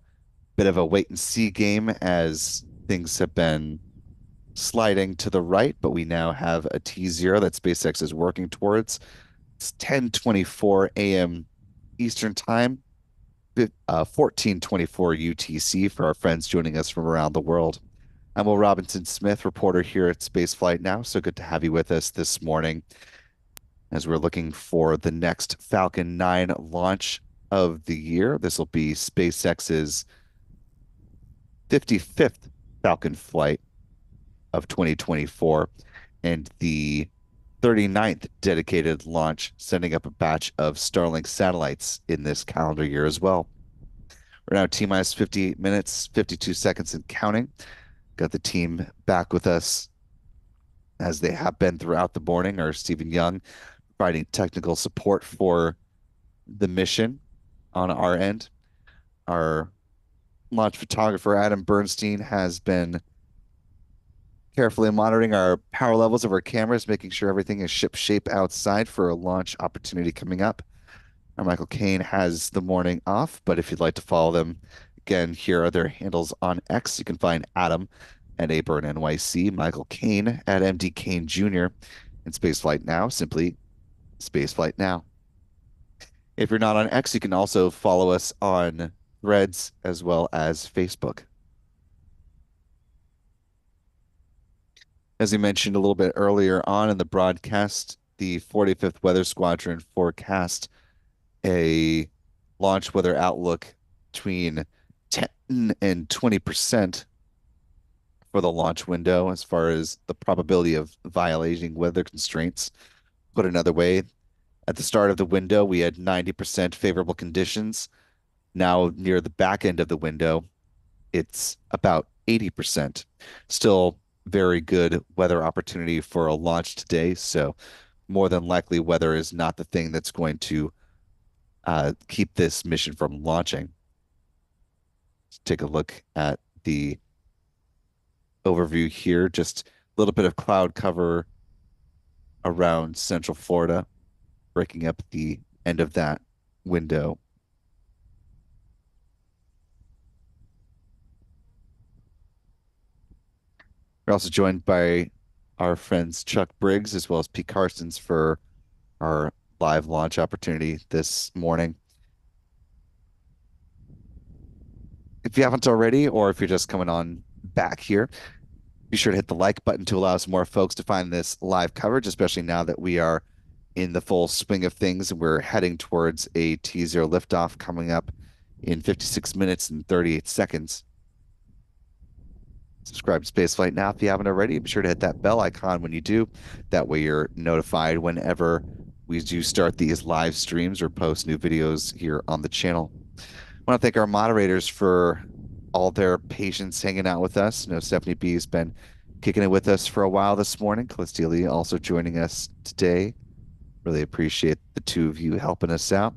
bit of a wait and see game as things have been sliding to the right, but we now have a T0 that SpaceX is working towards. It's 10:24 a.m. Eastern Time, 14:24 UTC for our friends joining us from around the world. I'm Will Robinson Smith, reporter here at Spaceflight Now. So good to have you with us this morning as we're looking for the next Falcon 9 launch of the year. This will be SpaceX's 55th Falcon flight of 2024 and the 39th dedicated launch, sending up a batch of Starlink satellites in this calendar year as well. We're now T-minus 58 minutes, 52 seconds and counting. Got the team back with us as they have been throughout the morning. Our Stephen Young providing technical support for the mission on our end. Our launch photographer, Adam Bernstein, has been carefully monitoring our power levels of our cameras, making sure everything is ship shape outside for a launch opportunity coming up. Our Michael Kane has the morning off, but if you'd like to follow them, again, here are their handles on X. You can find Adam at Aburn NYC, Michael Kane at MD Kane Jr., and Spaceflight Now, simply Spaceflight Now. If you're not on X, you can also follow us on Threads as well as Facebook. As we mentioned a little bit earlier on in the broadcast, the 45th Weather Squadron forecast a launch weather outlook between 10 and 20% for the launch window as far as the probability of violating weather constraints. Put another way, at the start of the window, we had 90% favorable conditions. Now, near the back end of the window, it's about 80%. Still very good weather opportunity for a launch today. So, more than likely, weather is not the thing that's going to keep this mission from launching. Let's take a look at the overview here. Just a little bit of cloud cover around Central Florida, breaking up the end of that window. We're also joined by our friends Chuck Briggs as well as Pete Carstens for our live launch opportunity this morning. If you haven't already, or if you're just coming on back here, be sure to hit the like button to allow some more folks to find this live coverage, especially now that we are in the full swing of things and we're heading towards a T0 liftoff coming up in 56 minutes and 38 seconds. Subscribe to Spaceflight Now if you haven't already. Be sure to hit that bell icon when you do. That way you're notified whenever we do start these live streams or post new videos here on the channel. I want to thank our moderators for all their patience hanging out with us. You know, Stephanie B has been kicking it with us for a while this morning. Callistia Lee also joining us today. Really appreciate the two of you helping us out.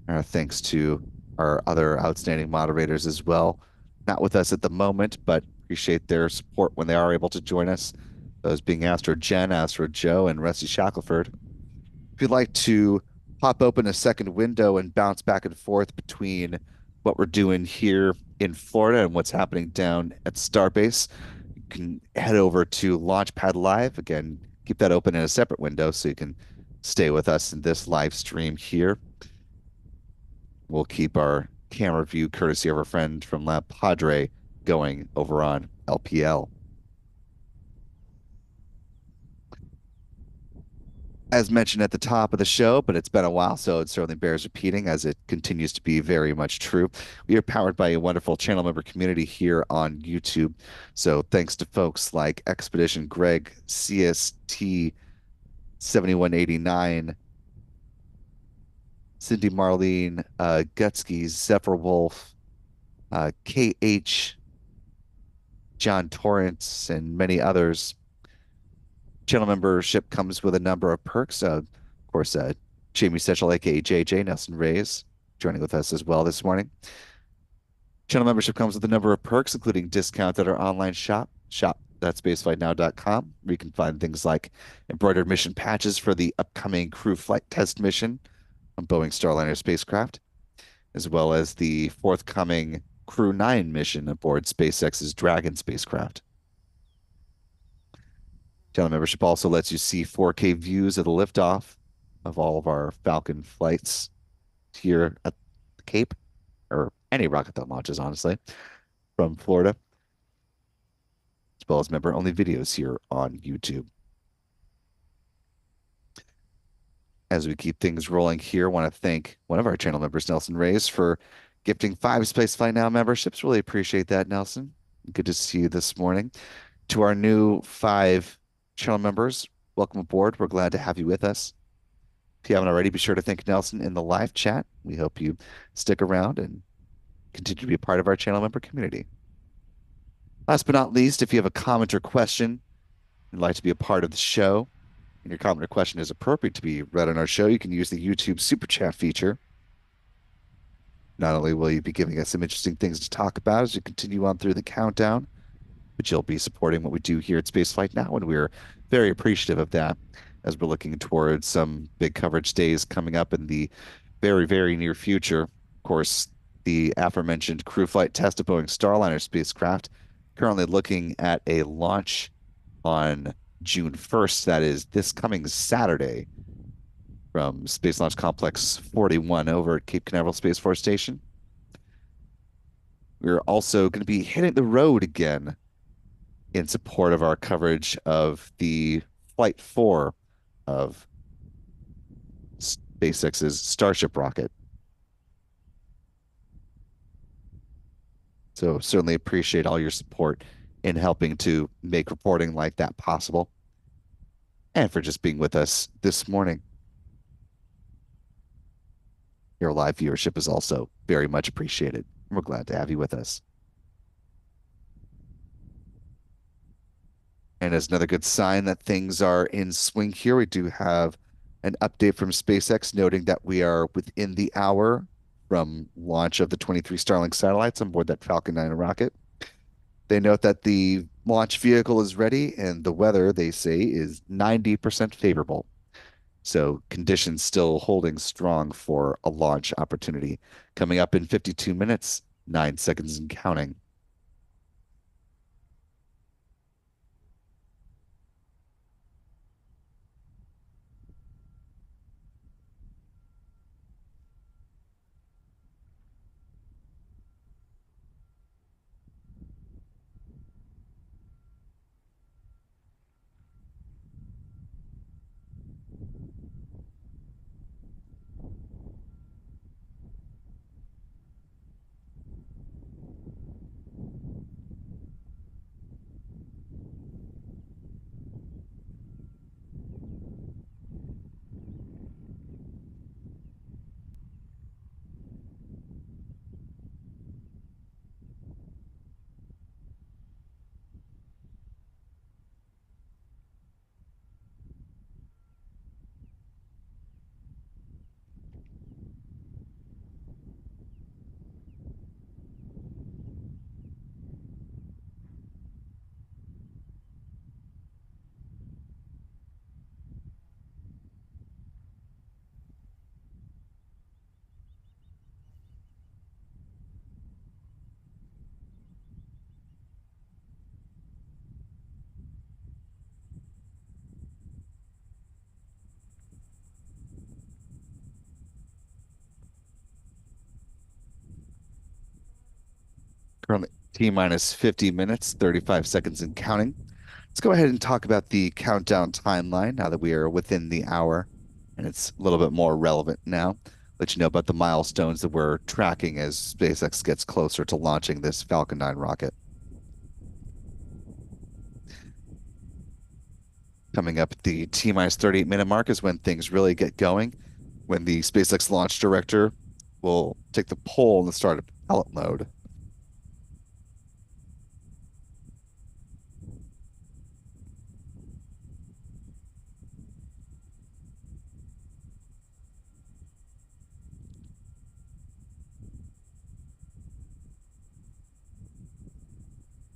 Our thanks to our other outstanding moderators as well. Not with us at the moment, but appreciate their support when they are able to join us. Those being Astro Jen, Astro Joe, and Rusty Shackelford. If you'd like to pop open a second window and bounce back and forth between what we're doing here in Florida and what's happening down at Starbase, you can head over to Launchpad Live. Again, keep that open in a separate window so you can stay with us in this live stream here. We'll keep our camera view courtesy of our friend from Lab Padre going over on LPL. as mentioned at the top of the show, but it's been a while, so it certainly bears repeating as it continues to be very much true. We are powered by a wonderful channel member community here on YouTube. So thanks to folks like Expedition Greg, CST 7189, Cindy Marlene, Gutsky, Zephyr Wolf, KH, John Torrance, and many others. Channel membership comes with a number of perks. Of course, Jamie Setchell, aka JJ, Nelson Reyes, joining with us as well this morning. Channel membership comes with a number of perks, including discounts at our online shop, shop.spaceflightnow.com, where you can find things like embroidered mission patches for the upcoming crew flight test mission on Boeing Starliner spacecraft, as well as the forthcoming Crew 9 mission aboard SpaceX's Dragon spacecraft. Channel membership also lets you see 4K views of the liftoff of all of our Falcon flights here at the Cape, or any rocket that launches, honestly, from Florida, as well as member-only videos here on YouTube. As we keep things rolling here, I want to thank one of our channel members, Nelson Reyes, for gifting 5 Spaceflight Now memberships. Really appreciate that, Nelson. Good to see you this morning. To our new 5 channel members, welcome aboard. We're glad to have you with us. If you haven't already, be sure to thank Nelson in the live chat. We hope you stick around and continue to be a part of our channel member community. Last but not least, if you have a comment or question and like to be a part of the show, and your comment or question is appropriate to be read on our show, you can use the YouTube Super Chat feature. Not only will you be giving us some interesting things to talk about as we continue on through the countdown, but you'll be supporting what we do here at Spaceflight Now, and we're very appreciative of that as we're looking towards some big coverage days coming up in the very, very near future. Of course, the aforementioned crew flight test of Boeing Starliner spacecraft, currently looking at a launch on June 1st. That is this coming Saturday from Space Launch Complex 41 over at Cape Canaveral Space Force Station. We're also going to be hitting the road again in support of our coverage of the Flight 4 of SpaceX's Starship rocket. So certainly appreciate all your support in helping to make reporting like that possible, and for just being with us this morning. Your live viewership is also very much appreciated. We're glad to have you with us. And as another good sign that things are in swing here, we do have an update from SpaceX noting that we are within the hour from launch of the 23 Starlink satellites on board that Falcon 9 rocket. They note that the launch vehicle is ready and the weather, they say, is 90% favorable. So conditions still holding strong for a launch opportunity. Coming up in 52 minutes, 9 seconds and counting. Currently T minus 50 minutes, 35 seconds and counting. Let's go ahead and talk about the countdown timeline now that we are within the hour, and it's a little bit more relevant now. Let you know about the milestones that we're tracking as SpaceX gets closer to launching this Falcon 9 rocket. Coming up at the T-minus 38-minute mark is when things really get going, when the SpaceX launch director will take the pole in the start of propellant mode.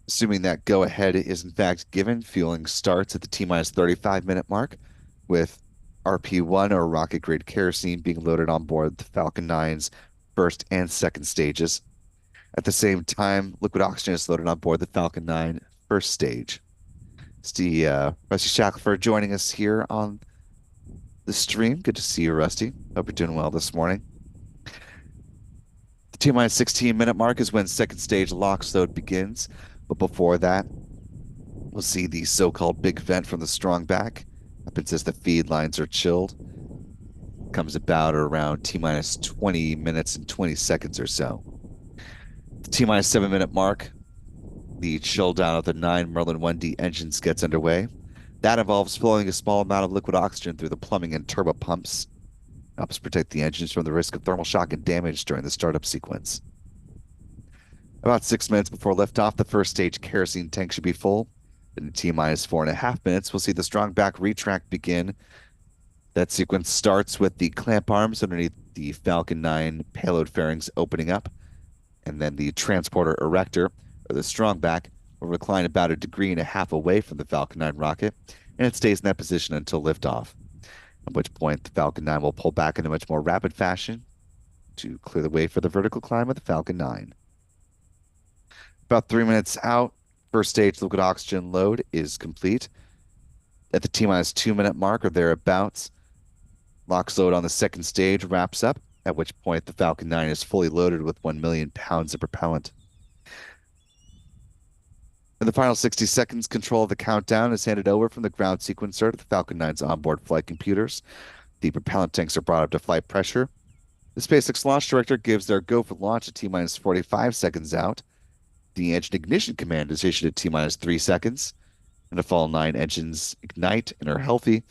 Assuming that go ahead is in fact given, fueling starts at the T-minus 35-minute mark with RP1 or rocket grade kerosene being loaded on board the Falcon 9's first and second stages. At the same time, liquid oxygen is loaded on board the Falcon 9 first stage. See Rusty Shackelford joining us here on the stream. Good to see you, Rusty. Hope you're doing well this morning. The T-minus 16-minute mark is when second stage LOX load begins. But before that, we'll see the so-called big vent from the strong back. Happens as the feed lines are chilled. Comes about around T-minus 20 minutes and 20 seconds or so. The T-minus 7-minute mark, the chill down of the 9 Merlin 1D engines gets underway. That involves flowing a small amount of liquid oxygen through the plumbing and turbo pumps. Helps protect the engines from the risk of thermal shock and damage during the startup sequence. About 6 minutes before liftoff, the first stage kerosene tank should be full. In T-minus 4.5 minutes, we'll see the strong back retract begin. That sequence starts with the clamp arms underneath the Falcon 9 payload fairings opening up, and then the transporter erector, or the strong back, will recline about 1.5 degrees away from the Falcon 9 rocket, and it stays in that position until liftoff, at which point the Falcon 9 will pull back in a much more rapid fashion to clear the way for the vertical climb of the Falcon 9. About 3 minutes out, first stage liquid oxygen load is complete. At the T-minus 2-minute mark or thereabouts, LOX load on the second stage wraps up, at which point the Falcon 9 is fully loaded with 1 million pounds of propellant. In the final 60 seconds, control of the countdown is handed over from the ground sequencer to the Falcon 9's onboard flight computers. The propellant tanks are brought up to flight pressure. The SpaceX launch director gives their go for launch at T-minus 45 seconds out. The engine ignition command is issued at T-minus 3 seconds, and if all 9 engines ignite and are healthy,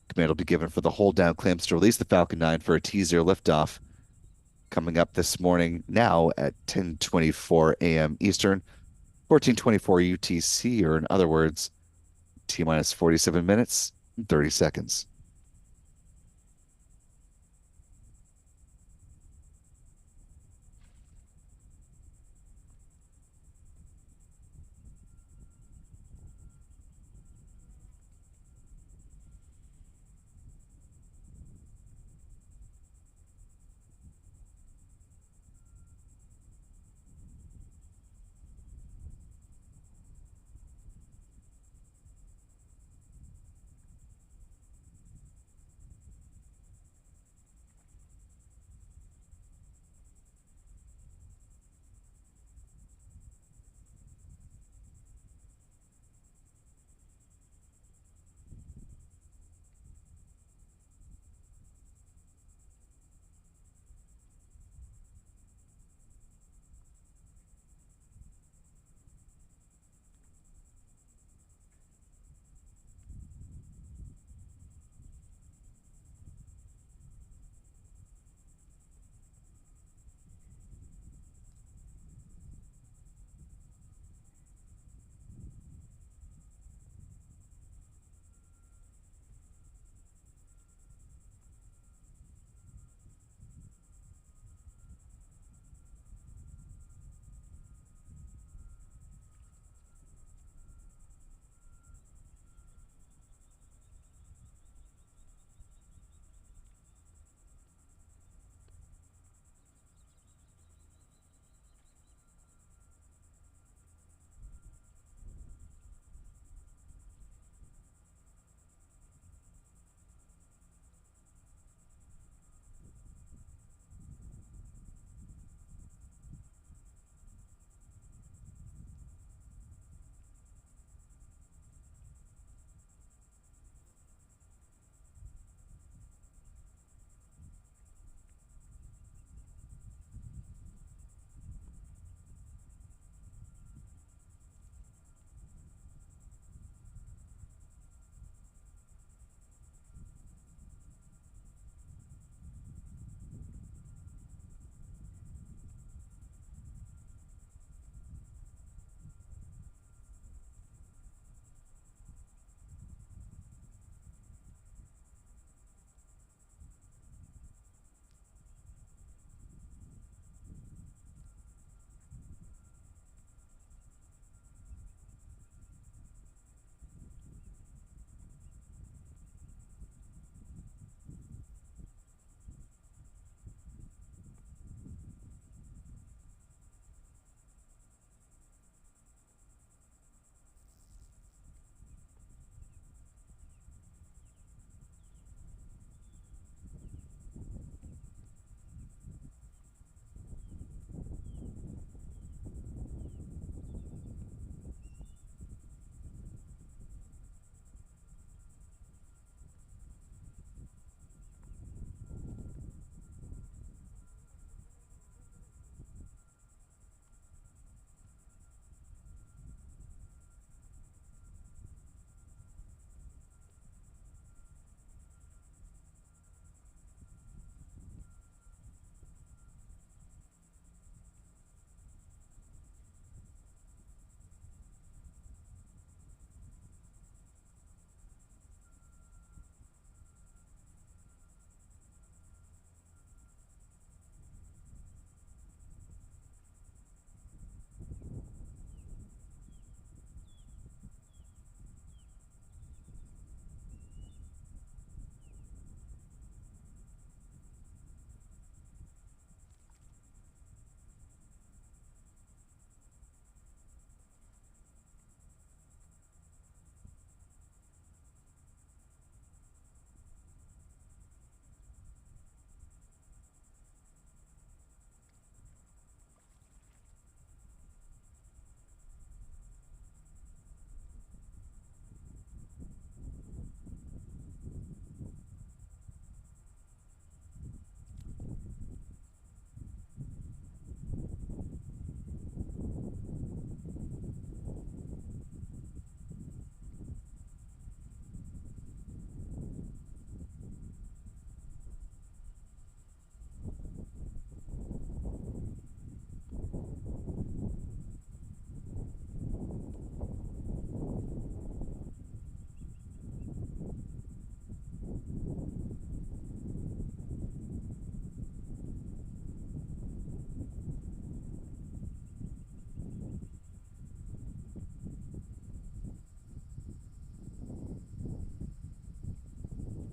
command will be given for the hold down clamps to release the Falcon 9 for a T0 liftoff. Coming up this morning now at 10:24 a.m. Eastern, 14:24 UTC, or in other words, T-minus 47 minutes and 30 seconds.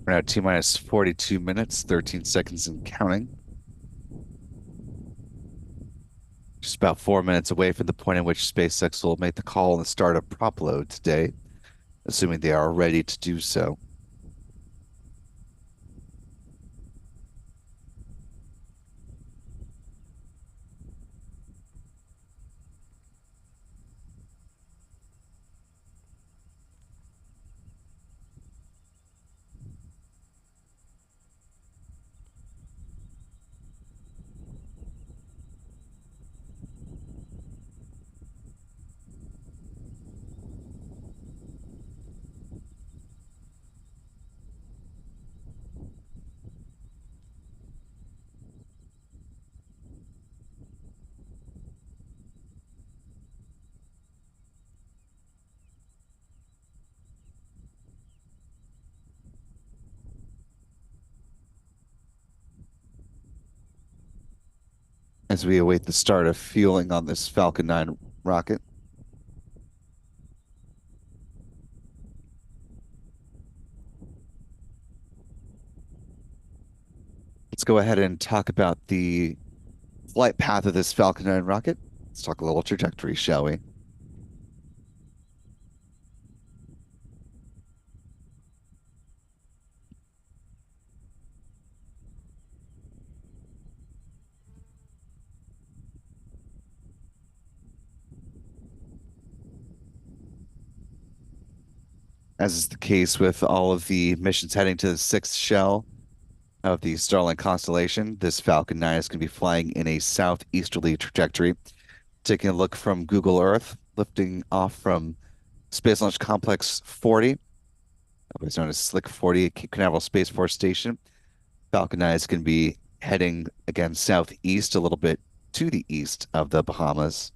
We're now T minus 42 minutes, 13 seconds and counting. Just about 4 minutes away from the point at which SpaceX will make the call on the start of prop load today, assuming they are ready to do so. As we await the start of fueling on this Falcon 9 rocket. Let's go ahead and talk about the flight path of this Falcon 9 rocket. Let's talk a little trajectory, shall we? As is the case with all of the missions heading to the sixth shell of the Starlink constellation, this Falcon 9 is going to be flying in a southeasterly trajectory. Taking a look from Google Earth, lifting off from Space Launch Complex 40, otherwise known as Slick 40 at Cape Canaveral Space Force Station. Falcon 9 is going to be heading again southeast, a little bit to the east of the Bahamas.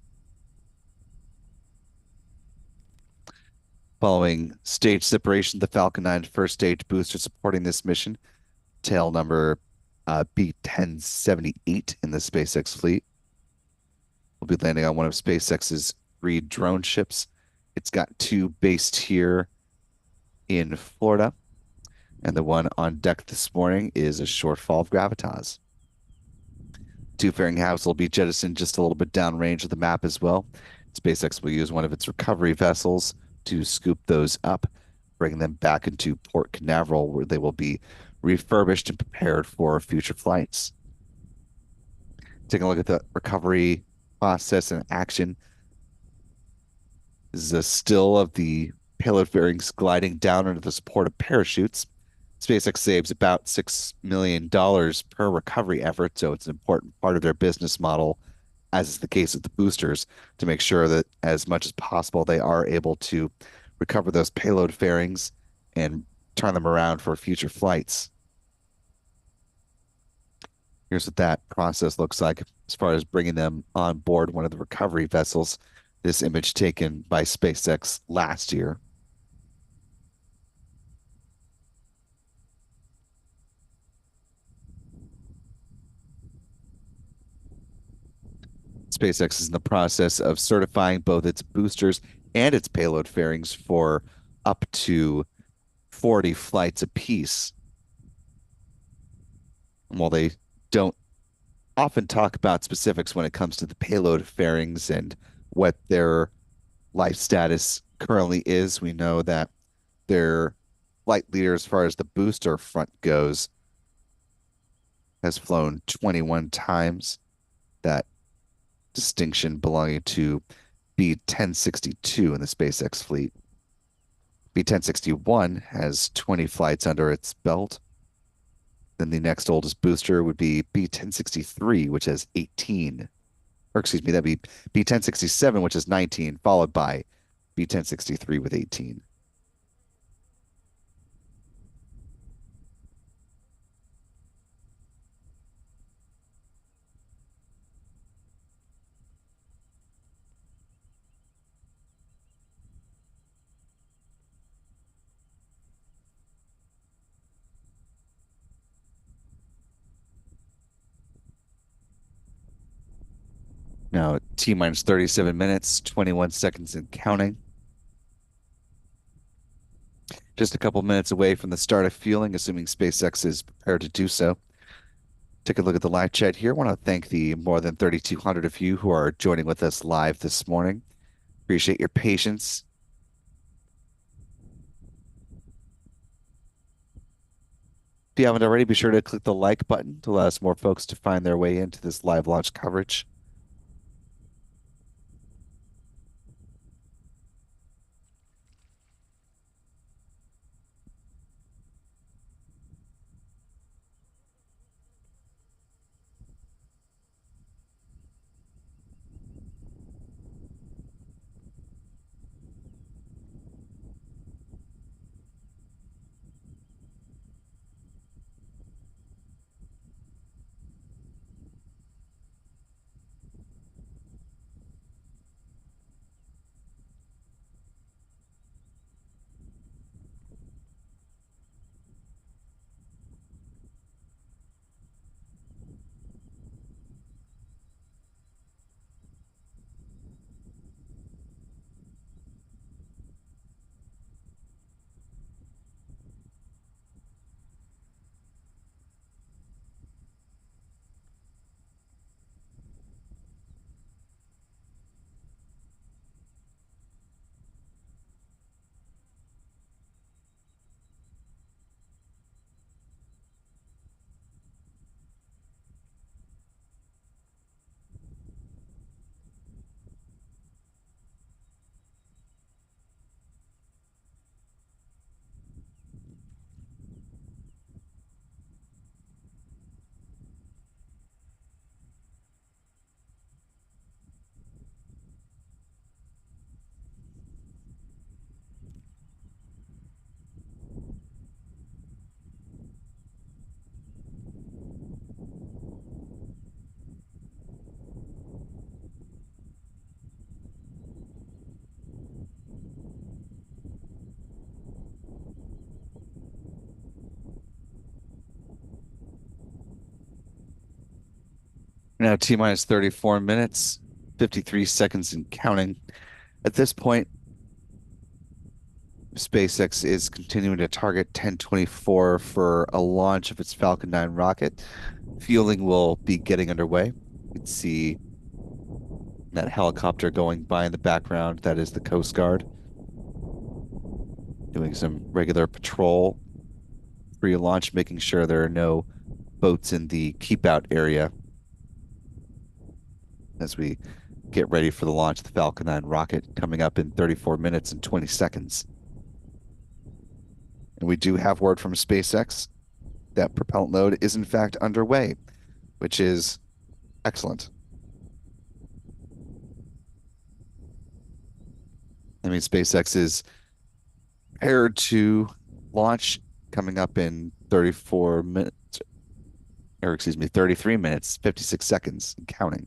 Following stage separation, the Falcon 9 first stage booster supporting this mission, tail number B1078 in the SpaceX fleet, will be landing on one of SpaceX's 3 drone ships. It's got 2 based here in Florida, and the one on deck this morning is a shortfall of Gravitas. 2 fairing halves will be jettisoned just a little bit downrange of the map as well. SpaceX will use one of its recovery vessels to scoop those up, bring them back into Port Canaveral, where they will be refurbished and prepared for future flights. Taking a look at the recovery process and action. This is a still of the payload fairings gliding down under the support of parachutes. SpaceX saves about $6 million per recovery effort, so it's an important part of their business model, as is the case with the boosters, to make sure that as much as possible they are able to recover those payload fairings and turn them around for future flights. Here's what that process looks like as far as bringing them on board one of the recovery vessels. This image taken by SpaceX last year. SpaceX is in the process of certifying both its boosters and its payload fairings for up to 40 flights apiece. And while they don't often talk about specifics when it comes to the payload fairings and what their life status currently is, we know that their flight leader, as far as the booster front goes, has flown 21 times. That distinction belonging to B1062 in the SpaceX fleet. B1061 has 20 flights under its belt. Then the next oldest booster would be B1063, which has 18. Or excuse me, that'd be B1067, which is 19, followed by B1063 with 18. Now, T minus 37 minutes, 21 seconds and counting. Just a couple minutes away from the start of fueling, assuming SpaceX is prepared to do so. Take a look at the live chat here. I want to thank the more than 3,200 of you who are joining with us live this morning. Appreciate your patience. If you haven't already, be sure to click the like button to allow us more folks to find their way into this live launch coverage. Now, T minus 34 minutes, 53 seconds and counting. At this point, SpaceX is continuing to target 1024 for a launch of its Falcon 9 rocket. Fueling will be getting underway. You can see that helicopter going by in the background. That is the Coast Guard doing some regular patrol pre-launch, making sure there are no boats in the keep out area as we get ready for the launch of the Falcon 9 rocket coming up in 34 minutes and 20 seconds. And we do have word from SpaceX that propellant load is in fact underway, which is excellent. I mean, SpaceX is prepared to launch coming up in 34 minutes, or excuse me, 33 minutes, 56 seconds, and counting.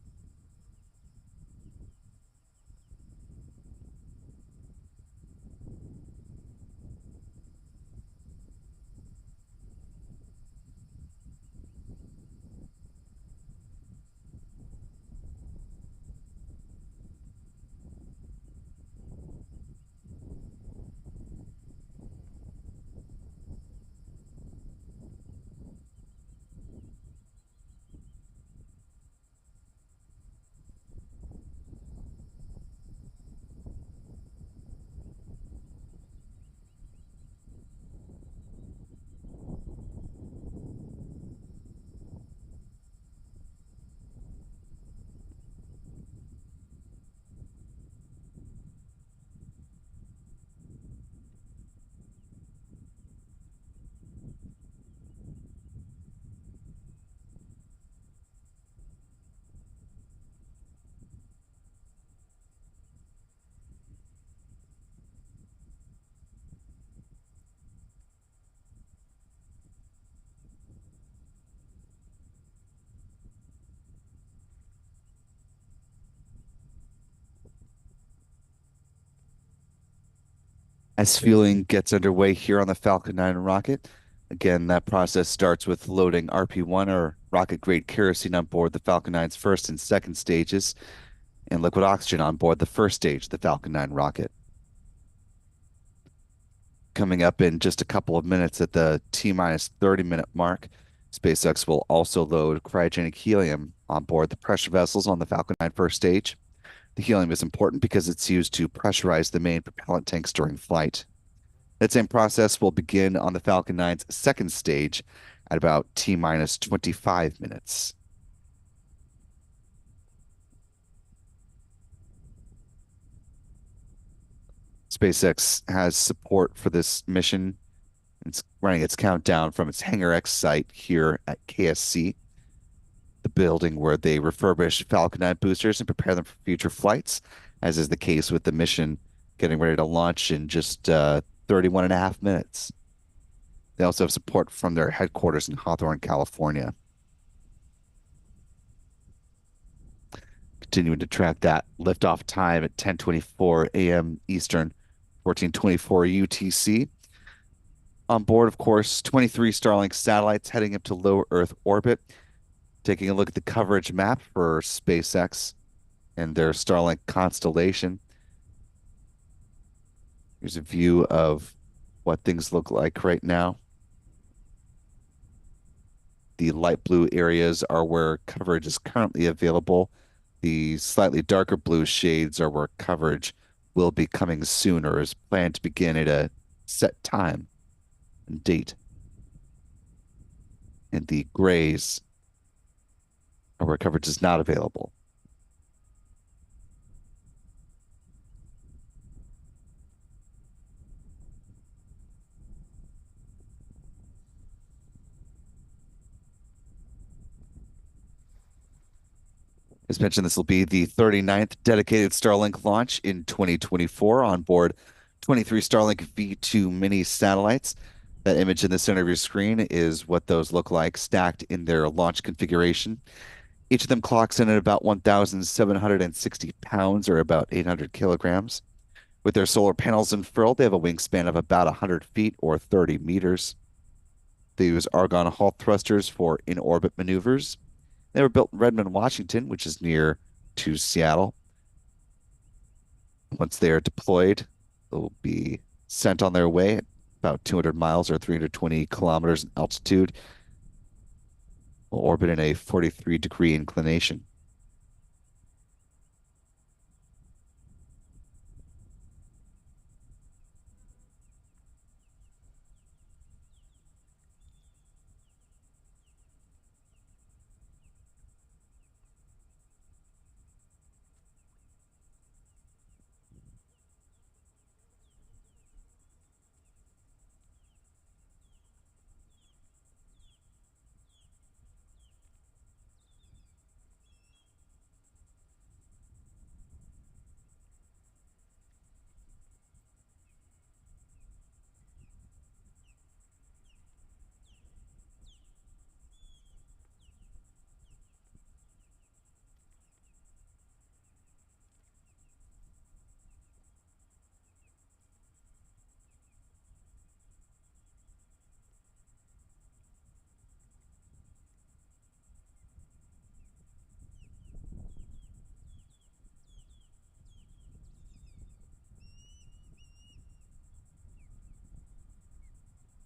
As fueling gets underway here on the Falcon 9 rocket, again, that process starts with loading RP1 or rocket grade kerosene on board the Falcon 9's first and second stages, and liquid oxygen on board the first stage of the Falcon 9 rocket. Coming up in just a couple of minutes at the T-minus 30-minute mark, SpaceX will also load cryogenic helium on board the pressure vessels on the Falcon 9 first stage. The helium is important because it's used to pressurize the main propellant tanks during flight. That same process will begin on the Falcon 9's second stage at about T-minus 25 minutes. SpaceX has support for this mission. It's running its countdown from its Hangar X site here at KSC, the building where they refurbish Falcon 9 boosters and prepare them for future flights, as is the case with the mission getting ready to launch in just 31 and a half minutes. They also have support from their headquarters in Hawthorne, California. Continuing to track that liftoff time at 10:24 a.m. Eastern, 14:24 UTC. On board, of course, 23 Starlink satellites heading up to low Earth orbit. Taking a look at the coverage map for SpaceX and their Starlink constellation. Here's a view of what things look like right now. The light blue areas are where coverage is currently available. The slightly darker blue shades are where coverage will be coming soon or is planned to begin at a set time and date. And the grays are where coverage is not available. As mentioned, this will be the 39th dedicated Starlink launch in 2024 on board 23 Starlink V2 mini satellites. That image in the center of your screen is what those look like stacked in their launch configuration. Each of them clocks in at about 1,760 pounds or about 800 kilograms. With their solar panels unfurled, they have a wingspan of about 100 feet or 30 meters. They use argon Hall thrusters for in-orbit maneuvers. They were built in Redmond, Washington, which is near to Seattle. Once they are deployed, they'll be sent on their way at about 200 miles or 320 kilometers in altitude. Will orbit in a 43-degree inclination.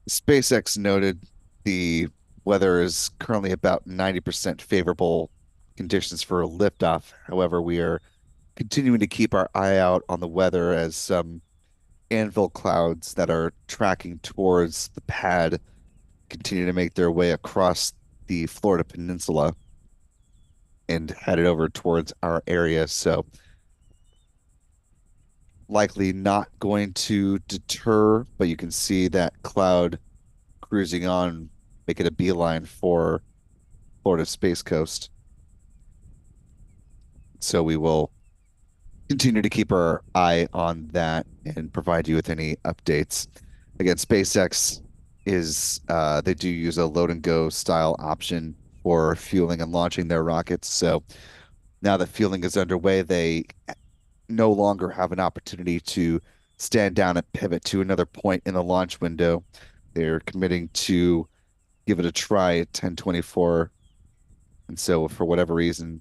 SpaceX noted the weather is currently about 90% favorable conditions for a liftoff. However, we are continuing to keep our eye out on the weather as some anvil clouds that are tracking towards the pad continue to make their way across the Florida Peninsula and headed over towards our area. So likely not going to deter, but you can see that cloud cruising on, making a beeline for Florida Space Coast. So we will continue to keep our eye on that and provide you with any updates. Again, SpaceX is they do use a load and go style option for fueling and launching their rockets. So now that fueling is underway, they no longer have an opportunity to stand down and pivot to another point in the launch window. They're committing to give it a try at 10:24. And so for whatever reason,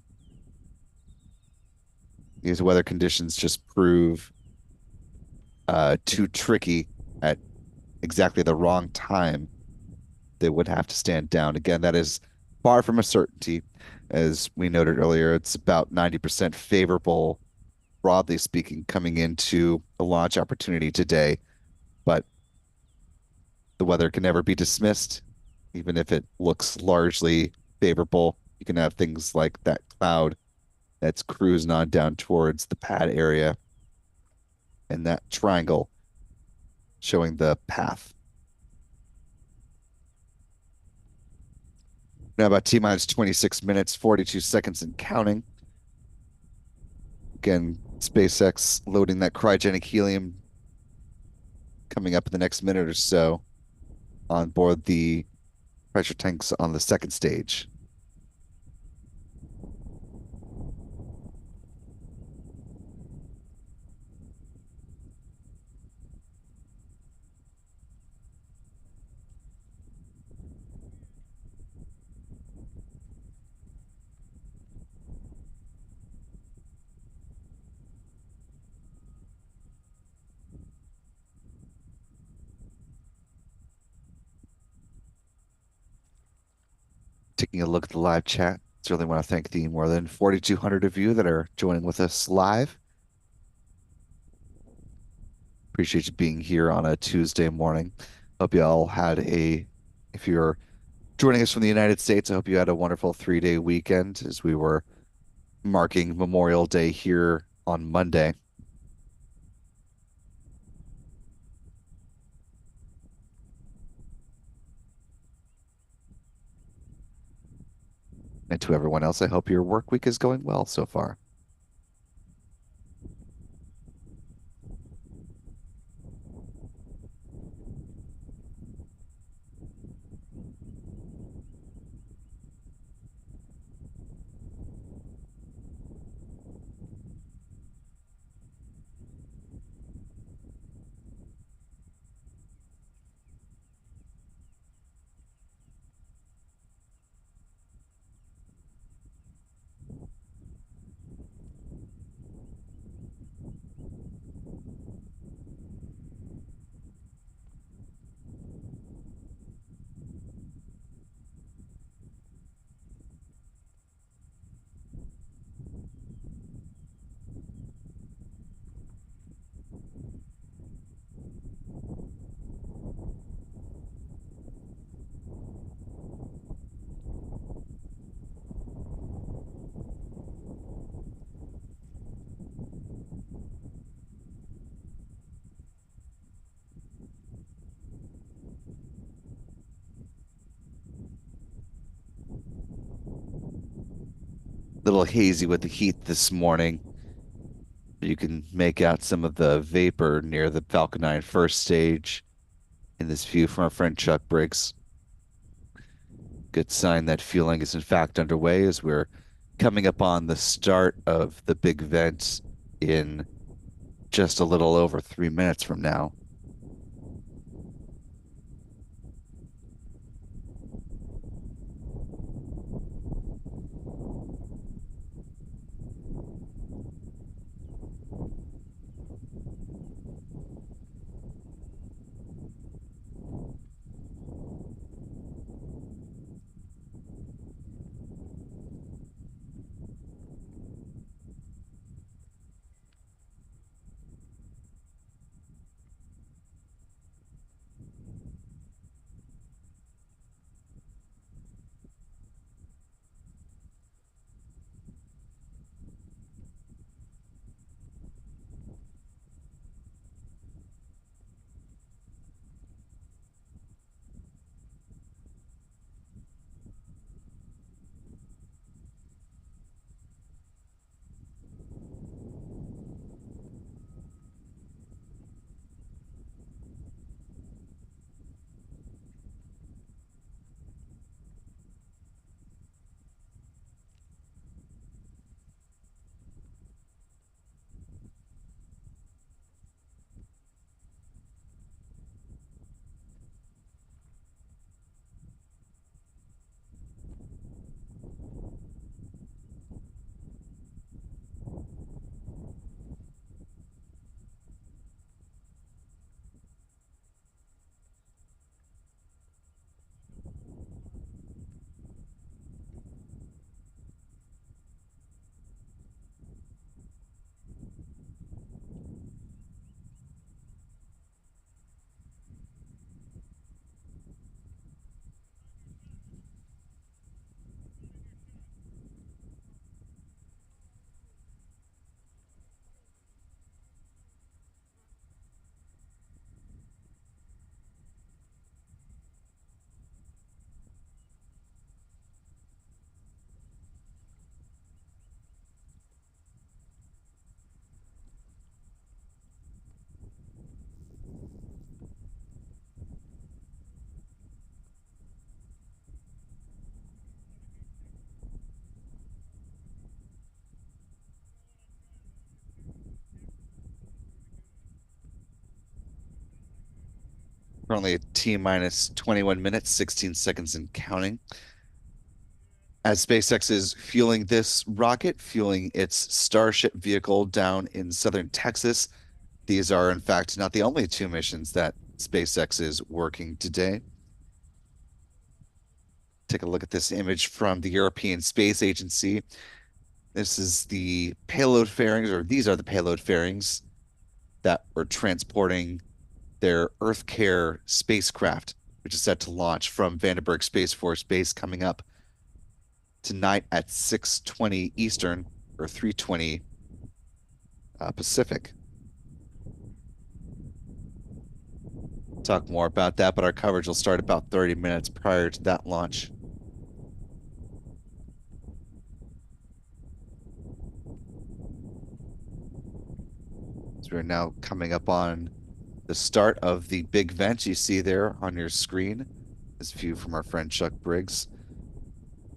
these weather conditions just prove too tricky at exactly the wrong time, they would have to stand down. Again, that is far from a certainty. As we noted earlier, it's about 90% favorable, broadly speaking, coming into a launch opportunity today. But the weather can never be dismissed, even if it looks largely favorable. You can have things like that cloud that's cruising on down towards the pad area and that triangle showing the path. Now about T minus 26 minutes, 42 seconds and counting. Again, SpaceX loading that cryogenic helium coming up in the next minute or so on board the pressure tanks on the second stage. Taking a look at the live chat. Certainly want to thank the more than 4,200 of you that are joining with us live. Appreciate you being here on a Tuesday morning. Hope you all had if you're joining us from the United States, I hope you had a wonderful 3-day weekend as we were marking Memorial Day here on Monday. And to everyone else, I hope your work week is going well so far. Little hazy with the heat this morning. You can make out some of the vapor near the Falcon 9 first stage in this view from our friend Chuck Briggs. Good sign that fueling is in fact underway as we're coming up on the start of the big vent in just a little over 3 minutes from now. Currently at T minus 21 minutes, 16 seconds and counting. As SpaceX is fueling this rocket, fueling its Starship vehicle down in southern Texas. These are, in fact, not the only two missions that SpaceX is working today. Take a look at this image from the European Space Agency. This is the payload fairings, or these are the payload fairings that were transporting their Earth Care spacecraft, which is set to launch from Vandenberg Space Force Base coming up tonight at 6:20 Eastern or 3:20 Pacific. Talk more about that, but our coverage will start about 30 minutes prior to that launch. So we're now coming up on the start of the big vent you see there on your screen. This view from our friend Chuck Briggs.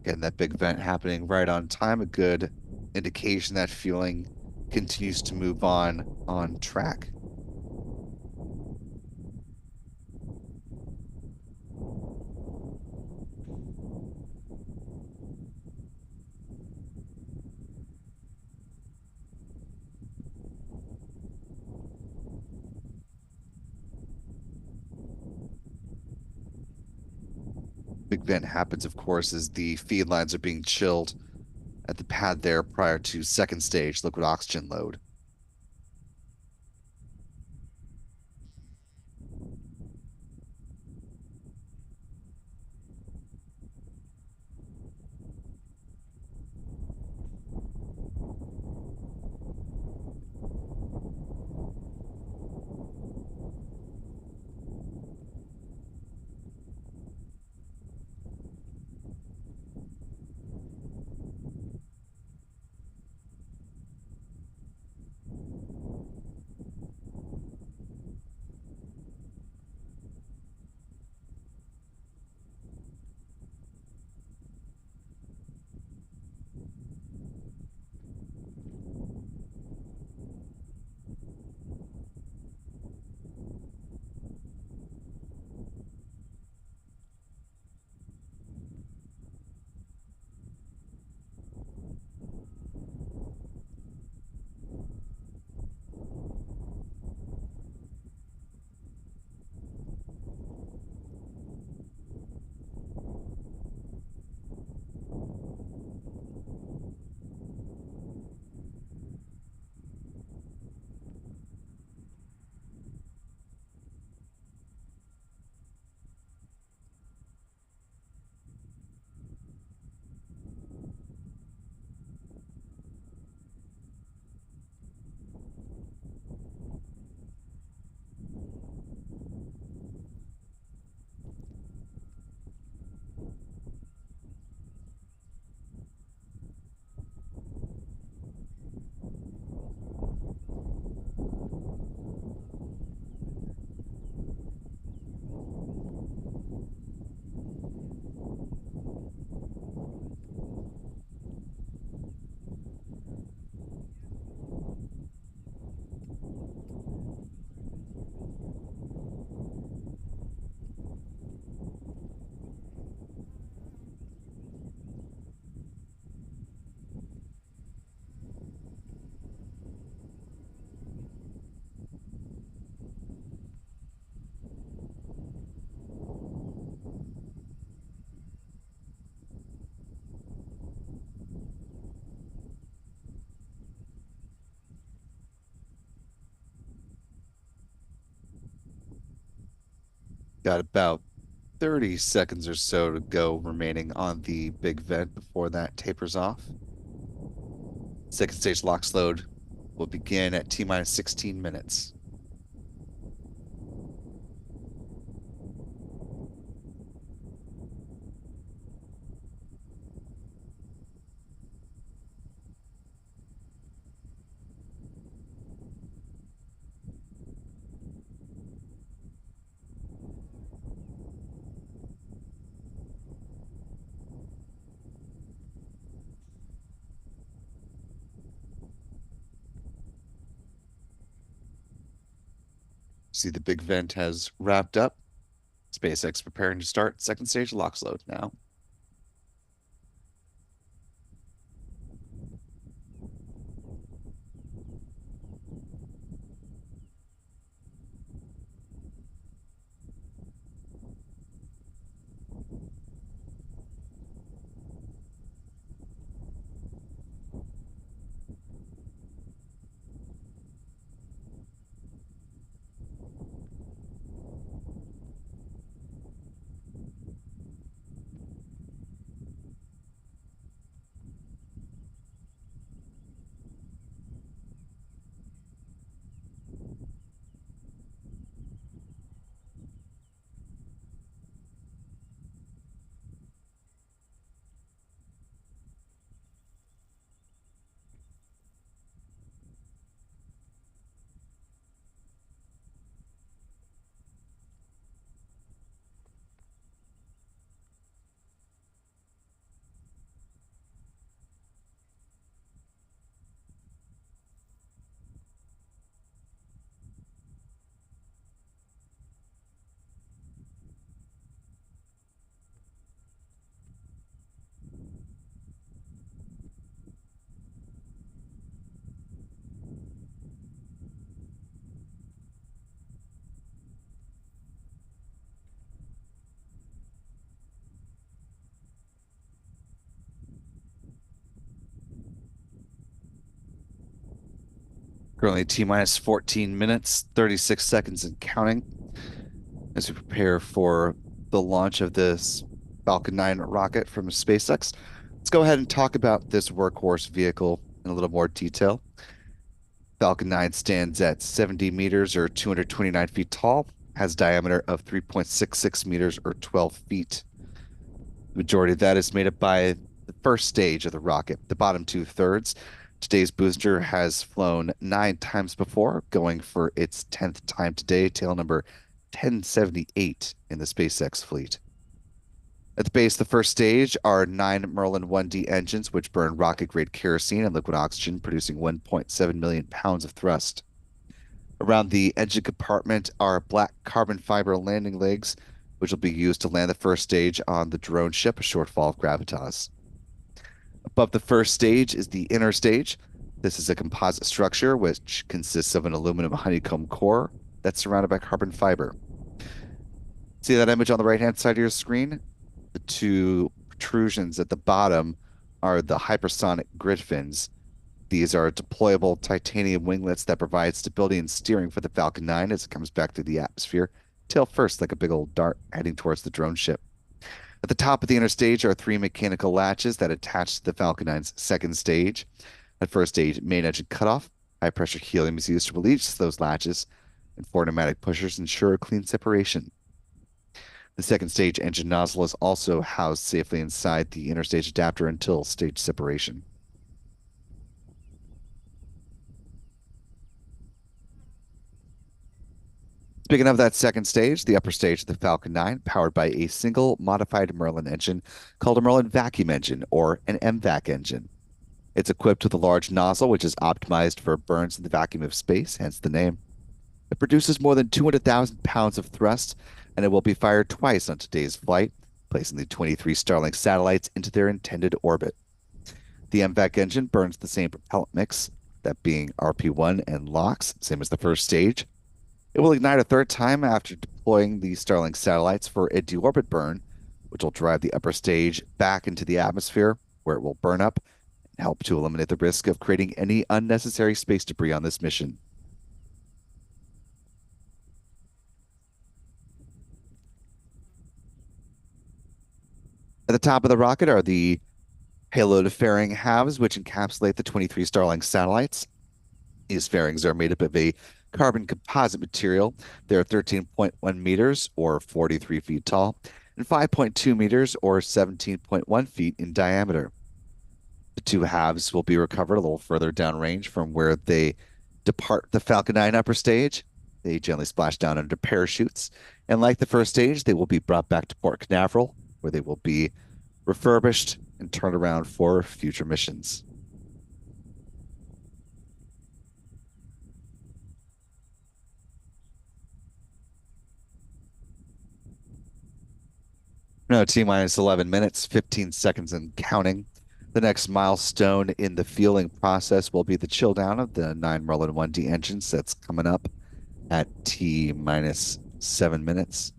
Again, that big vent happening right on time, a good indication that fueling continues to move on track. Big vent happens, of course, as the feed lines are being chilled at the pad there prior to second stage liquid oxygen load. Got about 30 seconds or so to go remaining on the big vent before that tapers off. Second stage LOX load will begin at T minus 16 minutes. See, the big vent has wrapped up. SpaceX preparing to start second stage LOX load now. Currently T minus 14 minutes, 36 seconds and counting as we prepare for the launch of this Falcon 9 rocket from SpaceX. Let's go ahead and talk about this workhorse vehicle in a little more detail. Falcon 9 stands at 70 meters or 229 feet tall, has a diameter of 3.66 meters or 12 feet. The majority of that is made up by the first stage of the rocket, the bottom two-thirds. Today's booster has flown 9 times before, going for its 10th time today, tail number 1078 in the SpaceX fleet. At the base of the first stage are 9 Merlin 1D engines, which burn rocket-grade kerosene and liquid oxygen, producing 1.7 million pounds of thrust. Around the engine compartment are black carbon fiber landing legs, which will be used to land the first stage on the drone ship, a short fall of gravitas. Above the first stage is the inner stage. This is a composite structure which consists of an aluminum honeycomb core that's surrounded by carbon fiber. See that image on the right-hand side of your screen? The two protrusions at the bottom are the hypersonic grid fins. These are deployable titanium winglets that provide stability and steering for the Falcon 9 as it comes back through the atmosphere, tail first like a big old dart heading towards the drone ship. At the top of the inner stage are 3 mechanical latches that attach to the Falcon 9's second stage. At first stage, main engine cutoff, high pressure helium is used to release those latches, and 4 pneumatic pushers ensure clean separation. The second stage engine nozzle is also housed safely inside the inner stage adapter until stage separation. Speaking of that second stage, the upper stage of the Falcon 9, powered by a single modified Merlin engine called a Merlin vacuum engine or an MVAC engine. It's equipped with a large nozzle, which is optimized for burns in the vacuum of space, hence the name. It produces more than 200,000 pounds of thrust, and it will be fired twice on today's flight, placing the 23 Starlink satellites into their intended orbit. The MVAC engine burns the same propellant mix, that being RP1 and LOX, same as the first stage. It will ignite a third time after deploying the Starlink satellites for a deorbit burn, which will drive the upper stage back into the atmosphere, where it will burn up and help to eliminate the risk of creating any unnecessary space debris on this mission. At the top of the rocket are the payload fairing halves, which encapsulate the 23 Starlink satellites. These fairings are made up of a carbon composite material. They're 13.1 meters or 43 feet tall and 5.2 meters or 17.1 feet in diameter. The two halves will be recovered a little further downrange from where they depart the Falcon 9 upper stage. They gently splash down under parachutes, and like the first stage, they will be brought back to Port Canaveral, where they will be refurbished and turned around for future missions. No, T minus 11 minutes, 15 seconds and counting. The next milestone in the fueling process will be the chill down of the 9 Merlin 1D engines. That's coming up at T minus 7 minutes.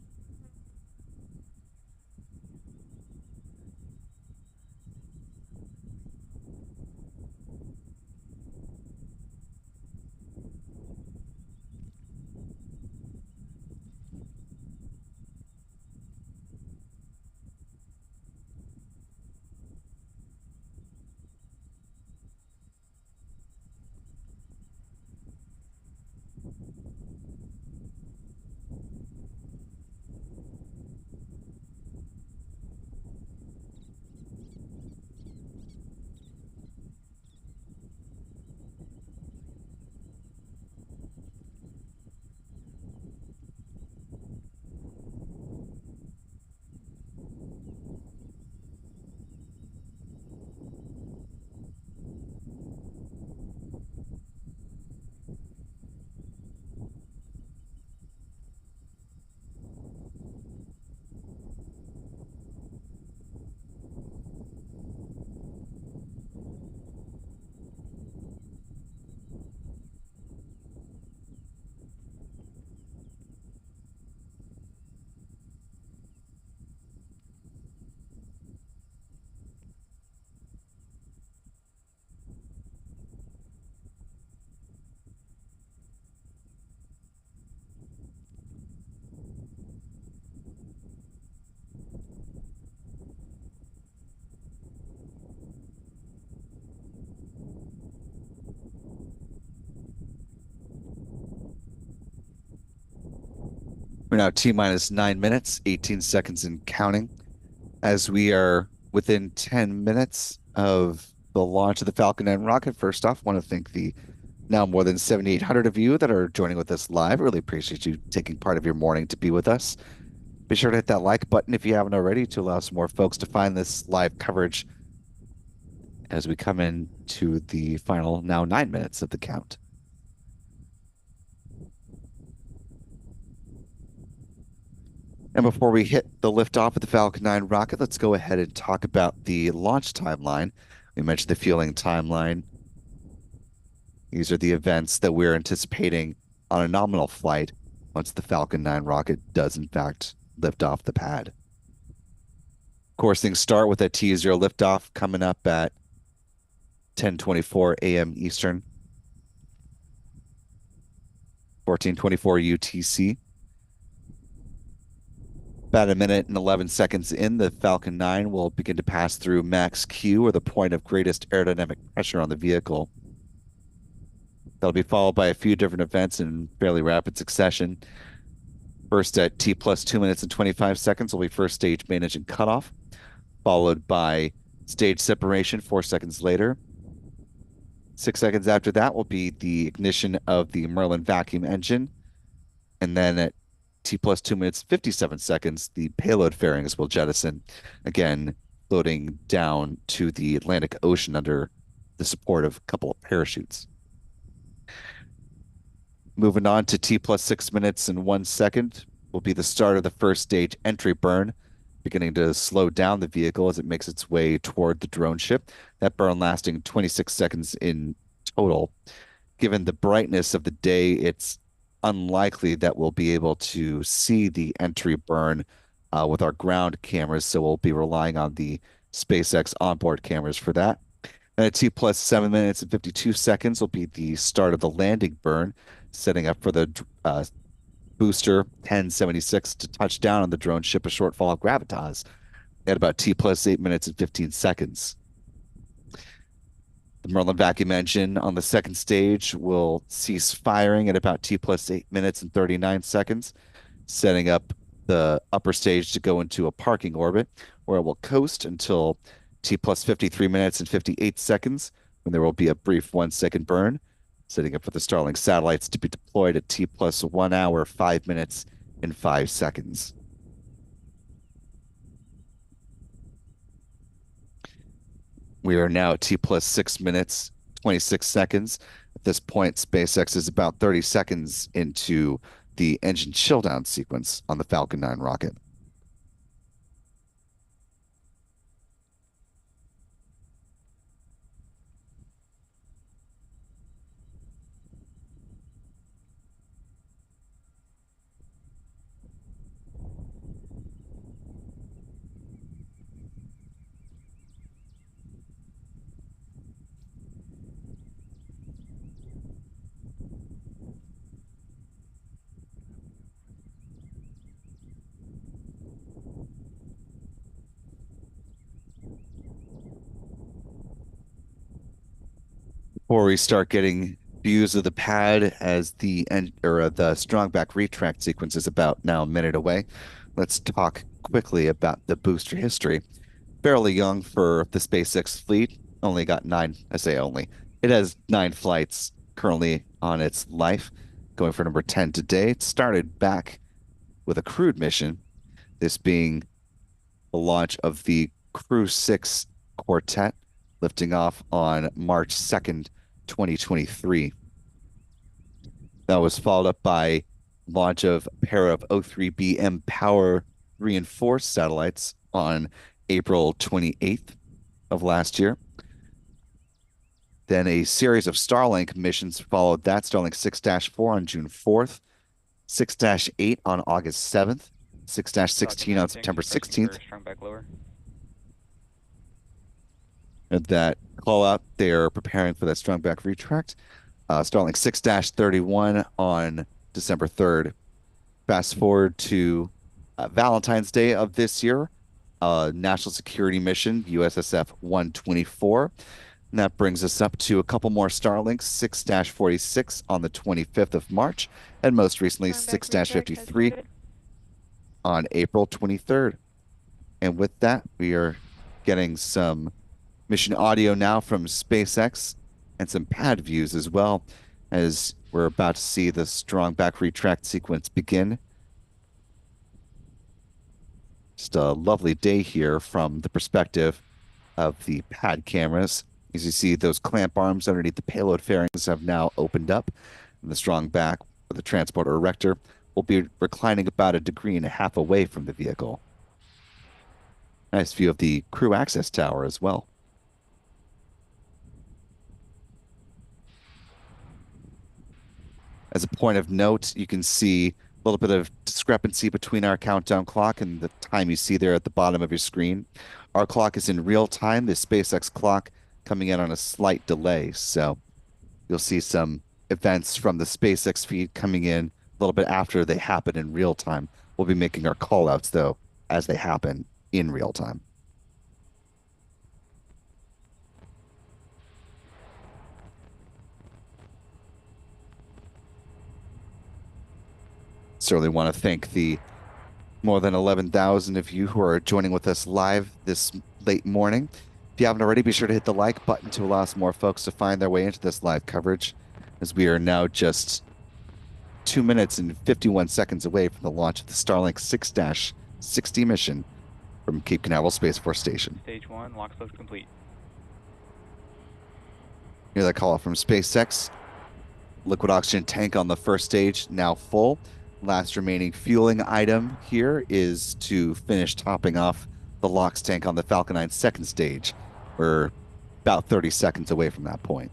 We're now T minus 9 minutes, 18 seconds and counting. As we are within 10 minutes of the launch of the Falcon 9 rocket, first off, want to thank the now more than 7,800 of you that are joining with us live. Really appreciate you taking part of your morning to be with us. Be sure to hit that like button if you haven't already to allow some more folks to find this live coverage as we come into the final now 9 minutes of the count. And before we hit the liftoff of the Falcon 9 rocket, let's go ahead and talk about the launch timeline. We mentioned the fueling timeline. These are the events that we're anticipating on a nominal flight once the Falcon 9 rocket does, in fact, lift off the pad. Of course, things start with a T0 liftoff coming up at 10:24 a.m. Eastern, 14:24 UTC. About a minute and 11 seconds in, the Falcon 9 will begin to pass through max Q, or the point of greatest aerodynamic pressure on the vehicle. That'll be followed by a few different events in fairly rapid succession. First, at T plus 2 minutes and 25 seconds, will be first stage main engine cutoff, followed by stage separation 4 seconds later. 6 seconds after that will be the ignition of the Merlin vacuum engine. And then at T plus 2 minutes, 57 seconds, the payload fairings will jettison, again, floating down to the Atlantic Ocean under the support of a couple of parachutes. Moving on to T plus 6 minutes and 1 second will be the start of the first stage entry burn, beginning to slow down the vehicle as it makes its way toward the drone ship. That burn lasting 26 seconds in total. Given the brightness of the day, it's unlikely that we'll be able to see the entry burn with our ground cameras, so we'll be relying on the SpaceX onboard cameras for that. And at T plus 7 minutes and 52 seconds will be the start of the landing burn, setting up for the booster 1076 to touch down on the drone ship a short fall of gravitas at about T plus 8 minutes and 15 seconds. The Merlin vacuum engine on the second stage will cease firing at about T plus 8 minutes and 39 seconds, setting up the upper stage to go into a parking orbit where it will coast until T plus 53 minutes and 58 seconds, when there will be a brief 1 second burn, setting up for the Starlink satellites to be deployed at T plus 1 hour, 5 minutes, and 5 seconds. We are now at T plus 6 minutes, 26 seconds. At this point, SpaceX is about 30 seconds into the engine chill down sequence on the Falcon 9 rocket. Before we start getting views of the pad as the strong back retract sequence is about now a minute away, let's talk quickly about the booster history. Fairly young for the SpaceX fleet, only got nine, I say only. It has 9 flights currently on its life, going for number 10 today. It started back with a crewed mission, this being the launch of the Crew 6 quartet, lifting off on March 2nd, 2023. That was followed up by launch of a pair of O3B mPOWER reinforced satellites on April 28th of last year. Then a series of Starlink missions followed that, Starlink 6-4 on June 4th, 6-8 on August 7th, 6-16 on September 16th. And that call out, they're preparing for that strong back retract. Starlink 6-31 on December 3rd. Fast forward to Valentine's Day of this year, national security mission, USSF 124. And that brings us up to a couple more Starlinks, 6-46 on the 25th of March, and most recently 6-53 on April 23rd. And with that, we are getting some mission audio now from SpaceX and some pad views as well, as we're about to see the strong back retract sequence begin. Just a lovely day here from the perspective of the pad cameras. As you see, those clamp arms underneath the payload fairings have now opened up, and the strong back with the transporter erector will be reclining about 1.5 degrees away from the vehicle. Nice view of the crew access tower as well. As a point of note, you can see a little bit of discrepancy between our countdown clock and the time you see there at the bottom of your screen. Our clock is in real time, the SpaceX clock coming in on a slight delay. So you'll see some events from the SpaceX feed coming in a little bit after they happen in real time. We'll be making our call outs, though, as they happen in real time. Certainly want to thank the more than 11,000 of you who are joining with us live this late morning. If you haven't already, be sure to hit the like button to allow some more folks to find their way into this live coverage, as we are now just 2 minutes and 51 seconds away from the launch of the Starlink 6-60 mission from Cape Canaveral Space Force Station. Stage 1, lock load complete. Hear that call from SpaceX. Liquid oxygen tank on the first stage now full. Last remaining fueling item here is to finish topping off the LOX tank on the Falcon 9 second stage. We're about 30 seconds away from that point.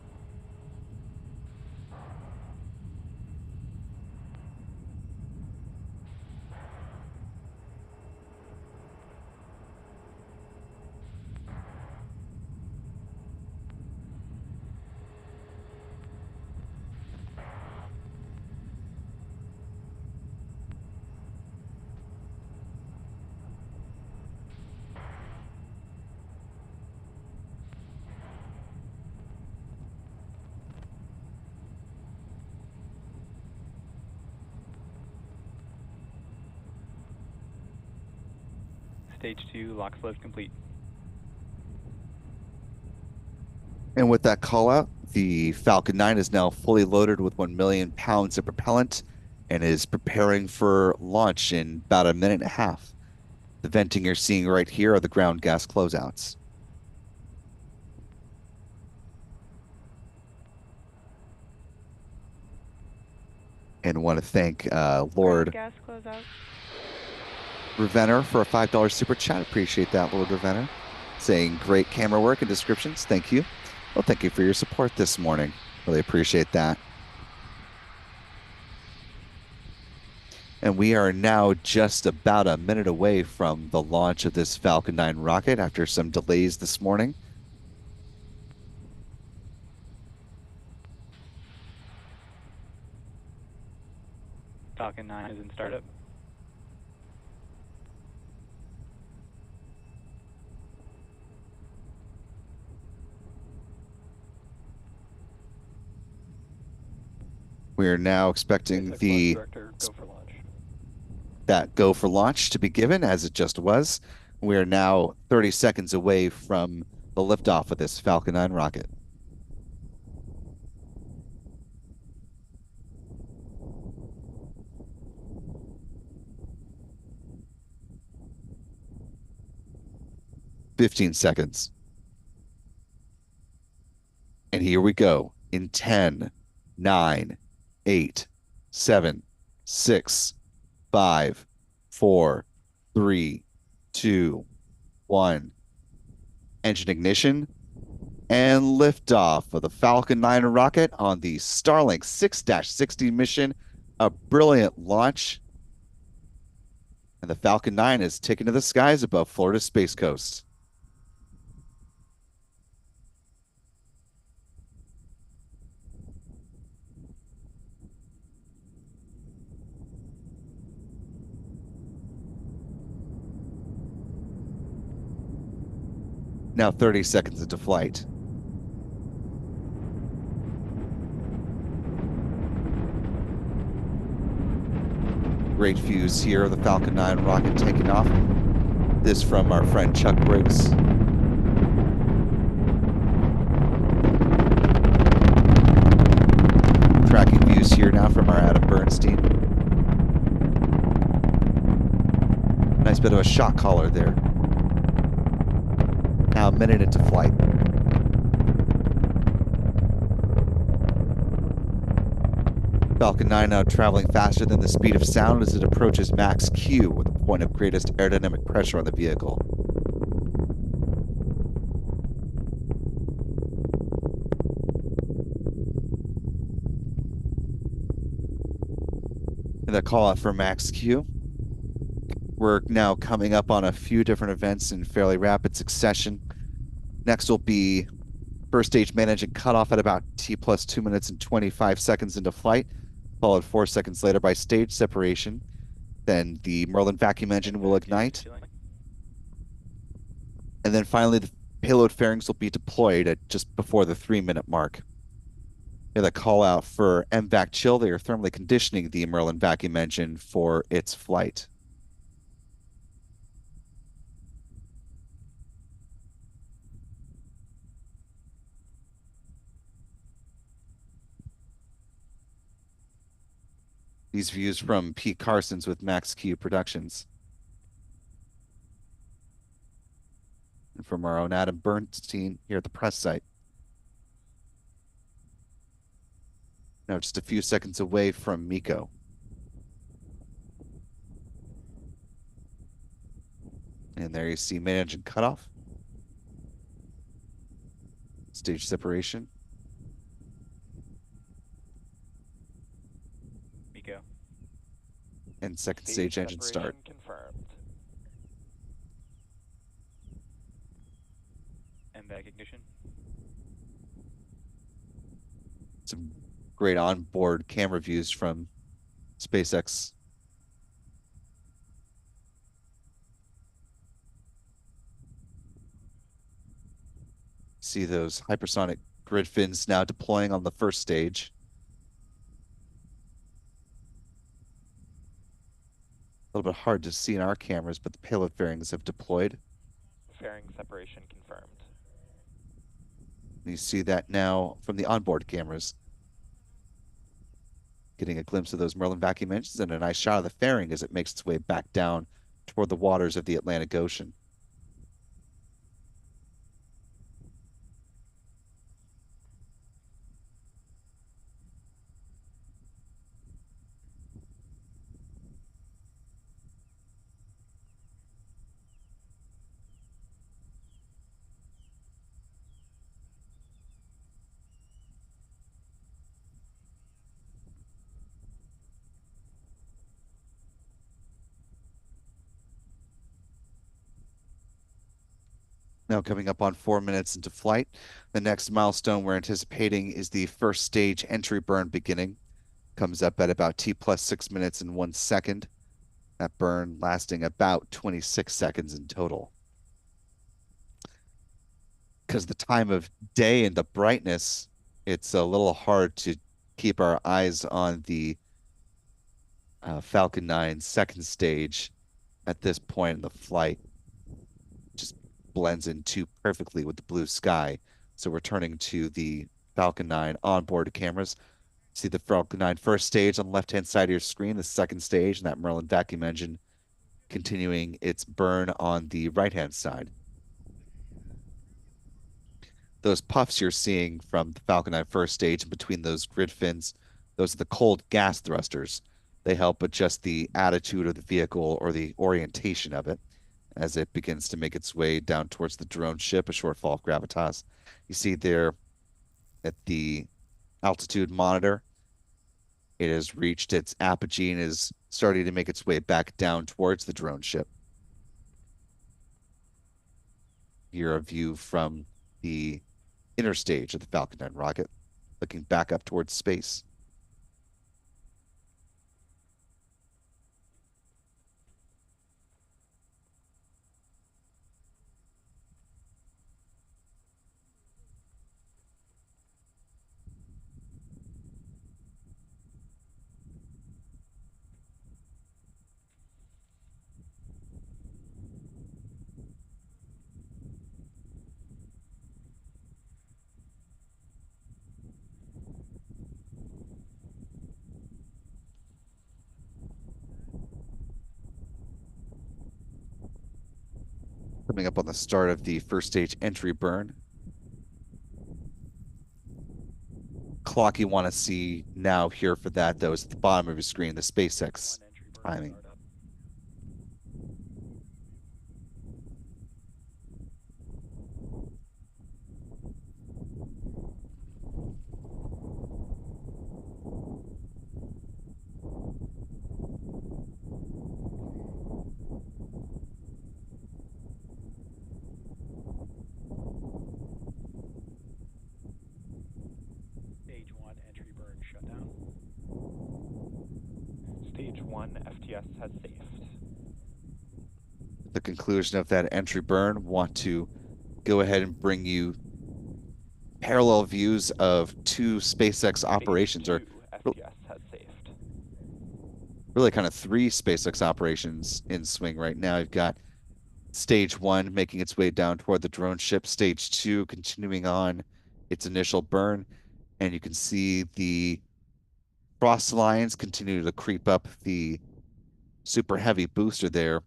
Stage 2, lock load complete. And with that call out, the Falcon 9 is now fully loaded with 1 million pounds of propellant and is preparing for launch in about 1.5 minutes. The venting you're seeing right here are the ground gas closeouts. And want to thank Lord Gas closeout. Ravenner for a $5 super chat. Appreciate that, Lord Ravenner. Saying great camera work and descriptions. Thank you. Well, thank you for your support this morning. Really appreciate that. And we are now just about 1 minute away from the launch of this Falcon 9 rocket after some delays this morning. Falcon 9 is in startup. We are now expecting SpaceX Launch the Director, go for launch. that go for launch to be given as it just was. We are now 30 seconds away from the liftoff of this Falcon 9 rocket. "15 seconds. And here we go in 10, 9, 8, 7, 6, 5, 4, 3, 2, 1. Engine ignition and liftoff of the Falcon 9 rocket on the Starlink 6-60 mission. A brilliant launch. And the Falcon 9 is taken to the skies above Florida's Space Coast. Now 30 seconds into flight. Great views here of the Falcon 9 rocket taking off. This from our friend Chuck Briggs. Tracking views here now from our Adam Bernstein. Nice bit of a shot collar there. Now a minute into flight. Falcon 9 now traveling faster than the speed of sound as it approaches max Q, with the point of greatest aerodynamic pressure on the vehicle. And the call out for max Q. We're now coming up on a few different events in fairly rapid succession. Next will be first stage manage and cutoff at about T plus 2 minutes and 25 seconds into flight, followed 4 seconds later by stage separation. Then the Merlin vacuum engine will ignite. And then finally, the payload fairings will be deployed at just before the 3-minute mark. Here's a call out for MVAC chill. They are thermally conditioning the Merlin vacuum engine for its flight. These views from Pete Carson's with Max Q Productions. And from our own Adam Bernstein here at the press site. Now just a few seconds away from Miko. And there you see main engine cutoff. Stage separation. Miko. And second stage engine start. Confirmed. MVAC ignition. Some great onboard camera views from SpaceX. See those hypersonic grid fins now deploying on the first stage. A little bit hard to see in our cameras, but the payload fairings have deployed. Fairing separation confirmed. You see that now from the onboard cameras. Getting a glimpse of those Merlin vacuum engines and a nice shot of the fairing as it makes its way back down toward the waters of the Atlantic Ocean. Now coming up on 4 minutes into flight. The next milestone we're anticipating is the first stage entry burn beginning. Comes up at about T plus 6 minutes and 1 second. That burn lasting about 26 seconds in total. Because the time of day and the brightness, it's a little hard to keep our eyes on the Falcon 9 second stage at this point in the flight. Just blends in too perfectly with the blue sky. So we're turning to the Falcon 9 onboard cameras. See the Falcon 9 first stage on the left-hand side of your screen, the second stage, and that Merlin vacuum engine continuing its burn on the right-hand side. Those puffs you're seeing from the Falcon 9 first stage and between those grid fins, those are the cold gas thrusters. They help adjust the attitude of the vehicle or the orientation of it as it begins to make its way down towards the drone ship, a short fall of gravitas. You see there at the altitude monitor, it has reached its apogee and is starting to make its way back down towards the drone ship. Here a view from the inner stage of the Falcon 9 rocket, looking back up towards space. Coming up on the start of the first stage entry burn. Clock you want to see now here for that, though, is at the bottom of your screen, the SpaceX timing. Stage 1 entry burn shutdown. Stage 1 FTS has safed. The conclusion of that entry burn, want to go ahead and bring you parallel views of two SpaceX operations, or FTS has safed. really kind of three SpaceX operations in swing right now. You've got stage 1 making its way down toward the drone ship, stage 2 continuing on its initial burn, and you can see the frost lines continue to creep up the super heavy booster there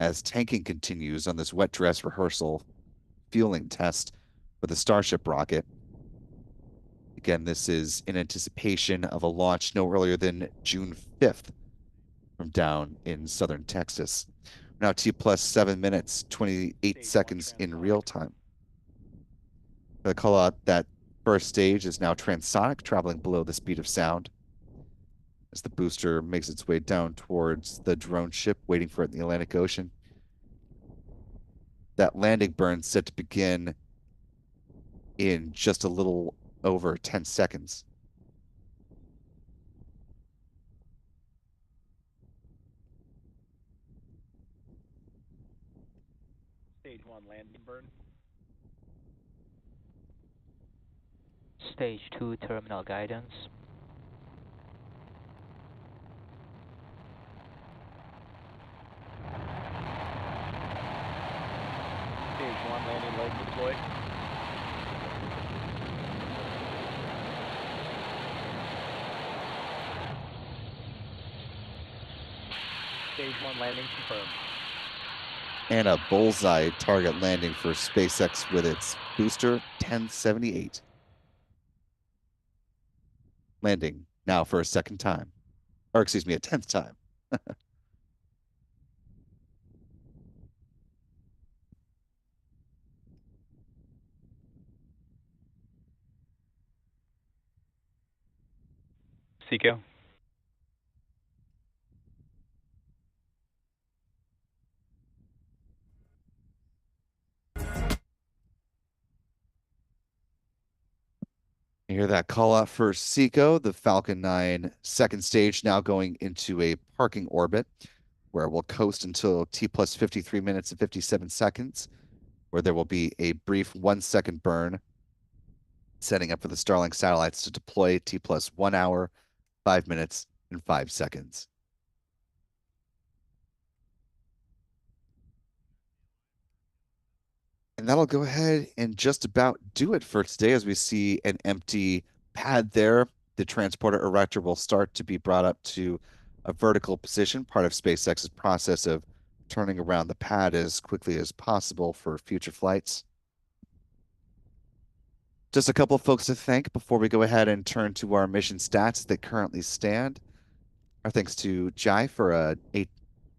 as tanking continues on this wet dress rehearsal fueling test for the Starship rocket. Again, this is in anticipation of a launch no earlier than June 5th from down in southern Texas. Now T+7 minutes, 28 seconds in real time. I call out that first stage is now transonic, traveling below the speed of sound as the booster makes its way down towards the drone ship, waiting for it in the Atlantic Ocean. That landing burn set to begin in just a little over 10 seconds. Stage 1 landing burn. Stage 2 terminal guidance. Stage 1 landing leg deployed. Stage 1 landing confirmed. And a bullseye target landing for SpaceX with its booster 1078. Landing now for a second time. Or excuse me, a 10th time. Seco. You hear that call out for Seco, the Falcon 9 second stage now going into a parking orbit where we'll coast until T+53 minutes and 57 seconds, where there will be a brief 1 second burn, setting up for the Starlink satellites to deploy T plus 1 hour, 5 minutes, and 5 seconds. And that'll go ahead and just about do it for today as we see an empty pad there. The transporter erector will start to be brought up to a vertical position, part of SpaceX's process of turning around the pad as quickly as possible for future flights. Just a couple of folks to thank before we go ahead and turn to our mission stats that currently stand. Our thanks to Jai for a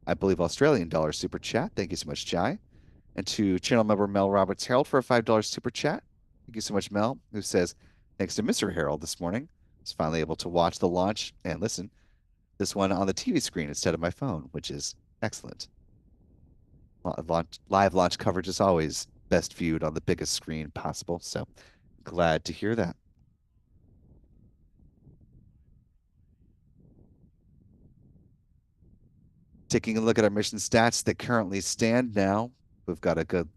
I believe, Australian dollar super chat. Thank you so much, Jai. And to channel member Mel Roberts Harold for a $5 super chat. Thank you so much, Mel, who says, thanks to Mr. Harold this morning. I was finally able to watch the launch and listen this one on the TV screen instead of my phone, which is excellent. Live launch coverage is always best viewed on the biggest screen possible. So glad to hear that. Taking a look at our mission stats that currently stand now, we've got a good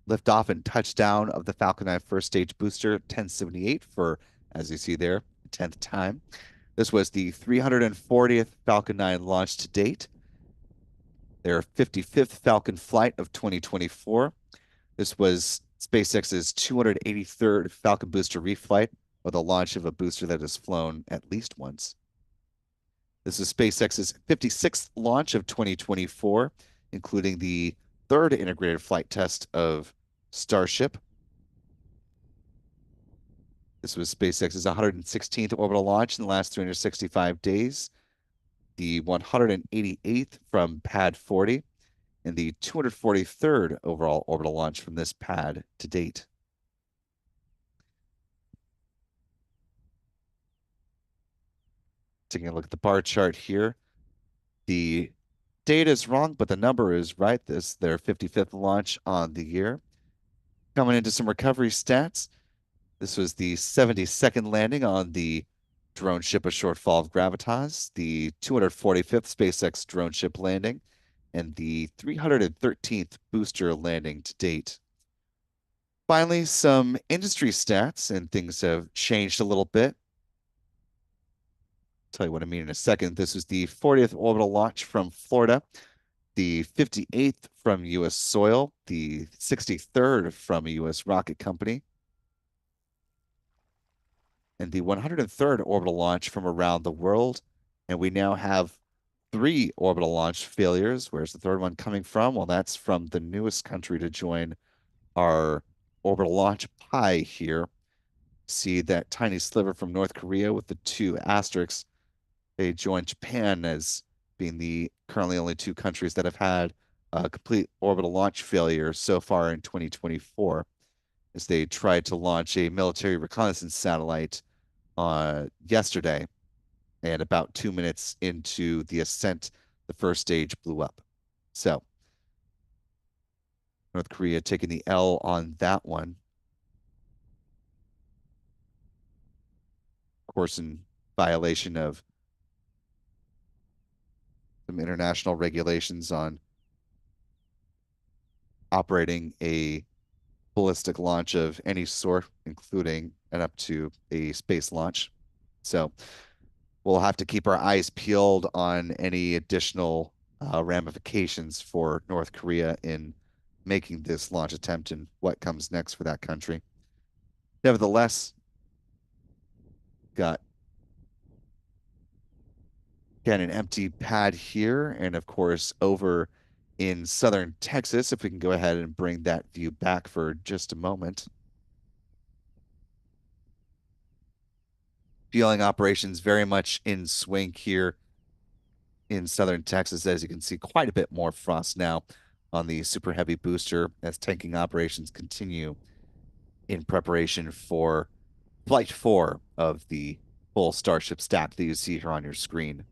liftoff and touchdown of the Falcon 9 first stage booster, 1078 for, as you see there, the 10th time. This was the 340th Falcon 9 launch to date. Their 55th Falcon flight of 2024. This was SpaceX's 283rd Falcon booster reflight, or the launch of a booster that has flown at least once. This is SpaceX's 56th launch of 2024, including the third integrated flight test of Starship. This was SpaceX's 116th orbital launch in the last 365 days, the 188th from Pad 40, and the 243rd overall orbital launch from this pad to date. Taking a look at the bar chart here, the data is wrong, but the number is right. This is their 55th launch on the year. Coming into some recovery stats, this was the 72nd landing on the drone ship A Short Fall of Gravitas, the 245th SpaceX drone ship landing, and the 313th booster landing to date. Finally, some industry stats, and things have changed a little bit. Tell you what I mean in a second. This was the 40th orbital launch from Florida, the 58th from U.S. soil, the 63rd from a U.S. rocket company, and the 103rd orbital launch from around the world. And we now have 3 orbital launch failures. Where's the third one coming from? Well, that's from the newest country to join our orbital launch pie here. See that tiny sliver from North Korea with the 2 asterisks. They joined Japan as being the currently only 2 countries that have had a complete orbital launch failure so far in 2024, as they tried to launch a military reconnaissance satellite yesterday, and about 2 minutes into the ascent, the first stage blew up. So North Korea taking the L on that one. Of course, in violation of some international regulations on operating a ballistic launch of any sort, including and up to a space launch. So we'll have to keep our eyes peeled on any additional ramifications for North Korea in making this launch attempt and what comes next for that country. Nevertheless, got again an empty pad here, and of course over in southern Texas, if we can go ahead and bring that view back for just a moment. Fueling operations very much in swing here in southern Texas. As you can see, quite a bit more frost now on the Super Heavy booster as tanking operations continue in preparation for Flight 4 of the full Starship stack that you see here on your screen.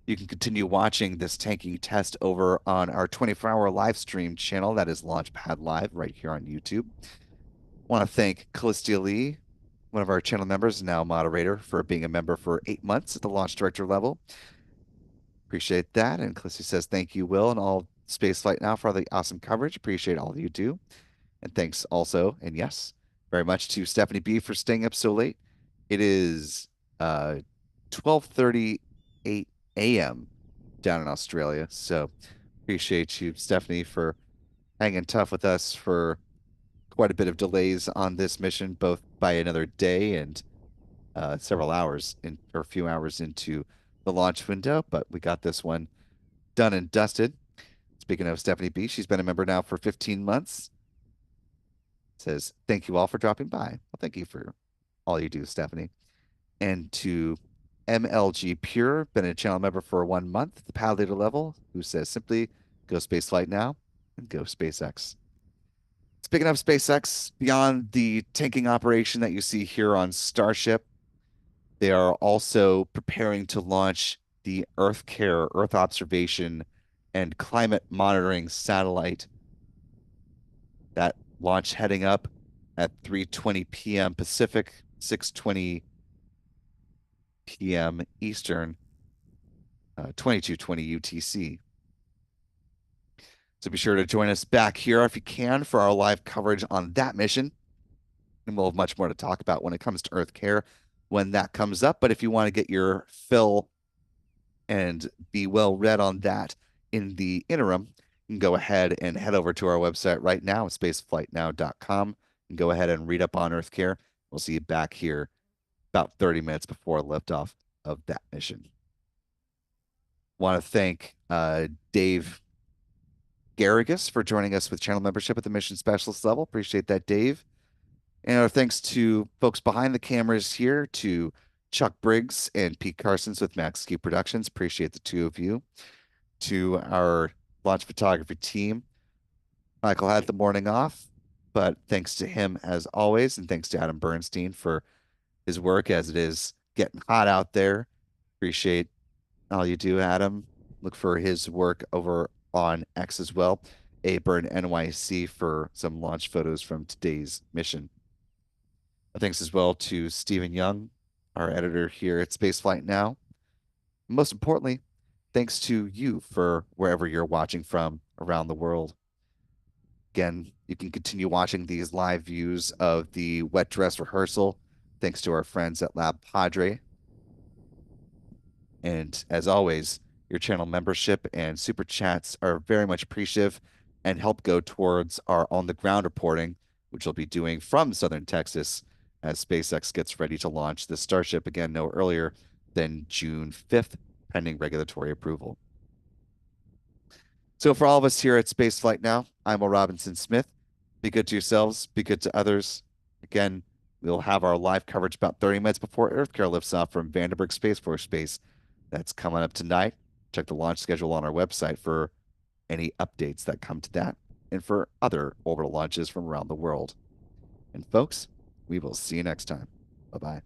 You can continue watching this tanking test over on our 24-hour live stream channel. That is Launchpad Live right here on YouTube. Want to thank Callistia Lee, one of our channel members, now moderator, for being a member for 8 months at the launch director level. Appreciate that. And Callistia says, thank you, Will, and all Spaceflight now for all the awesome coverage. Appreciate all you do. And thanks also, and yes, very much to Stephanie B for staying up so late. It is 12:38 a.m. down in Australia. So appreciate you, Stephanie, for hanging tough with us for quite a bit of delays on this mission, both by another day and several hours or a few hours into the launch window. But we got this one done and dusted. Speaking of Stephanie B, she's been a member now for 15 months. Says, thank you all for dropping by. Well, thank you for all you do, Stephanie. And to MLG Pure, been a channel member for 1 month, the pal leader level, who says simply, go Spaceflight now and go SpaceX. Speaking of SpaceX, beyond the tanking operation that you see here on Starship, they are also preparing to launch the Earth Care, Earth Observation, and Climate Monitoring satellite. That launch heading up at 3:20 p.m. Pacific, 6:20 p.m. Eastern, 22:20 UTC. So be sure to join us back here if you can for our live coverage on that mission. And we'll have much more to talk about when it comes to Earth Care when that comes up. But if you want to get your fill and be well read on that in the interim, you can go ahead and head over to our website right now, spaceflightnow.com, and go ahead and read up on Earth Care. We'll see you back here about 30 minutes before liftoff of that mission. Want to thank Dave Garrigus for joining us with channel membership at the mission specialist level. Appreciate that, Dave. And our thanks to folks behind the cameras here, to Chuck Briggs and Pete Carsons with Max Ski Productions. Appreciate the two of you. To our launch photography team. Michael had the morning off, but thanks to him as always, and thanks to Adam Bernstein for his work as it is getting hot out there. Appreciate all you do, Adam. Look for his work over on X as well. Burn NYC for some launch photos from today's mission. Thanks as well to Stephen Young, our editor here at Spaceflight Now. Most importantly, thanks to you for wherever you're watching from around the world. Again, you can continue watching these live views of the wet dress rehearsal thanks to our friends at Lab Padre. And as always, your channel membership and super chats are very much appreciative and help go towards our on-the-ground reporting, which we'll be doing from Southern Texas as SpaceX gets ready to launch the Starship again no earlier than June 5th, pending regulatory approval. So for all of us here at Spaceflight Now, I'm Will Robinson Smith. Be good to yourselves, be good to others. Again, we'll have our live coverage about 30 minutes before EarthCare lifts off from Vandenberg Space Force Base. That's coming up tonight. Check the launch schedule on our website for any updates that come to that and for other orbital launches from around the world. And folks, we will see you next time. Bye-bye.